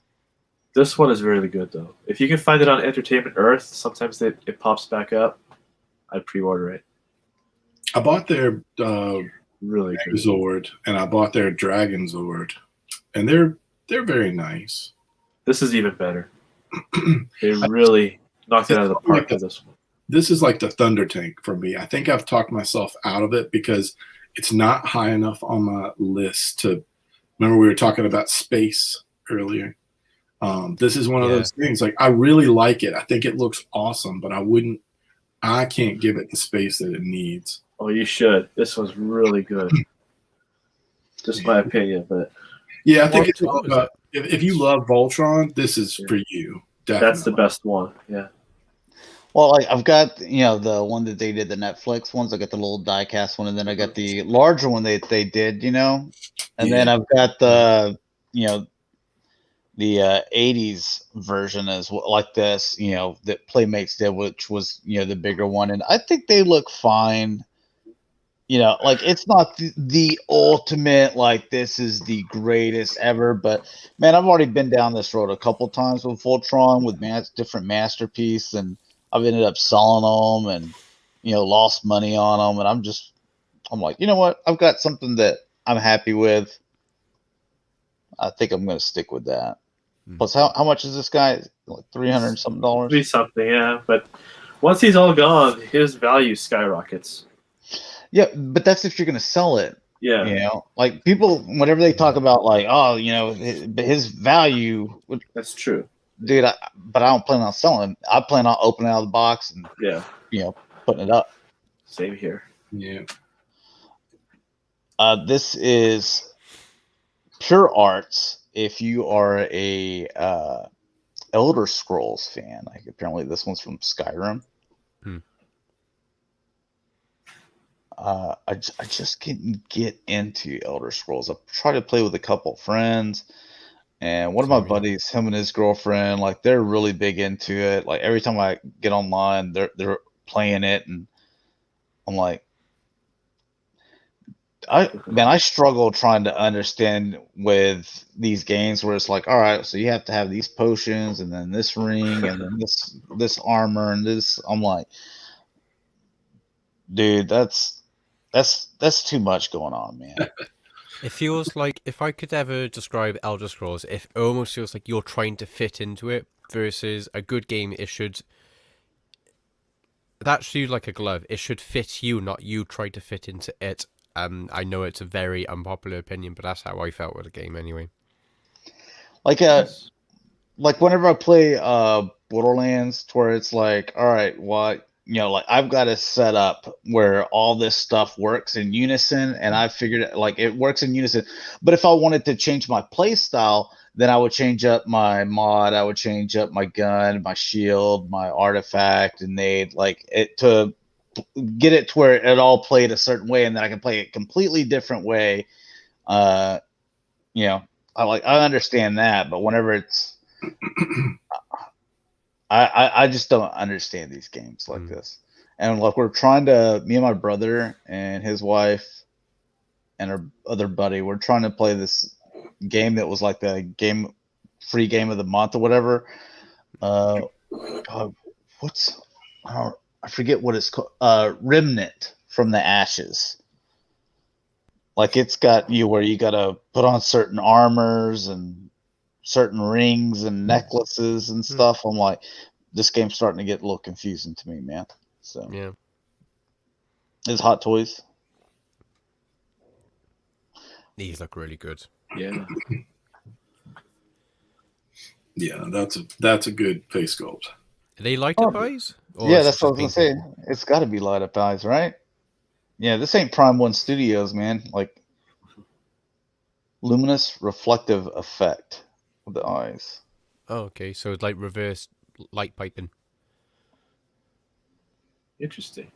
This one is really good though. If you can find it on Entertainment Earth, sometimes it pops back up. I'd pre-order it. I bought their Really good. Zord and I bought their Dragon Zord, and they're very nice. This is even better. They really knocked it out of the park with this one. This is like the Thunder Tank for me. I think I've talked myself out of it because it's not high enough on my list to. Remember we were talking about space earlier. This is one of those things. Like I really like it. I think it looks awesome, but I can't give it the space that it needs. Oh, you should. This one's really good. Just my opinion, but yeah, I think it's all about, if you love Voltron, this is for you. Definitely. That's the best one. Yeah. Well, like I've got the one that they did, the Netflix ones. I got the little die-cast one, and then I got the larger one they did, and then I've got the the 80s version as well, like this, that Playmates did, which was the bigger one, and I think they look fine. Like it's not the ultimate, like this is the greatest ever, but man, I've already been down this road a couple times with Voltron with different Masterpiece, and I've ended up selling them and lost money on them, and I'm like, you know what? I've got something that I'm happy with. I think I'm going to stick with that. Plus, how much is this guy? Like $300 something. $3 yeah. But once he's all gone, his value skyrockets. Yeah, but that's if you're going to sell it. Yeah. Like people, whenever they talk about like, oh, his value. That's true. Dude, but I don't plan on selling. I plan on opening out of the box and putting it up. Same here. Yeah. This is Pure Arts. If you are a Elder Scrolls fan, like apparently this one's from Skyrim. I just couldn't get into Elder Scrolls. I tried to play with a couple friends. And one of my Same here. buddies, him and his girlfriend, like they're really big into it. Like every time I get online, they're playing it, and I'm like, I struggle trying to understand with these games where it's like, all right, so you have to have these potions, and then this ring, and then this armor, and this. I'm like, dude, that's too much going on, man. It feels like, if I could ever describe Elder Scrolls, it almost feels like you're trying to fit into it, versus a good game. That's you like a glove. It should fit you, not you try to fit into it. I know it's a very unpopular opinion, but that's how I felt with the game anyway. Like Yes. like whenever I play Borderlands, to where it's like, all right, what, like I've got to set up where all this stuff works in unison, and I figured like it works in unison. But if I wanted to change my play style, then I would change up my mod, I would change up my gun, my shield, my artifact, and they'd like it to get it to where it all played a certain way, and then I can play it completely different way. Uh, I understand that, but whenever it's I just don't understand these games like this. And like me and my brother and his wife and our other buddy, we're trying to play this game that was like the free game of the month or whatever. God, I forget what it's called. Remnant from the Ashes. Like it's got you where you gotta put on certain armors and certain rings and necklaces and stuff. I'm like, this game's starting to get a little confusing to me, man. So yeah, it's Hot Toys. these look really good. Yeah. Yeah, that's a good face sculpt. Are they light up eyes? Or Yeah, is it that's what I was just gonna painted? say. It's got to be light up eyes, right? Yeah, this ain't Prime One Studios, man. Like luminous reflective effect with the eyes. Oh, okay. So it's like reverse light piping. Interesting.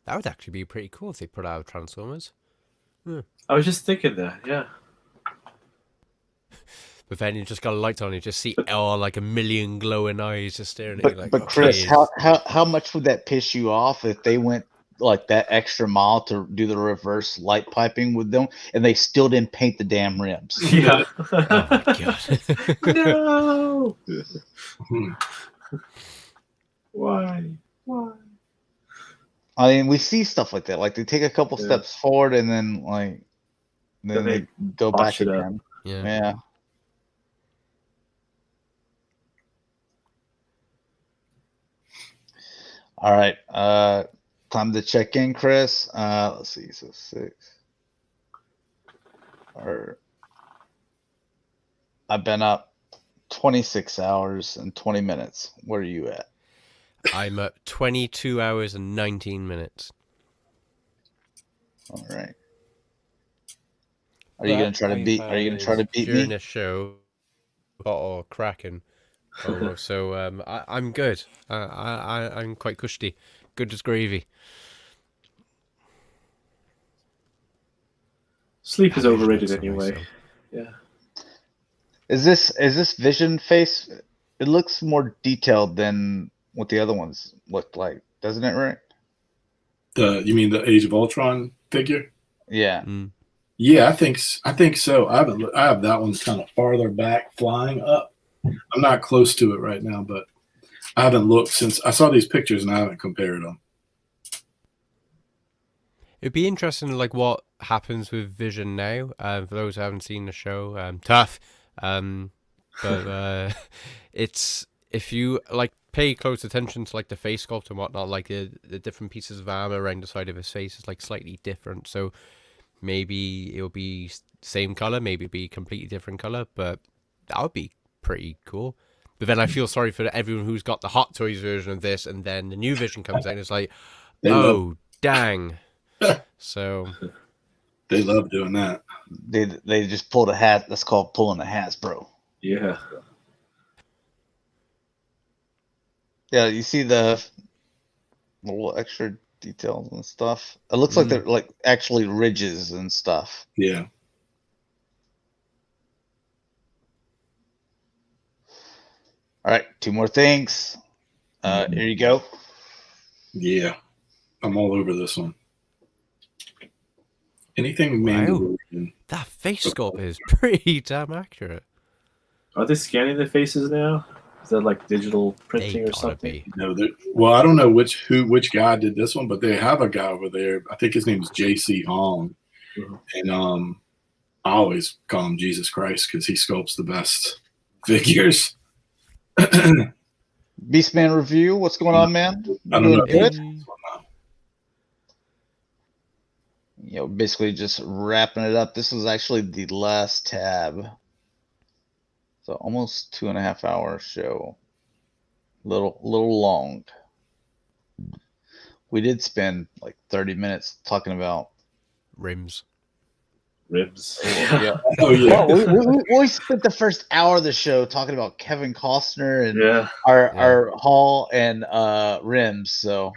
That would actually be pretty cool if they put out Transformers. I was just thinking that. Yeah. But then you just got a light on, you just see like a million glowing eyes just staring at you. Like, But Chris, how much would that piss you off if they went like that extra mile to do the reverse light piping with them, and they still didn't paint the damn rims? Yeah. Oh my god! No. Why? I mean, we see stuff like that. Like they take a couple steps forward, and then then they go back it up. again. Yeah. Yeah. All right. Time to check in, Chris. Let's see. So 6. I've been up 26 hours and 20 minutes. Where are you at? I'm at 22 hours and 19 minutes. All right. Are you gonna try to beat? Are you gonna try to beat during me? a show? Or cracking. Almost. So I'm good. I'm quite cushy. Good as gravy. Sleep is I overrated wish that's anyway. myself. Yeah. Is this Vision face? It looks more detailed than what the other ones looked like, doesn't it? Right? You mean the Age of Ultron figure? Yeah. Yeah, I think so. I have that one kind of farther back, flying up. I'm not close to it right now, but I haven't looked since I saw these pictures, and I haven't compared them. It'd be interesting, like what happens with Vision now. For those who haven't seen the show, tough. But it's, if you like pay close attention to like the face sculpt and whatnot, like the different pieces of armor around the side of his face is like slightly different. So maybe it'll be same color, maybe it'll be completely different color, but that would be pretty cool. But then I feel sorry for everyone who's got the Hot Toys version of this, and then the new Vision comes out and it's like, dang. So they love doing that. They just pulled a hat. That's called pulling a Hasbro. Yeah. Yeah, you see the little extra details and stuff. It looks like they're like actually ridges and stuff. Yeah. All right, 2 more things. Here you go. Yeah, I'm all over this one. Anything Wow. Mandalorian. That face sculpt is pretty damn accurate. Are they scanning the faces now? Is that like digital They printing or gotta something? be. No, well, I don't know which guy did this one, but they have a guy over there. I think his name is JC Hong, and I always call him Jesus Christ because he sculpts the best figures. Beastman review. What's going on, man? I don't know. Doing good? Hey. Basically just wrapping it up. This was actually the last tab. So almost 2.5 hour show. Little long. We did spend like 30 minutes talking about Rims. Ribs. yeah. Oh yeah. Well, we spent the first hour of the show talking about Kevin Costner and Yeah. our haul and rims. So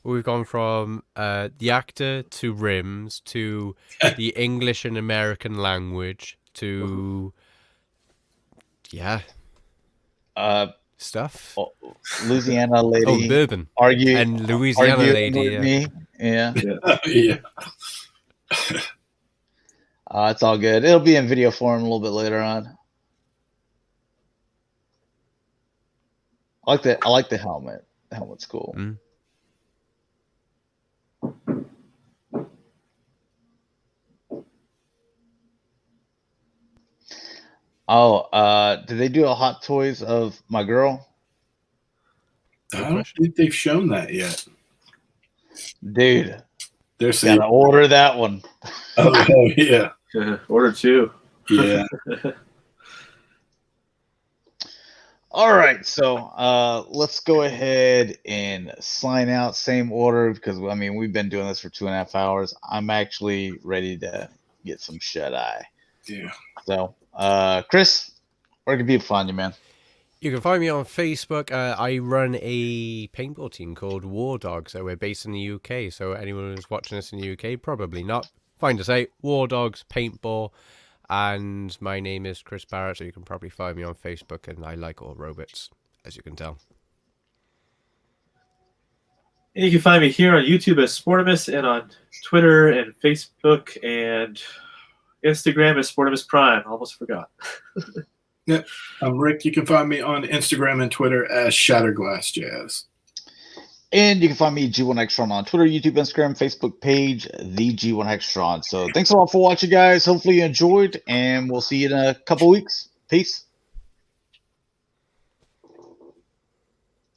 We've gone from the actor to rims to the English and American language to stuff. Louisiana lady. Oh, bourbon Argue and Louisiana arguing lady. with Yeah. me. Yeah. Yeah. It's all good. It'll be in video form a little bit later on. I like the helmet. The helmet's cool. Mm. Oh, did they do a Hot Toys of my girl? I don't think they've shown that yet. Dude, They're saying, gotta order that one. oh yeah, Order 2. yeah. All right, so let's go ahead and sign out. Same order because I mean we've been doing this for 2.5 hours. I'm actually ready to get some shut eye. Yeah. So, Chris, where can people find you, man? You can find me on Facebook. I run a paintball team called War Dogs. So we're based in the UK. So anyone who's watching us in the UK, probably not. Find us out, War Dogs Paintball. And my name is Chris Barrett, so you can probably find me on Facebook. And I like all robots, as you can tell. And you can find me here on YouTube as Sportimus and on Twitter and Facebook and Instagram as Sportimus Prime. Almost forgot. Yep. I'm Rick. You can find me on Instagram and Twitter as Shatrdglassjazz. And you can find me, G1Xtron, on Twitter, YouTube, Instagram, Facebook page, the G1Xtron. So thanks a lot for watching, guys. Hopefully you enjoyed, and we'll see you in a couple weeks. Peace.